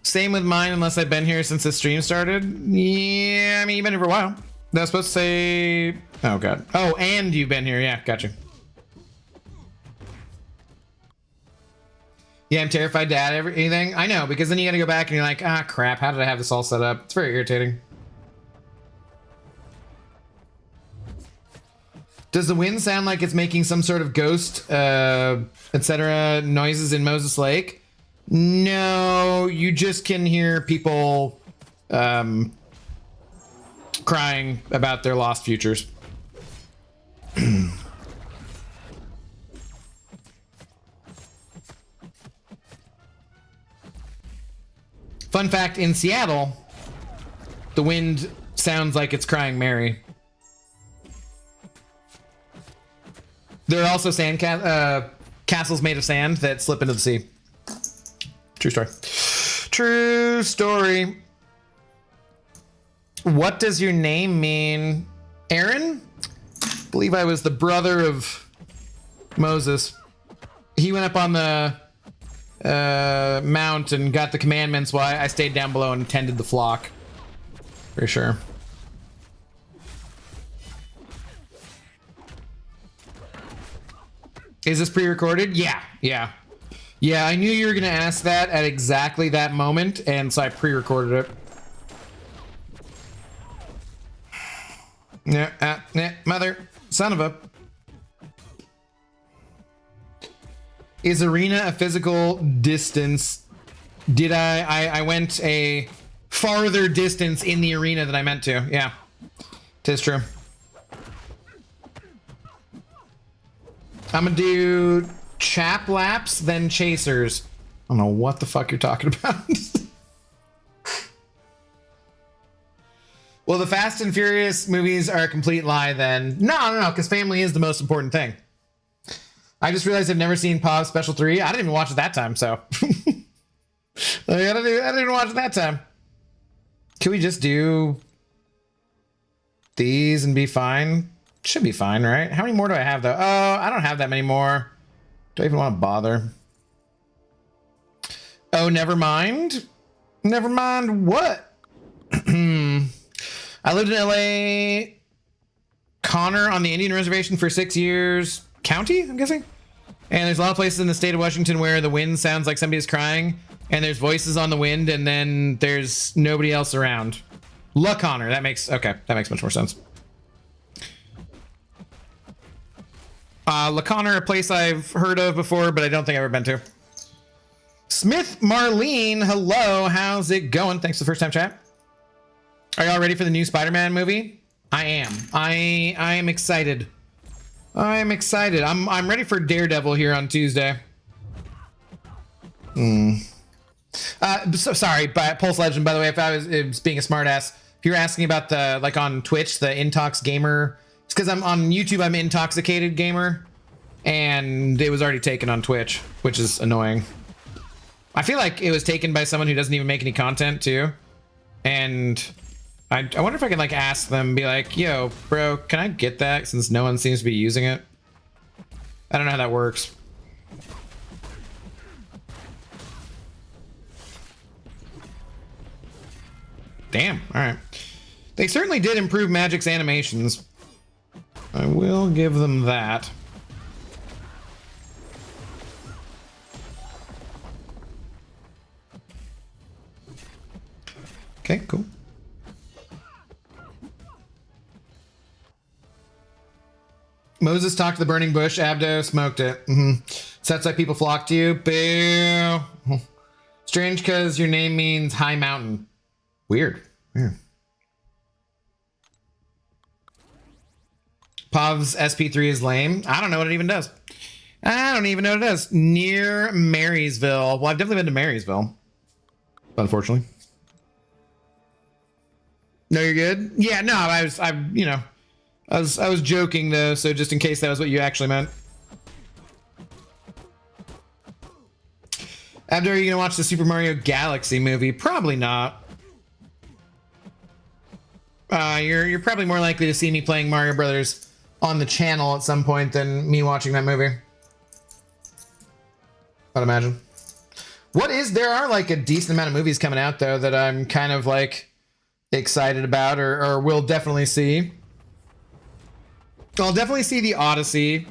Same with mine, unless I've been here since the stream started. Yeah, I mean, you've been here for a while. That was supposed to say... Oh, God. Oh, and you've been here. Yeah, gotcha. Yeah, I'm terrified to add anything. I know, because then you gotta go back and you're like, ah, crap, how did I have this all set up? It's very irritating. Does the wind sound like it's making some sort of ghost, etc. noises in Moses Lake? No, you just can hear people crying about their lost futures. Fun fact, in Seattle, the wind sounds like it's crying Mary. There are also sand castles made of sand that slip into the sea. True story. True story. What does your name mean? Aaron? I believe I was the brother of Moses. He went up on the mount and got the commandments while I stayed down below and tended the flock. For sure. Is this pre-recorded? Yeah. Yeah, I knew you were gonna ask that at exactly that moment, and so I pre-recorded it. Yeah, mother, son of a... Is Arena a physical distance? Did I went a farther distance in the arena than I meant to. Yeah, tis true. I'm gonna do chap laps, then chasers. I don't know what the fuck you're talking about. Well, the Fast and Furious movies are a complete lie then. No, because family is the most important thing. I just realized I've never seen Paw's Special 3. I didn't even watch it that time, so. I didn't even watch it that time. Can we just do these and be fine? Should be fine, right? How many more do I have, though? Oh, I don't have that many more. Do I even want to bother? Oh, never mind. Never mind what? I lived in LA, Connor, on the Indian Reservation for 6 years. County, I'm guessing? And there's a lot of places in the state of Washington where the wind sounds like somebody's crying, and there's voices on the wind, and then there's nobody else around. La Connor, that makes much more sense. La Connor, a place I've heard of before, but I don't think I've ever been to. Smith Marlene, hello, how's it going? Thanks for the first time chat. Are y'all ready for the new Spider-Man movie? I am. I am excited. I'm excited. I'm ready for Daredevil here on Tuesday. So sorry, but Pulse Legend, by the way, if I was being a smartass, if you're asking about the, like on Twitch, the Intox Gamer, it's because I'm on YouTube, I'm Intoxicated Gamer, and it was already taken on Twitch, which is annoying. I feel like it was taken by someone who doesn't even make any content too. And I wonder if I can like ask them, be like, yo, bro, can I get that since no one seems to be using it? I don't know how that works. Damn, all right. They certainly did improve Magic's animations. I will give them that. Okay, cool. Moses talked to the burning bush. Abdo smoked it. So that's why people flock to you. Boo. Strange because your name means high mountain. Weird. Pav's SP3 is lame. I don't know what it even does. Near Marysville. Well, I've definitely been to Marysville. Unfortunately. No, you're good? Yeah, no, I was joking though, so just in case that was what you actually meant. Abdo, are you gonna watch the Super Mario Galaxy movie? Probably not. You're probably more likely to see me playing Mario Brothers on the channel at some point than me watching that movie. I'd imagine. There are like a decent amount of movies coming out though that I'm kind of like excited about or will definitely see. I'll definitely see The Odyssey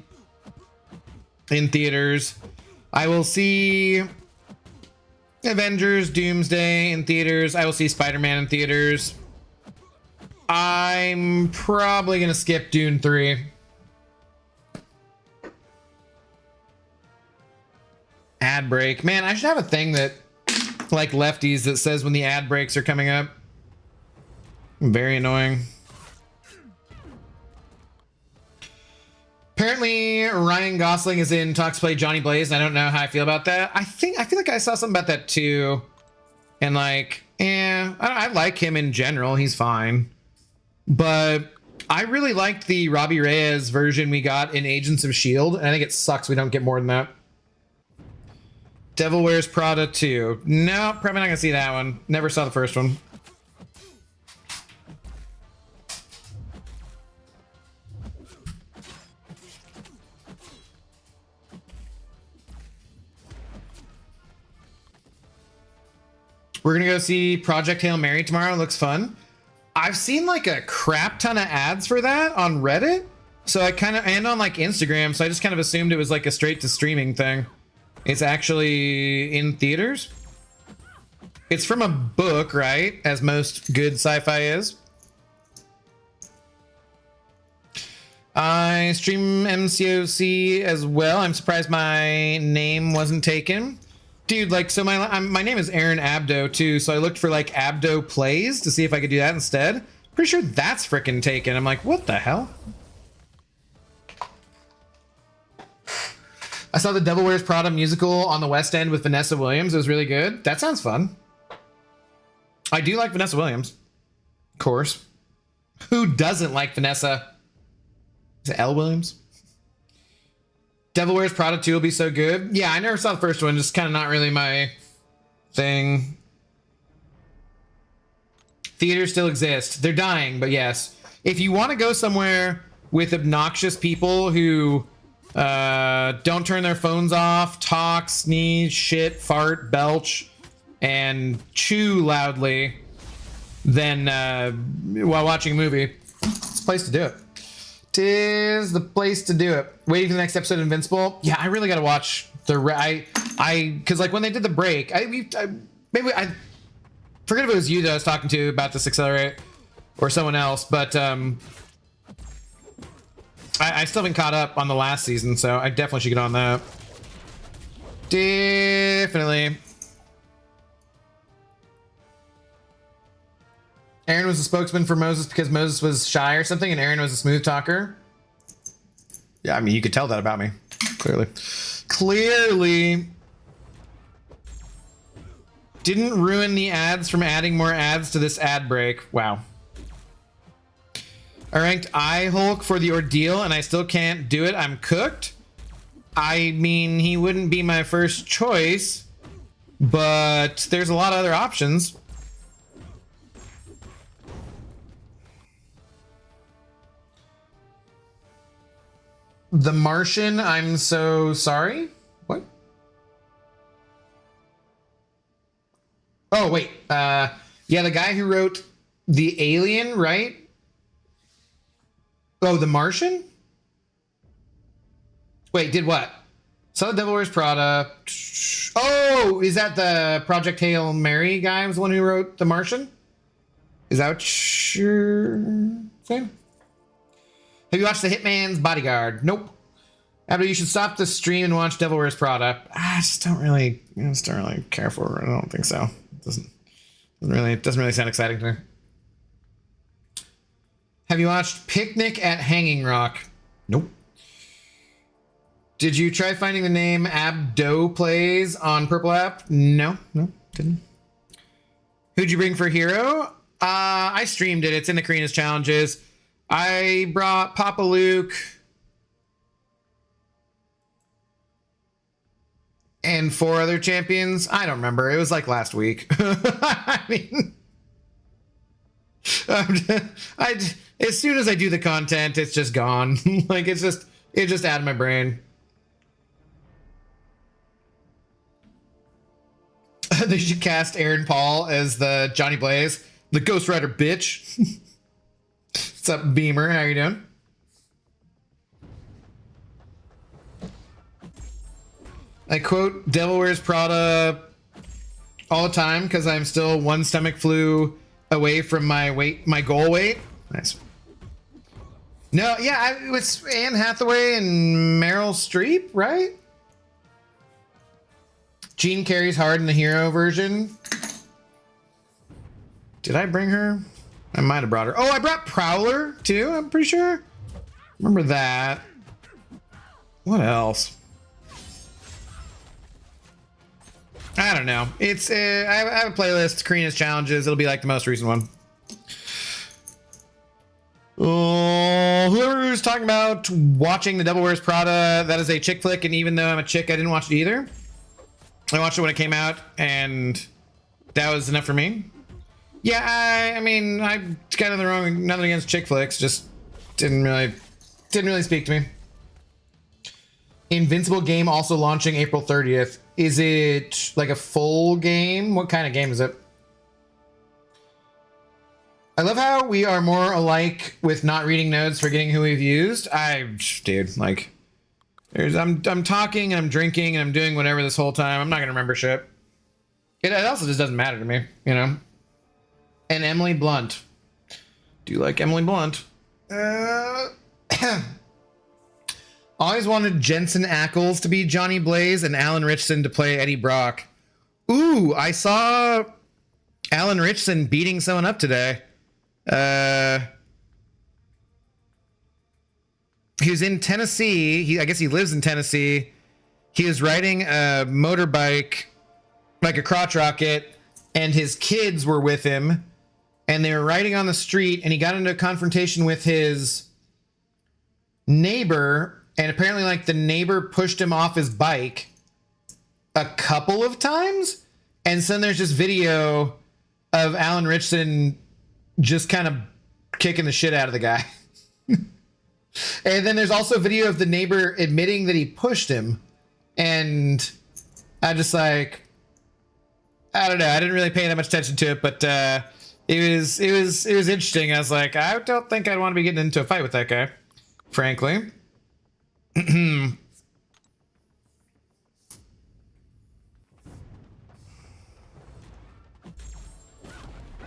in theaters. I will see Avengers Doomsday in theaters. I will see Spider-Man in theaters. I'm probably gonna skip Dune 3. Ad break. Man, I should have a thing that, like lefties, that says when the ad breaks are coming up. Very annoying. Apparently, Ryan Gosling is in talks to play Johnny Blaze, and I don't know how I feel about that. I feel like I saw something about that too. And like, I like him in general. He's fine. But I really liked the Robbie Reyes version we got in Agents of S.H.I.E.L.D., and I think it sucks we don't get more than that. Devil Wears Prada 2. No, probably not gonna see that one. Never saw the first one. We're gonna go see Project Hail Mary tomorrow. Looks fun. I've seen like a crap ton of ads for that on Reddit. So I kind of, and on like Instagram. So I just kind of assumed it was like a straight to streaming thing. It's actually in theaters. It's from a book, right? As most good sci-fi is. I stream MCOC as well. I'm surprised my name wasn't taken. Dude, like, so my name is Aaron Abdo too, so I looked for like Abdo Plays to see if I could do that instead. Pretty sure that's freaking taken. I'm like, what the hell? I saw the Devil Wears Prada musical on the West End with Vanessa Williams. It was really good. That sounds fun. I do like Vanessa Williams. Of course. Who doesn't like Vanessa? Is it Elle Williams? Devil Wears Prada 2 will be so good. Yeah, I never saw the first one. Just kind of not really my thing. Theaters still exist. They're dying, but yes. If you want to go somewhere with obnoxious people who don't turn their phones off, talk, sneeze, shit, fart, belch, and chew loudly, then while watching a movie, it's the place to do it. Tis the place to do it. Waiting for the next episode of Invincible. Yeah, I really got to watch the. Because like when they did the break, maybe I forget if it was you that I was talking to about this Accelerate or someone else, but I still haven't caught up on the last season, so I definitely should get on that. Definitely. Aaron was a spokesman for Moses because Moses was shy or something, and Aaron was a smooth talker. Yeah, I mean, you could tell that about me. Clearly. Clearly. Didn't ruin the ads from adding more ads to this ad break. Wow. I ranked Hulk for the ordeal, and I still can't do it. I'm cooked. I mean, he wouldn't be my first choice, but there's a lot of other options. The Martian, I'm so sorry. What? Oh, wait. Yeah, the guy who wrote The Alien, right? Oh, The Martian? Wait, did what? Saw the Devil Wears Prada. Oh, is that the Project Hail Mary guy? Was the one who wrote The Martian? Is that what you're saying? Have you watched The Hitman's Bodyguard? Nope. After you should stop the stream and watch Devil Wears Prada. I just don't really care for it. I don't think so. It doesn't really sound exciting to me. Have you watched Picnic at Hanging Rock? Nope. Did you try finding the name Abdo Plays on Purple App? No, didn't. Who'd you bring for Hero? I streamed it. It's in the Carina'sChallenges. I brought Papa Luke and 4 other champions. I don't remember. It was like last week. I mean, as soon as I do the content, it's just gone. Like it's just out of my brain. They should cast Aaron Paul as the Johnny Blaze, the Ghost Rider bitch. What's up, Beamer? How you doing? I quote Devil Wears Prada all the time because I'm still one stomach flu away from my goal weight. Nice. No, yeah, it was Anne Hathaway and Meryl Streep, right? Jean Carey's hard in the hero version. Did I bring her? I might have brought her. Oh, I brought Prowler too, I'm pretty sure. Remember that. What else? I don't know. It's I have a playlist, Carina's Challenges. It'll be like the most recent one. Whoever's talking about watching The Devil Wears Prada, that is a chick flick, and even though I'm a chick, I didn't watch it either. I watched it when it came out, and that was enough for me. Yeah, I mean, I'm kind of the wrong, nothing against chick flicks, just didn't really speak to me. Invincible game also launching April 30th. Is it like a full game? What kind of game is it? I love how we are more alike with not reading notes, forgetting who we've used. Dude, like, I'm talking and I'm drinking and I'm doing whatever this whole time. I'm not gonna remember shit. It also just doesn't matter to me, you know. And Emily Blunt. Do you like Emily Blunt? Always wanted Jensen Ackles to be Johnny Blaze and Alan Ritchson to play Eddie Brock. Ooh, I saw Alan Ritchson beating someone up today. He was in Tennessee. I guess he lives in Tennessee. He was riding a motorbike, like a crotch rocket, and his kids were with him. And they were riding on the street, and he got into a confrontation with his neighbor. And apparently, like, the neighbor pushed him off his bike a couple of times. And so then there's this video of Alan Ritchson just kind of kicking the shit out of the guy. And then there's also video of the neighbor admitting that he pushed him. And I just like, I don't know. I didn't really pay that much attention to it, but it was interesting. I was like, I don't think I'd want to be getting into a fight with that guy, frankly.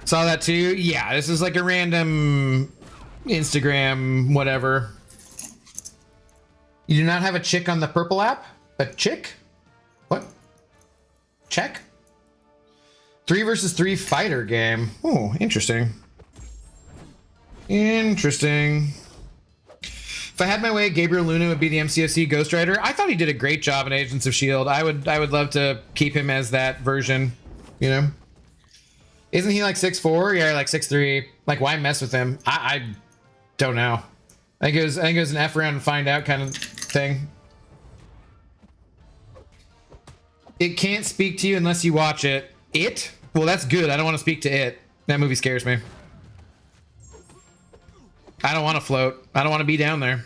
Saw that too. Yeah, this is like a random Instagram whatever. You do not have a chick on the purple app? A chick? What? Check? 3 versus 3 fighter game. Oh, interesting. Interesting. If I had my way, Gabriel Luna would be the MCOC Ghost Rider. I thought he did a great job in Agents of S.H.I.E.L.D. I would love to keep him as that version, you know? Isn't he like 6'4"? Yeah, like 6'3". Like, why mess with him? I don't know. I think it was an F around and find out kind of thing. It can't speak to you unless you watch it. It? Well, that's good. I don't want to speak to it. That movie scares me. I don't want to float. I don't want to be down there.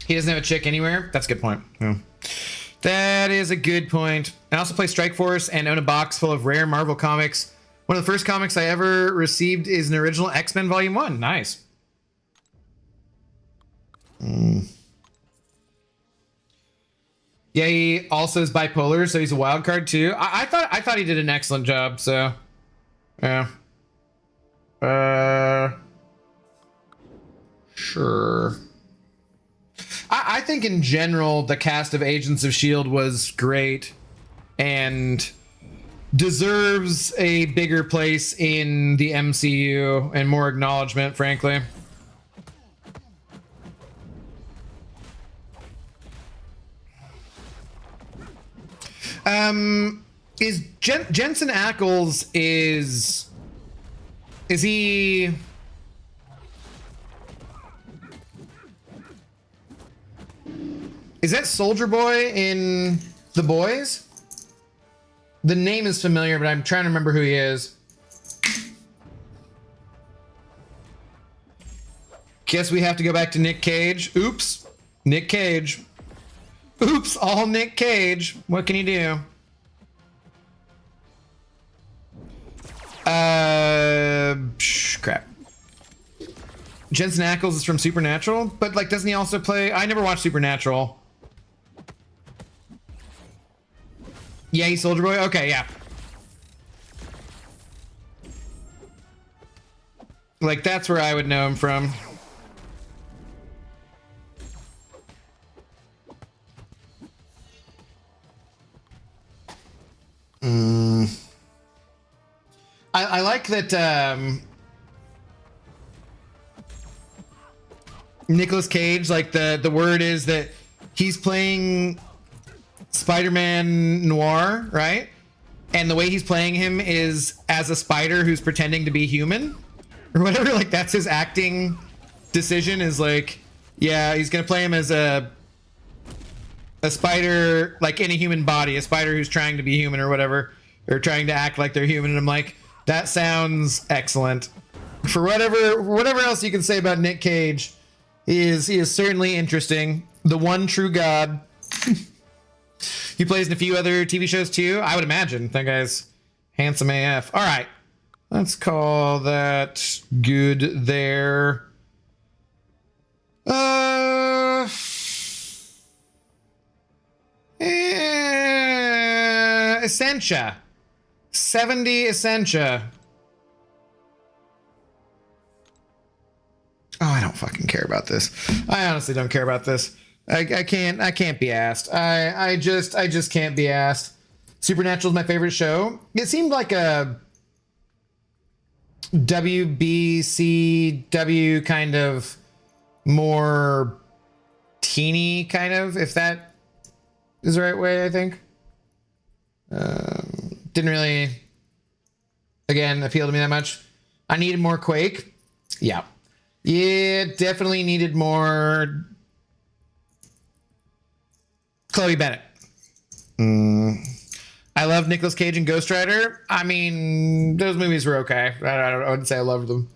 He doesn't have a chick anywhere? That's a good point. Yeah. That is a good point. I also play Strike Force and own a box full of rare Marvel comics. One of the first comics I ever received is an original X-Men Volume 1. Nice. Yeah, he also is bipolar, so he's a wild card too. I thought he did an excellent job, so yeah. Sure. I think in general the cast of Agents of S.H.I.E.L.D. was great and deserves a bigger place in the MCU and more acknowledgement, frankly. Is Jensen Ackles is he? Is that Soldier Boy in The Boys? The name is familiar, but I'm trying to remember who he is. Guess we have to go back to Nick Cage. Oops. Nick Cage. Oops, all Nick Cage. What can you do? Crap. Jensen Ackles is from Supernatural, but like, doesn't he also play? I never watched Supernatural. Yeah, he's Soldier Boy. Okay, yeah. Like, that's where I would know him from. I like that Nicolas Cage, like the word is that he's playing Spider-Man Noir, right? And the way he's playing him is as a spider who's pretending to be human or whatever. Like, that's his acting decision, is like, yeah, he's gonna play him as a spider, like in a human body, a spider who's trying to be human or whatever, or trying to act like they're human. And I'm like, that sounds excellent. For whatever else you can say about Nick Cage, he is certainly interesting. The one true God. He plays in a few other TV shows too, I would imagine. That guy's handsome AF. All right, let's call that good there. Essentia. 70 Essentia. Oh, I don't fucking care about this. I honestly don't care about this. I can't be asked. I just can't be asked. Supernatural is my favorite show. It seemed like a WBCW kind of more teeny kind of, if that is the right way, I think. Didn't really, again, appeal to me that much. I needed more Quake. Yeah, definitely needed more Chloe Bennett. I love Nicolas Cage and Ghost Rider. I mean, those movies were okay. I wouldn't say I loved them.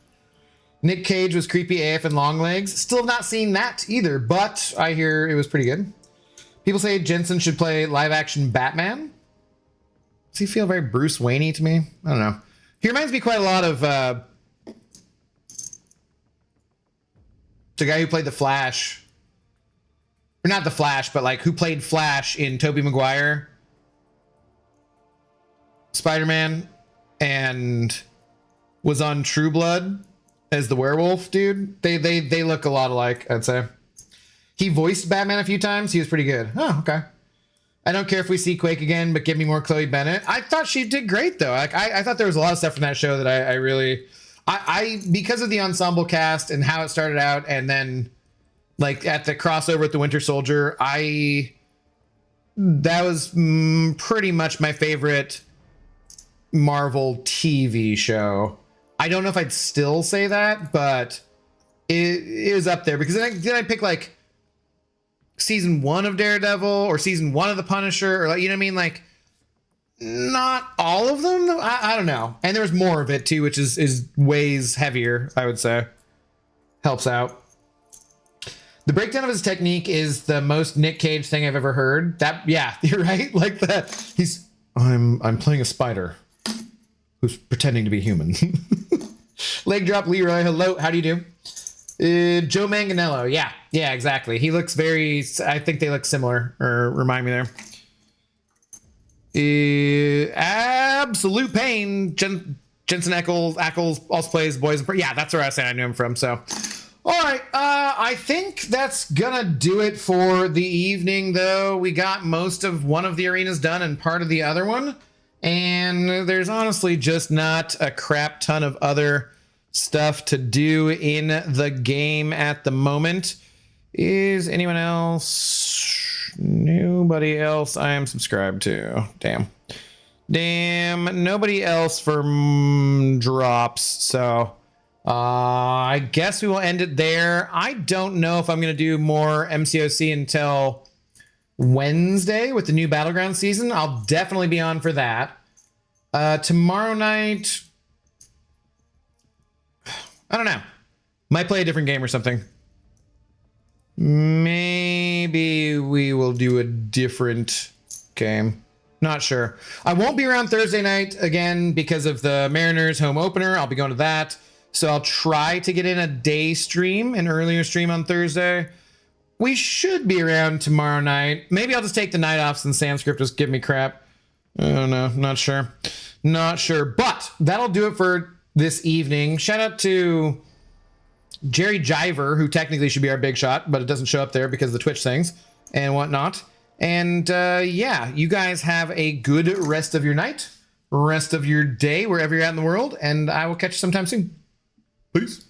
Nick Cage was creepy AF and Long Legs. Still have not seen that either, but I hear it was pretty good. People say Jensen should play live action Batman. Does he feel very Bruce Wayne-y to me? I don't know. He reminds me quite a lot of the guy who played the Flash. Or not the Flash, but like who played Flash in Tobey Maguire Spider-Man and was on True Blood as the werewolf dude. They look a lot alike, I'd say. He voiced Batman a few times. He was pretty good. Oh, okay. I don't care if we see Quake again, but give me more Chloe Bennett. I thought she did great though. Like I thought there was a lot of stuff from that show that I really because of the ensemble cast and how it started out, and then like at the crossover with the Winter Soldier, that was pretty much my favorite Marvel TV show. I don't know if I'd still say that, but it was up there, because then I pick like season 1 of Daredevil or season 1 of The Punisher, or like, you know what I mean? Like, not all of them. I don't know. And there's more of it too, which is weighs heavier, I would say. Helps out. The breakdown of his technique is the most Nick Cage thing I've ever heard. That, yeah, you're right. Like that. I'm playing a spider who's pretending to be human. Leg drop Leroy. Hello. How do you do? Joe Manganiello. Yeah, exactly. He looks very, I think they look similar, or remind me there. Absolute Pain. Jensen Ackles also plays Boys. Yeah, that's where I was saying I knew him from. So, all right. I think that's gonna do it for the evening, though. We got most of one of the arenas done and part of the other one, and there's honestly just not a crap ton of other stuff to do in the game at the moment. Is anyone else? Nobody else I am subscribed to. Damn, nobody else for drops. So I guess we will end it there. I don't know if I'm gonna do more MCOC until Wednesday with the new Battleground season. I'll definitely be on for that. Tomorrow night, I don't know. Might play a different game or something. Maybe we will do a different game. Not sure. I won't be around Thursday night again because of the Mariners home opener. I'll be going to that. So I'll try to get in a day stream, an earlier stream on Thursday. We should be around tomorrow night. Maybe I'll just take the night off since Sanskrit just give me crap. I don't know. Not sure. Not sure. But that'll do it for this evening. Shout out to Jerry Jiver, who technically should be our big shot, but it doesn't show up there because of the Twitch things and whatnot. And yeah, you guys have a good rest of your night, rest of your day, wherever you're at in the world, and I will catch you sometime soon. Peace.